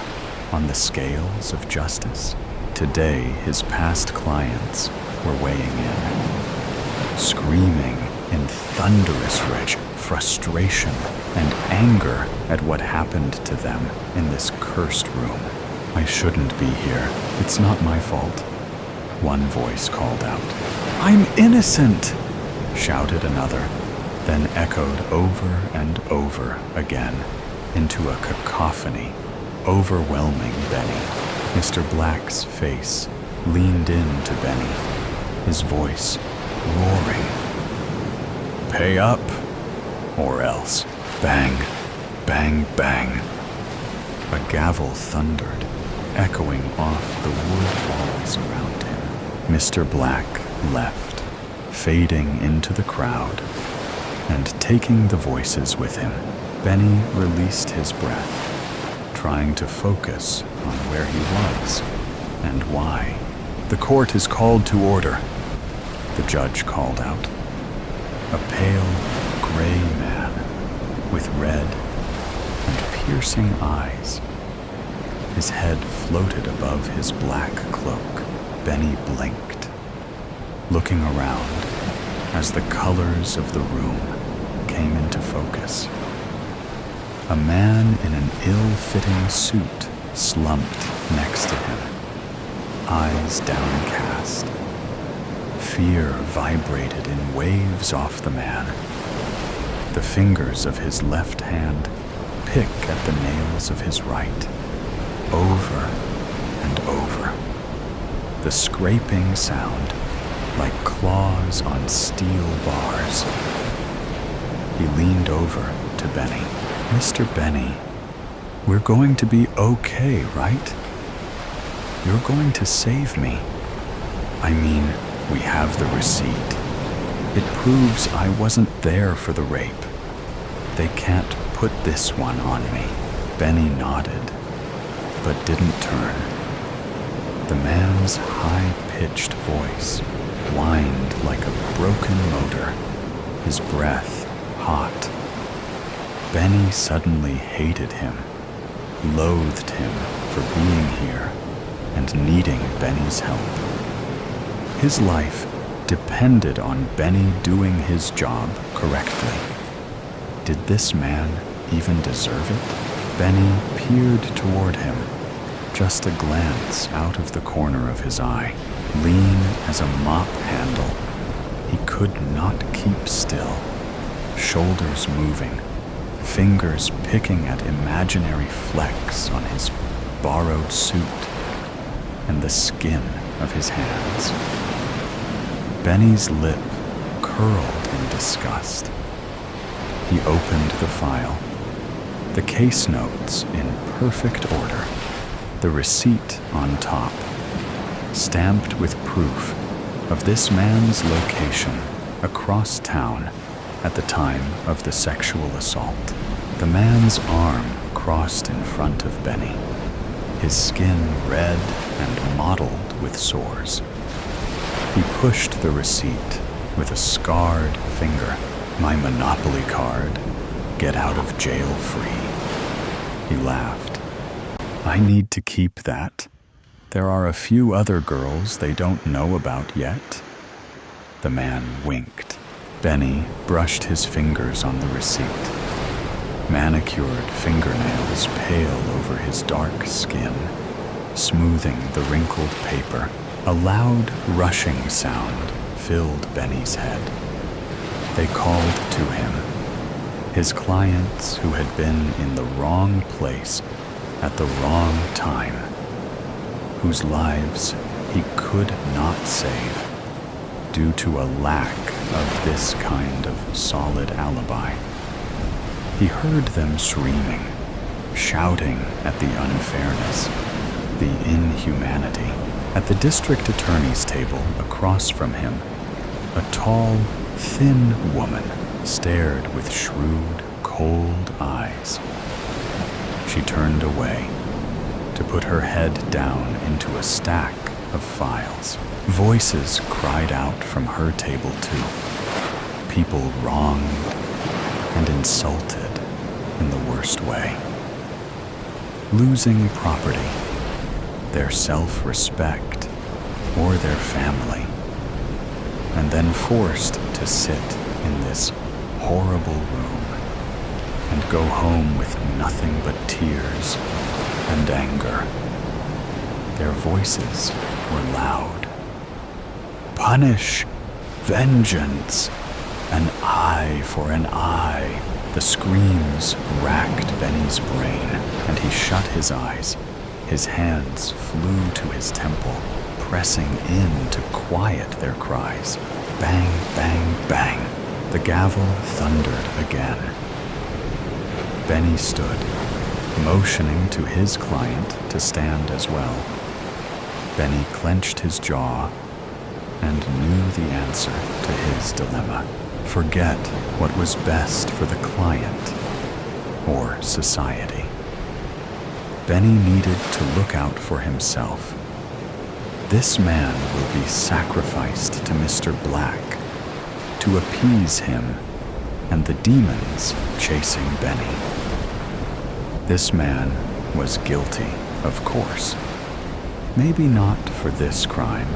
on the scales of justice? Today, his past clients were weighing in, screaming in thunderous rage, frustration, and anger at what happened to them in this cursed room. "I shouldn't be here. It's not my fault," one voice called out. "I'm innocent!" shouted another, then echoed over and over again into a cacophony, overwhelming Benny. Mr. Black's face leaned in to Benny, his voice roaring. "Pay up, or else." Bang, bang, bang. A gavel thundered, echoing off the wood walls around him. Mr. Black left, fading into the crowd, and taking the voices with him. Benny released his breath, trying to focus on where he was and why. "The court is called to order," the judge called out. A pale, gray man with red and piercing eyes. His head floated above his black cloak. Benny blinked, looking around as the colors of the room came into focus. A man in an ill-fitting suit slumped next to him, eyes downcast. Fear vibrated in waves off the man. The fingers of his left hand pick at the nails of his right, over and over. The scraping sound like claws on steel bars. He leaned over to Benny. "Mr. Benny, we're going to be okay, right? You're going to save me. I mean, we have the receipt. It proves I wasn't there for the rape. They can't put this one on me." Benny nodded, but didn't turn. The man's high-pitched voice whined like a broken motor, his breath hot. Benny suddenly hated him, loathed him for being here and needing Benny's help. His life depended on Benny doing his job correctly. Did this man even deserve it? Benny peered toward him, just a glance out of the corner of his eye, lean as a mop handle. He could not keep still, shoulders moving, fingers picking at imaginary flecks on his borrowed suit and the skin of his hands. Benny's lip curled in disgust. He opened the file, the case notes in perfect order, the receipt on top, stamped with proof of this man's location across town at the time of the sexual assault. The man's arm crossed in front of Benny, his skin red and mottled with sores. He pushed the receipt with a scarred finger. "My Monopoly card. Get out of jail free." He laughed. "I need to keep that. There are a few other girls they don't know about yet." The man winked. Benny brushed his fingers on the receipt. Manicured fingernails pale over his dark skin, smoothing the wrinkled paper. A loud rushing sound filled Benny's head. They called to him, his clients who had been in the wrong place at the wrong time, whose lives he could not save due to a lack of this kind of solid alibi. He heard them screaming, shouting at the unfairness, the inhumanity. At the district attorney's table across from him, a tall, thin woman stared with shrewd, cold eyes. She turned away to put her head down into a stack of files. Voices cried out from her table too. People wronged and insulted in the worst way. Losing property, their self-respect, or their family, and then forced to sit in this horrible room and go home with nothing but tears and anger. Their voices were loud. Punish! Vengeance! An eye for an eye! The screams racked Benny's brain, and he shut his eyes. His hands flew to his temple, pressing in to quiet their cries. Bang, bang, bang! The gavel thundered again. Benny stood, motioning to his client to stand as well. Benny clenched his jaw and knew the answer to his dilemma. Forget what was best for the client or society. Benny needed to look out for himself. This man will be sacrificed to Mr. Black to appease him and the demons chasing Benny. This man was guilty, of course. Maybe not for this crime,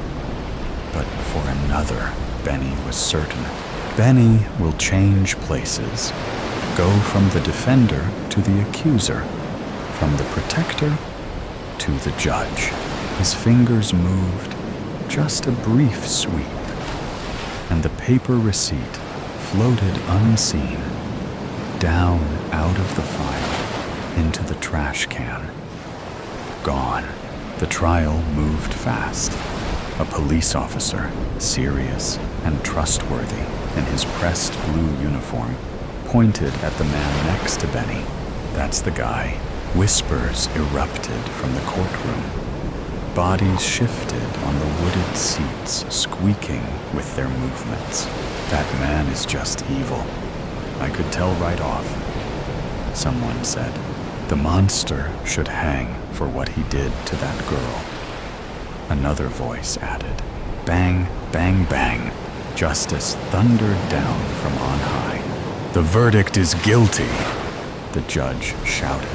but for another, Benny was certain. Benny will change places, go from the defender to the accuser, from the protector to the judge. His fingers moved, just a brief sweep, and the paper receipt floated unseen, down out of the file, into the trash can. Gone. The trial moved fast. A police officer, serious and trustworthy in his pressed blue uniform, pointed at the man next to Benny. That's the guy. Whispers erupted from the courtroom. Bodies shifted on the wooded seats, squeaking with their movements. That man is just evil. I could tell right off. Someone said, the monster should hang for what he did to that girl. Another voice added, bang, bang, bang. Justice thundered down from on high. The verdict is guilty, the judge shouted,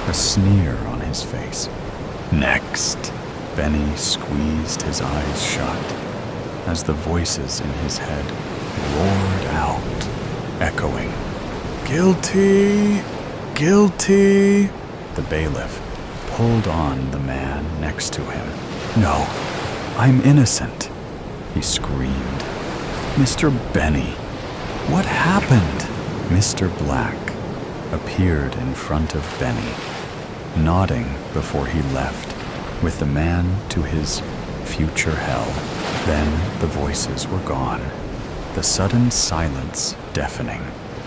a sneer on his face. Next. Benny squeezed his eyes shut as the voices in his head roared out, echoing, guilty, guilty. The bailiff pulled on the man next to him. No, I'm innocent, he screamed. Mr. Benny, what happened? Mr. Black appeared in front of Benny, nodding before he left, with the man to his future hell. Then the voices were gone, the sudden silence deafening.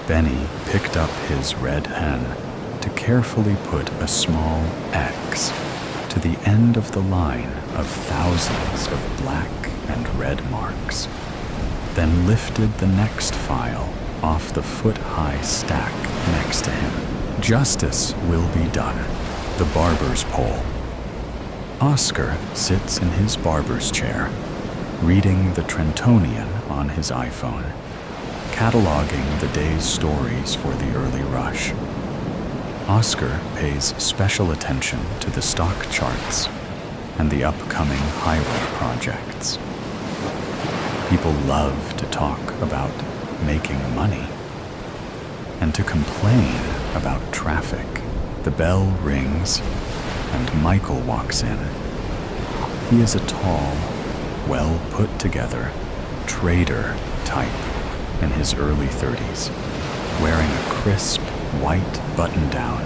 Benny picked up his red pen to carefully put a small X to the end of the line of thousands of black and red marks, then lifted the next file off the foot-high stack next to him. Justice will be done. The barber's pole. Oscar sits in his barber's chair, reading the Trentonian on his iPhone, cataloging the day's stories for the early rush. Oscar pays special attention to the stock charts and the upcoming highway projects. People love to talk about making money and to complain about traffic. The bell rings and Michael walks in. He is a tall, well put together trader type in his early 30s, wearing a crisp white button-down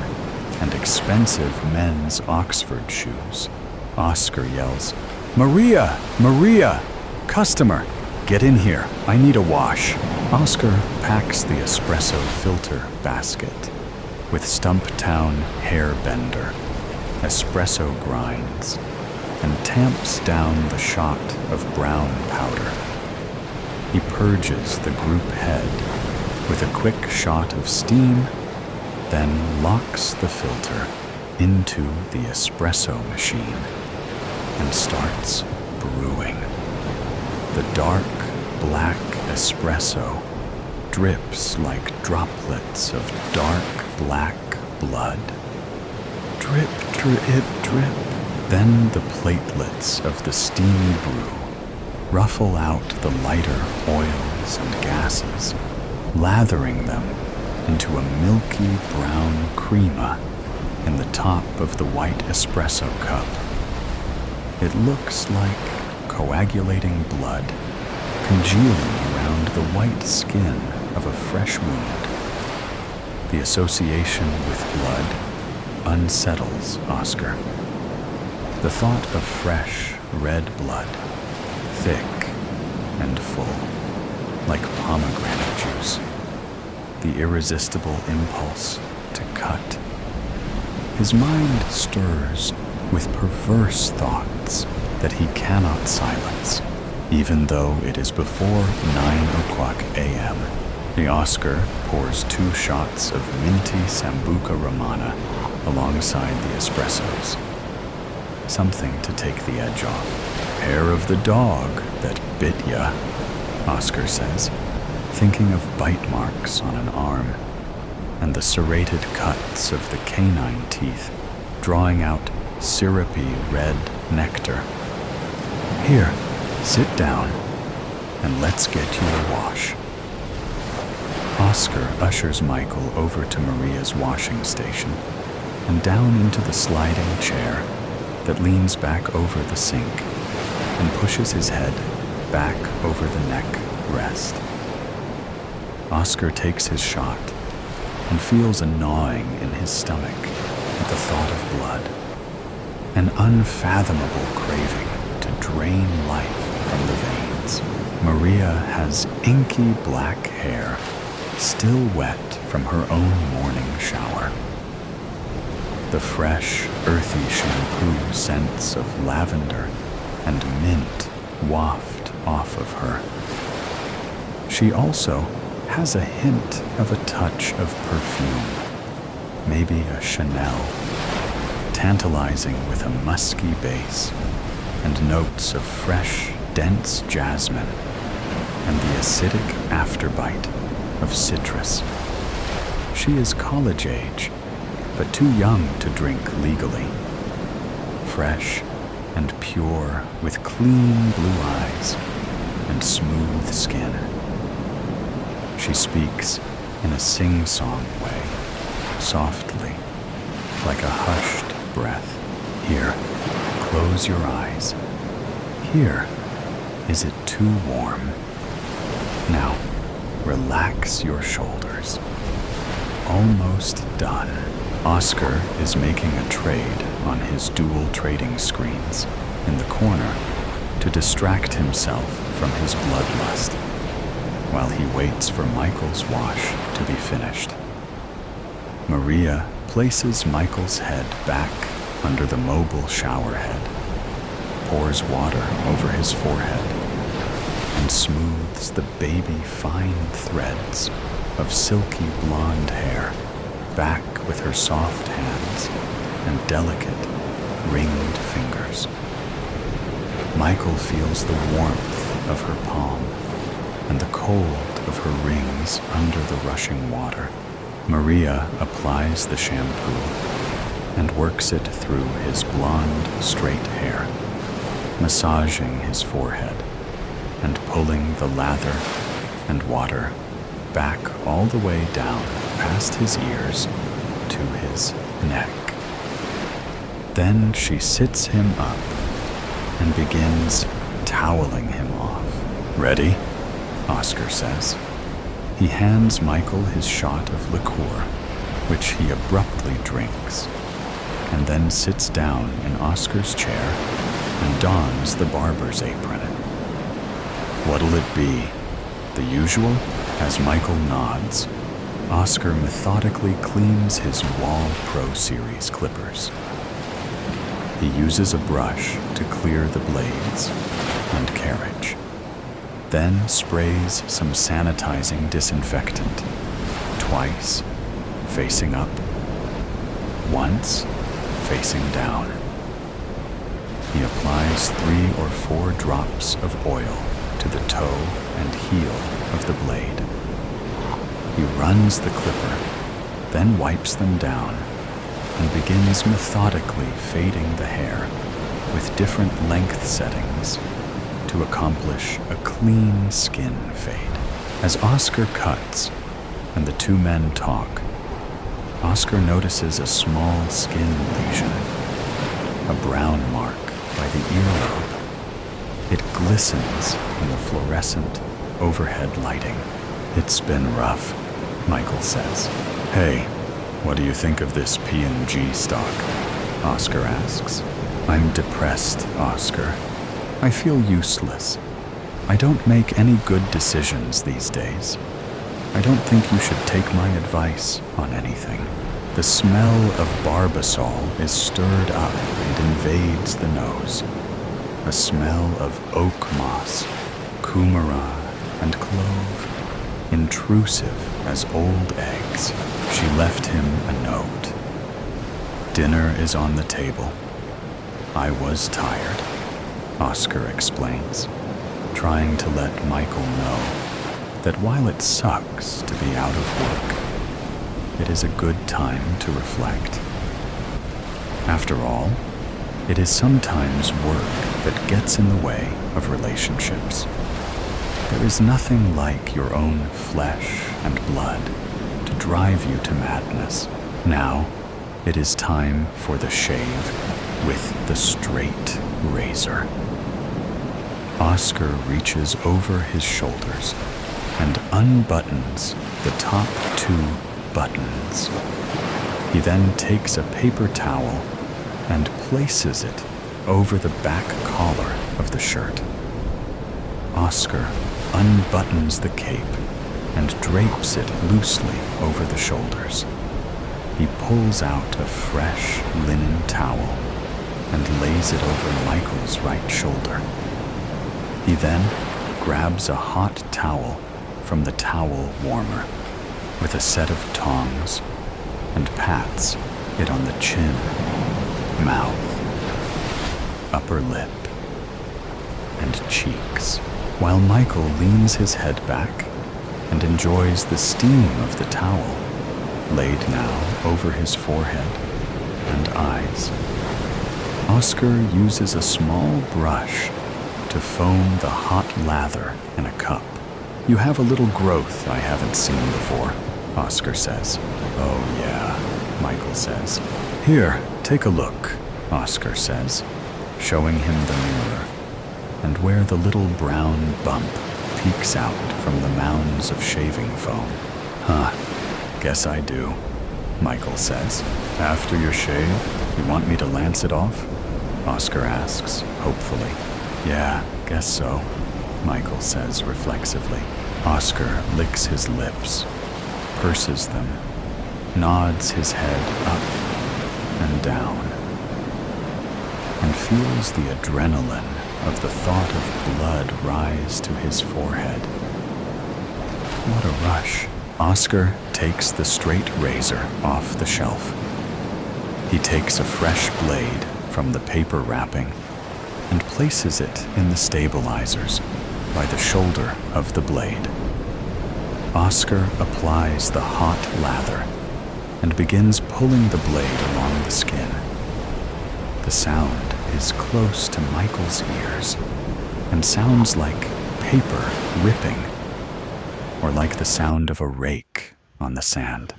and expensive men's Oxford shoes. Oscar yells, Maria! Maria! Customer! Get in here, I need a wash. Oscar packs the espresso filter basket with Stumptown hair bender, espresso grinds, and tamps down the shot of brown powder. He purges the group head with a quick shot of steam, then locks the filter into the espresso machine and starts brewing. The dark, black espresso drips like droplets of dark black blood. Drip, drip, drip. Then the platelets of the steamy brew ruffle out the lighter oils and gases, lathering them into a milky brown crema in the top of the white espresso cup. It looks like coagulating blood congealing around the white skin of a fresh wound. The association with blood unsettles Oscar. The thought of fresh red blood, thick and full, like pomegranate juice. The irresistible impulse to cut. His mind stirs with perverse thoughts that he cannot silence, even though it is before 9 a.m. The Oscar pours 2 shots of minty Sambuca Romana alongside the espressos. Something to take the edge off. Hair of the dog that bit ya, Oscar says, thinking of bite marks on an arm and the serrated cuts of the canine teeth drawing out syrupy red nectar. Here, sit down and let's get you a wash. Oscar ushers Michael over to Maria's washing station and down into the sliding chair that leans back over the sink and pushes his head back over the neck rest. Oscar takes his shot and feels a gnawing in his stomach at the thought of blood, an unfathomable craving to drain life from the veins. Maria has inky black hair, still wet from her own morning shower. The fresh, earthy shampoo scents of lavender and mint waft off of her. She also has a hint of a touch of perfume, maybe a Chanel, tantalizing with a musky base and notes of fresh, dense jasmine and the acidic afterbite of citrus. She is college age, but too young to drink legally. Fresh and pure with clean blue eyes and smooth skin. She speaks in a sing-song way, softly, like a hushed breath. Here, close your eyes. Here, is it too warm? Now, relax your shoulders. Almost done. Oscar is making a trade on his dual trading screens in the corner to distract himself from his bloodlust while he waits for Michael's wash to be finished. Maria places Michael's head back under the mobile shower head, pours water over his forehead, and smooths the baby fine threads of silky blonde hair back with her soft hands and delicate, ringed fingers. Michael feels the warmth of her palm and the cold of her rings under the rushing water. Maria applies the shampoo and works it through his blonde, straight hair, massaging his forehead and pulling the lather and water back all the way down past his ears to his neck. Then she sits him up and begins toweling him off. Ready? Oscar says. He hands Michael his shot of liqueur, which he abruptly drinks, and then sits down in Oscar's chair and dons the barber's apron. What'll it be? The usual? As Michael nods, Oscar methodically cleans his Wall Pro Series clippers. He uses a brush to clear the blades and carriage, then sprays some sanitizing disinfectant, twice, facing up, once, facing down. He applies 3 or 4 drops of oil to the toe and heel of the blade. He runs the clipper, then wipes them down, and begins methodically fading the hair with different length settings to accomplish a clean skin fade. As Oscar cuts and the two men talk, Oscar notices a small skin lesion, a brown mark by the earlobe. It glistens in the fluorescent overhead lighting. "It's been rough," Michael says. "Hey, what do you think of this P&G stock?" Oscar asks. "I'm depressed, Oscar. I feel useless. I don't make any good decisions these days. I don't think you should take my advice on anything. The smell of barbasol is stirred up and invades the nose. A smell of oak moss, coumarin, and clove, intrusive as old eggs." She left him a note. "Dinner is on the table. I was tired," Oscar explains, trying to let Michael know that while it sucks to be out of work, it is a good time to reflect. After all, it is sometimes work that gets in the way of relationships. There is nothing like your own flesh and blood to drive you to madness. Now, it is time for the shave with the straight razor. Oscar reaches over his shoulders and unbuttons the top two buttons. He then takes a paper towel and places it over the back collar of the shirt. Oscar unbuttons the cape and drapes it loosely over the shoulders. He pulls out a fresh linen towel and lays it over Michael's right shoulder. He then grabs a hot towel from the towel warmer with a set of tongs and pats it on the chin, mouth, upper lip, and cheeks, while Michael leans his head back and enjoys the steam of the towel laid now over his forehead and eyes. Oscar uses a small brush to foam the hot lather in a cup. "You have a little growth I haven't seen before," Oscar says. "Oh yeah," Michael says. "Here, take a look," Oscar says, showing him the mirror, and where the little brown bump peeks out from the mounds of shaving foam. "Huh, guess I do," Michael says. "After your shave, you want me to lance it off?" Oscar asks, hopefully. "Yeah, guess so," Michael says reflexively. Oscar licks his lips, purses them, nods his head up and down, and feels the adrenaline of the thought of blood rise to his forehead. What a rush. Oscar takes the straight razor off the shelf. He takes a fresh blade from the paper wrapping and places it in the stabilizers by the shoulder of the blade. Oscar applies the hot lather and begins pulling the blade along the skin. The sound is close to Michael's ears and sounds like paper ripping, or like the sound of a rake on the sand.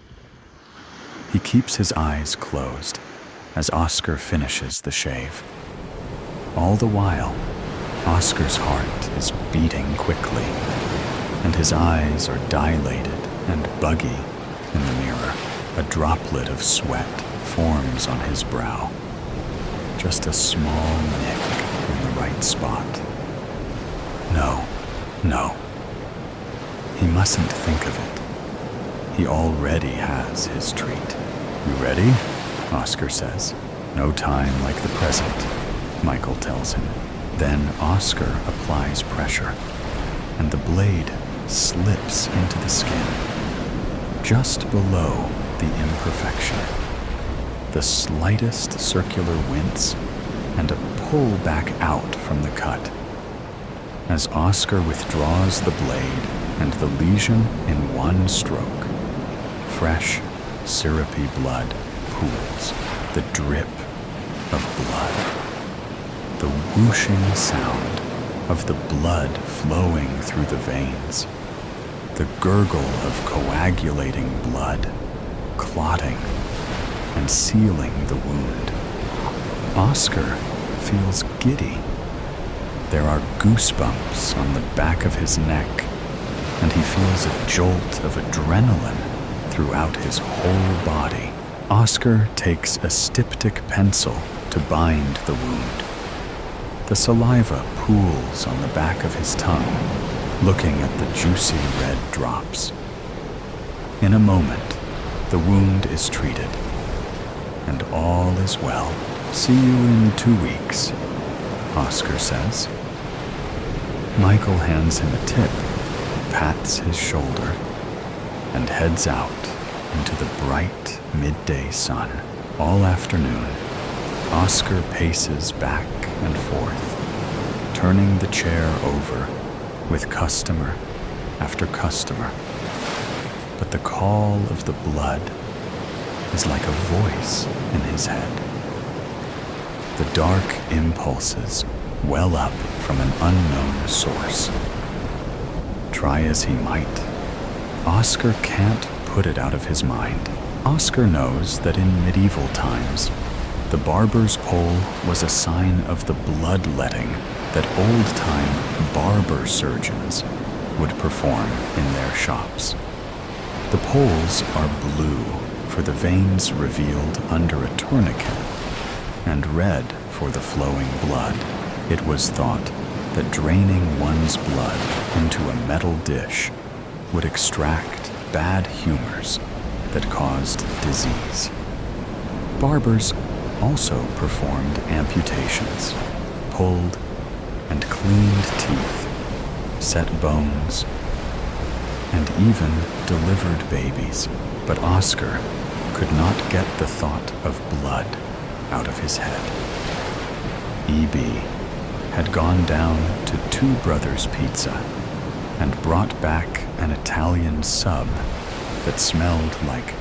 He keeps his eyes closed as Oscar finishes the shave. All the while, Oscar's heart is beating quickly, and his eyes are dilated and buggy in the mirror. A droplet of sweat forms on his brow, just a small nick in the right spot. No. He mustn't think of it. He already has his treat. "You ready?" Oscar says. "No time like the present," Michael tells him. Then Oscar applies pressure, and the blade slips into the skin, just below the imperfection. The slightest circular wince and a pull back out from the cut. As Oscar withdraws the blade and the lesion in one stroke, Fresh, syrupy blood pools, the drip of blood, the whooshing sound of the blood flowing through the veins, the gurgle of coagulating blood, clotting and sealing the wound. Oscar feels giddy. There are goosebumps on the back of his neck, and he feels a jolt of adrenaline throughout his whole body. Oscar takes a styptic pencil to bind the wound. The saliva pools on the back of his tongue, looking at the juicy red drops. In a moment, the wound is treated, and all is well. See you in 2 weeks, Oscar says. Michael hands him a tip, pats his shoulder, and heads out into the bright midday sun. All afternoon, Oscar paces back and forth, turning the chair over with customer after customer. But the call of the blood is like a voice in his head. The dark impulses well up from an unknown source. Try as he might, Oscar can't put it out of his mind. Oscar knows that in medieval times, the barber's pole was a sign of the bloodletting that old-time barber surgeons would perform in their shops. The poles are blue for the veins revealed under a tourniquet, and red for the flowing blood. It was thought that draining one's blood into a metal dish would extract bad humors that caused disease. Barbers also performed amputations, pulled and cleaned teeth, set bones, and even delivered babies. But Oscar could not get the thought of blood out of his head. E.B. had gone down to Two Brothers Pizza and brought back an Italian sub that smelled like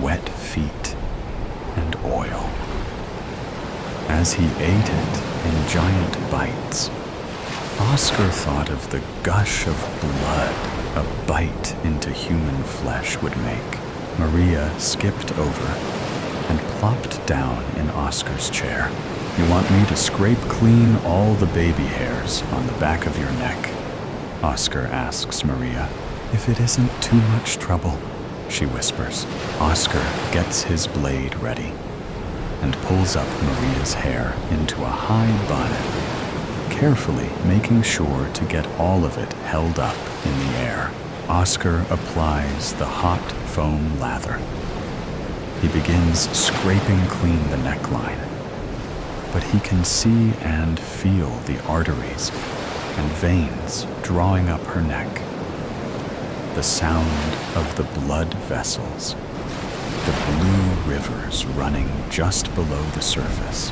wet feet and oil. As he ate it in giant bites, Oscar thought of the gush of blood a bite into human flesh would make. Maria skipped over and plopped down in Oscar's chair. You want me to scrape clean all the baby hairs on the back of your neck? Oscar asks Maria. If it isn't too much trouble, she whispers. Oscar gets his blade ready and pulls up Maria's hair into a high bonnet, carefully making sure to get all of it held up in the air. Oscar applies the hot foam lather. He begins scraping clean the neckline, but he can see and feel the arteries and veins drawing up her neck. The sound of the blood vessels, the blue rivers running just below the surface,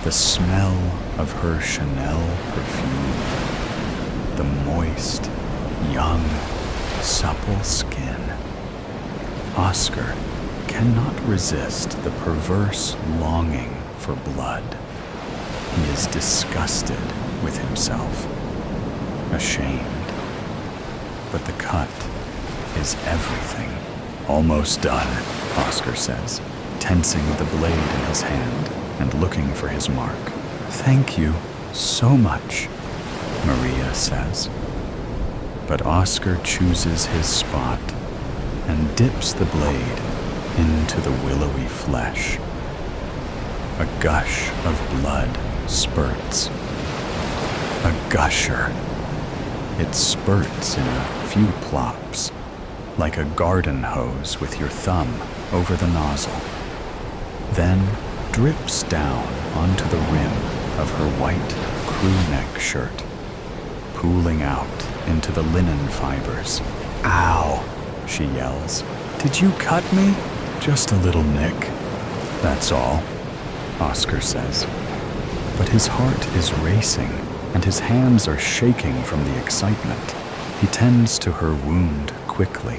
the smell of her Chanel perfume, the moist, young, supple skin. Oscar cannot resist the perverse longing for blood. He is disgusted with himself, ashamed. But the cut is everything. Almost done, Oscar says, tensing the blade in his hand and looking for his mark. Thank you so much, Maria says. But Oscar chooses his spot and dips the blade into the willowy flesh. A gush of blood spurts. A gusher. It spurts in a few plops, like a garden hose with your thumb over the nozzle. Then drips down onto the rim of her white crew neck shirt, pooling out into the linen fibers. Ow, she yells. Did you cut me? Just a little nick. That's all, Oscar says. But his heart is racing, and his hands are shaking from the excitement. He tends to her wound quickly,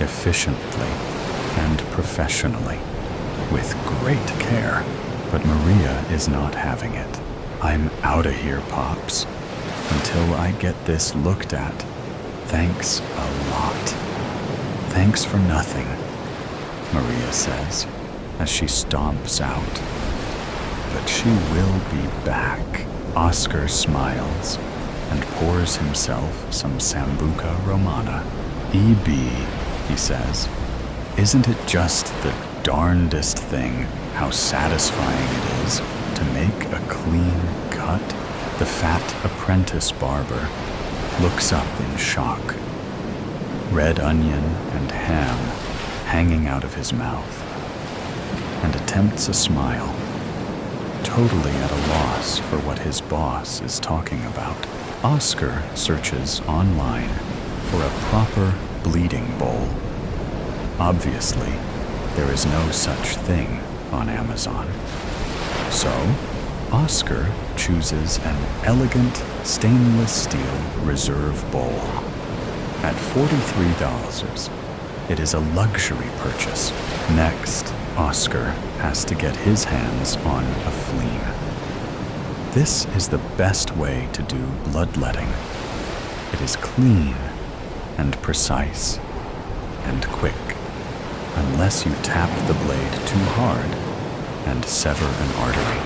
efficiently, and professionally, with great care. But Maria is not having it. I'm out of here, Pops. Until I get this looked at. Thanks a lot. Thanks for nothing, Maria says as she stomps out. But she will be back. Oscar smiles and pours himself some Sambuca Romana. E.B., he says, isn't it just the darndest thing how satisfying it is to make a clean cut? The fat apprentice barber looks up in shock, red onion and ham hanging out of his mouth, and attempts a smile, totally at a loss for what his boss is talking about. Oscar searches online for a proper bleeding bowl. Obviously, there is no such thing on Amazon. So, Oscar chooses an elegant stainless steel reserve bowl. At $43, it is a luxury purchase. Next, Oscar has to get his hands on a fleam. This is the best way to do bloodletting. It is clean and precise and quick, unless you tap the blade too hard and sever an artery.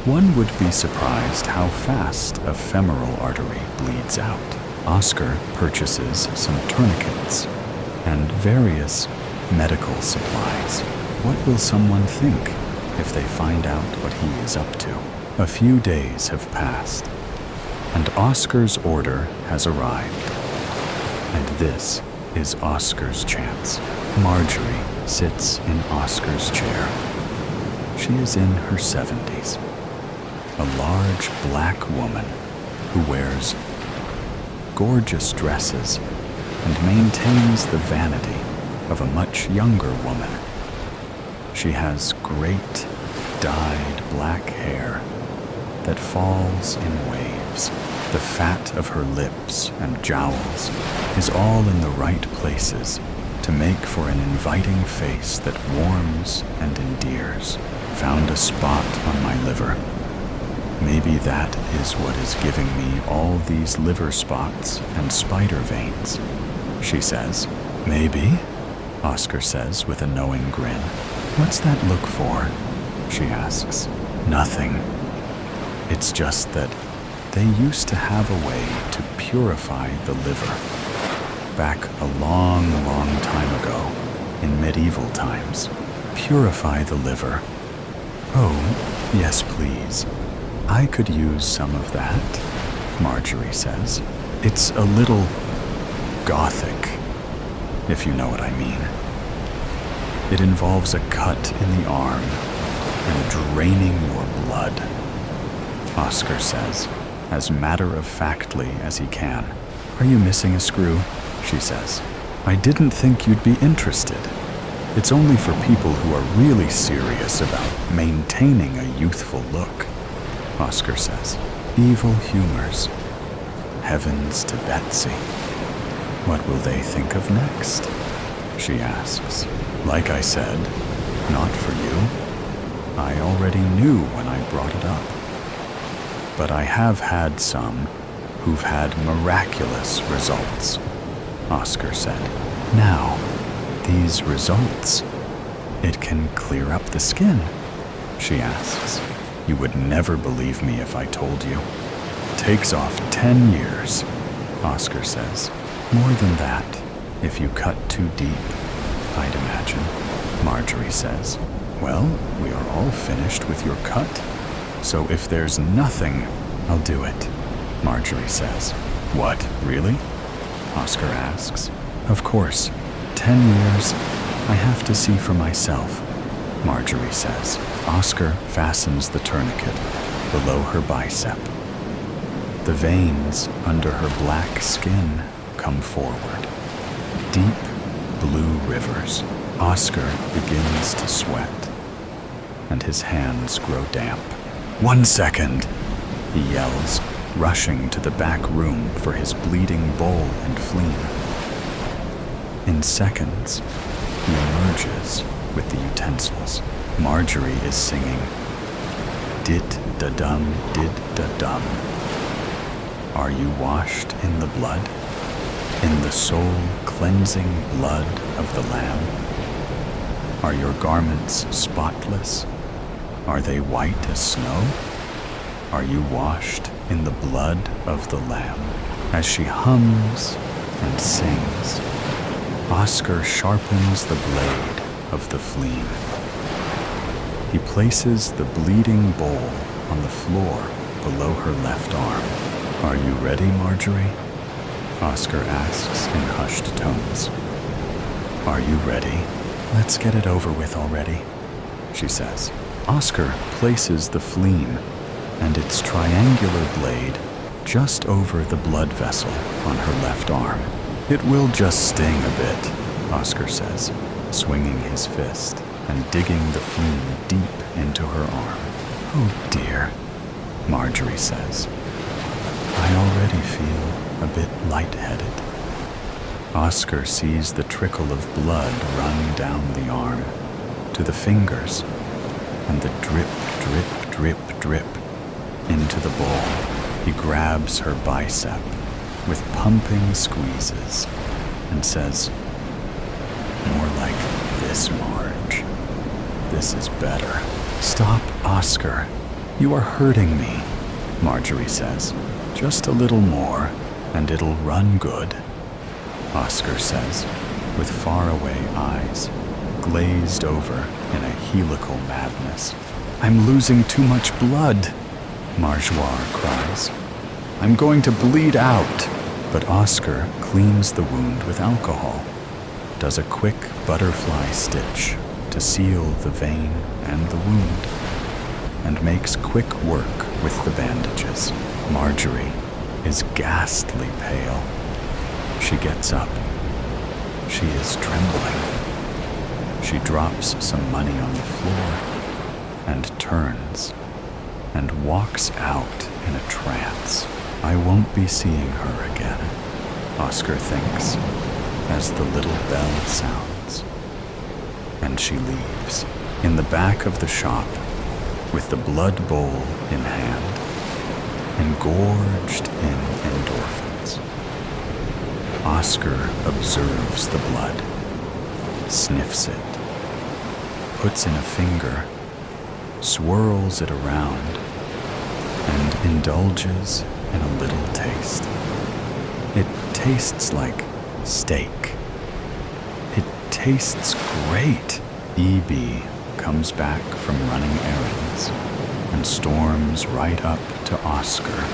One would be surprised how fast a femoral artery bleeds out. Oscar purchases some tourniquets and various medical supplies. What will someone think if they find out what he is up to? A few days have passed, and Oscar's order has arrived. And this is Oscar's chance. Marjorie sits in Oscar's chair. She is in her 70s. A large black woman who wears gorgeous dresses and maintains the vanity of a much younger woman. She has great dyed black hair that falls in waves. The fat of her lips and jowls is all in the right places to make for an inviting face that warms and endears. Found a spot on my liver. Maybe that is what is giving me all these liver spots and spider veins, she says. Maybe, Oscar says with a knowing grin. What's that look for? She asks. Nothing. It's just that they used to have a way to purify the liver. Back a long, long time ago, in medieval times. Purify the liver. Oh, yes, please. I could use some of that, Marjorie says. It's a little gothic, if you know what I mean. It involves a cut in the arm and draining your blood, Oscar says, as matter-of-factly as he can. Are you missing a screw? She says. I didn't think you'd be interested. It's only for people who are really serious about maintaining a youthful look, Oscar says. Evil humors. Heavens to Betsy. What will they think of next? She asks. Like I said, not for you. I already knew when I brought it up. But I have had some who've had miraculous results, Oscar said. Now, these results, it can clear up the skin, she asks. You would never believe me if I told you. Takes off 10 years, Oscar says. More than that, if you cut too deep, I'd imagine, Marjorie says. Well, we are all finished with your cut, so if there's nothing, I'll do it, Marjorie says. What, really? Oscar asks. Of course, 10 years, I have to see for myself, Marjorie says. Oscar fastens the tourniquet below her bicep. The veins under her black skin come forward. Deep blue rivers. Oscar begins to sweat, and his hands grow damp. 1 second, he yells, rushing to the back room for his bleeding bowl and fleam. In seconds, He emerges with the utensils. Marjorie is singing, "Did-da-dum, did-da-dum." Are you washed in the blood? In the soul-cleansing blood of the Lamb? Are your garments spotless? Are they white as snow? Are you washed in the blood of the Lamb? As she hums and sings, Oscar sharpens the blade of the fleam. He places the bleeding bowl on the floor below her left arm. Are you ready, Marjorie? Oscar asks in hushed tones. Are you ready? Let's get it over with already, she says. Oscar places the fleam and its triangular blade just over the blood vessel on her left arm. It will just sting a bit, Oscar says, swinging his fist and digging the fleam deep into her arm. Oh dear, Marjorie says. I already feel a bit lightheaded. Oscar sees the trickle of blood run down the arm to the fingers and the drip, drip, drip, drip into the bowl. He grabs her bicep with pumping squeezes and says, "More like this, Marge. This is better." "Stop, Oscar. You are hurting me," Marjorie says. "Just a little more, and it'll run good," Oscar says, with faraway eyes, glazed over in a helical madness. "I'm losing too much blood," Marjoire cries. "I'm going to bleed out." But Oscar cleans the wound with alcohol, does a quick butterfly stitch to seal the vein and the wound, and makes quick work with the bandages. Marjorie is ghastly pale. She gets up. She is trembling. She drops some money on the floor and turns and walks out in a trance. I won't be seeing her again, Oscar thinks, as the little bell sounds. And she leaves. In the back of the shop, with the blood bowl in hand, engorged in endorphins, Oscar observes the blood, sniffs it, puts in a finger, swirls it around, and indulges in a little taste. It tastes like steak. It tastes great. E.B. comes back from running errands and storms right up to Oscar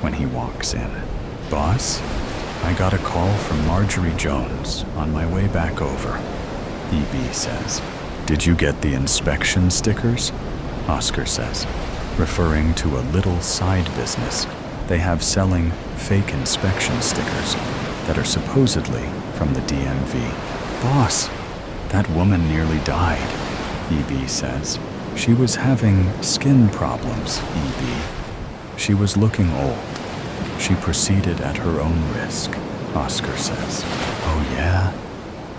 when he walks in. "Boss, I got a call from Marjorie Jones on my way back over," E.B. says. "Did you get the inspection stickers?" Oscar says, referring to a little side business they have selling fake inspection stickers that are supposedly from the DMV. "Boss, that woman nearly died," E.B. says. "She was having skin problems, E.B. She was looking old. She proceeded at her own risk," Oscar says. "Oh yeah?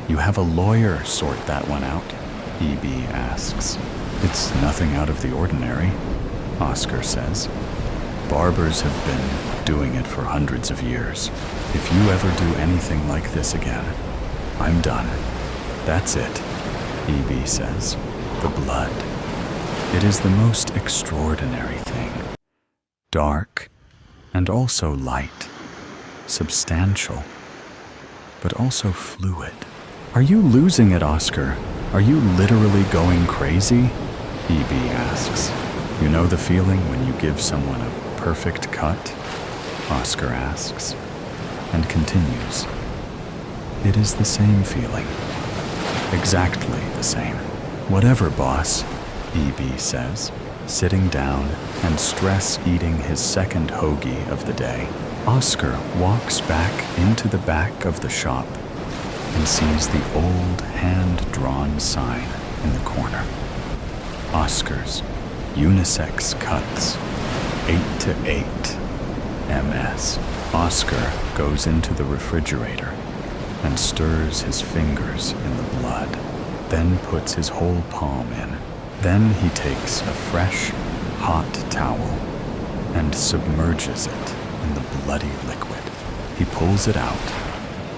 You have a lawyer sort that one out?" E.B. asks. "It's nothing out of the ordinary," Oscar says. "Barbers have been doing it for hundreds of years. If you ever do anything like this again, I'm done. That's it," E.B. says. "The blood. It is the most extraordinary thing. Dark and also light, substantial, but also fluid." "Are you losing it, Oscar? Are you literally going crazy?" E.B. asks. "You know the feeling when you give someone a perfect cut?" Oscar asks, and continues. "It is the same feeling. Exactly the same." "Whatever, boss," E.B. says, sitting down and stress-eating his second hoagie of the day. Oscar walks back into the back of the shop and sees the old hand-drawn sign in the corner. Oscar's unisex cuts, 8 to 8 MS. Oscar goes into the refrigerator and stirs his fingers in the blood. then puts his whole palm in. Then he takes a fresh, hot towel and submerges it in the bloody liquid. He pulls it out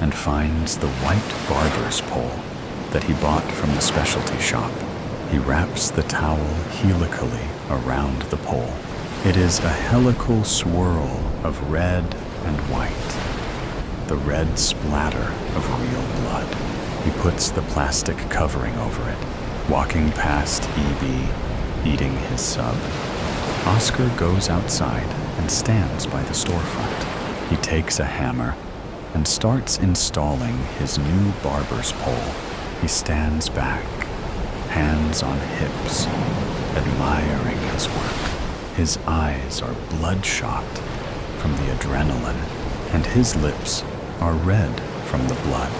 and finds the white barber's pole that he bought from the specialty shop. He wraps the towel helically around the pole. It is a helical swirl of red and white, the red splatter of real blood. He puts the plastic covering over it, walking past E.B., eating his sub. Oscar goes outside and stands by the storefront. He takes a hammer and starts installing his new barber's pole. He stands back, hands on hips, admiring his work. His eyes are bloodshot from the adrenaline, and his lips are red from the blood.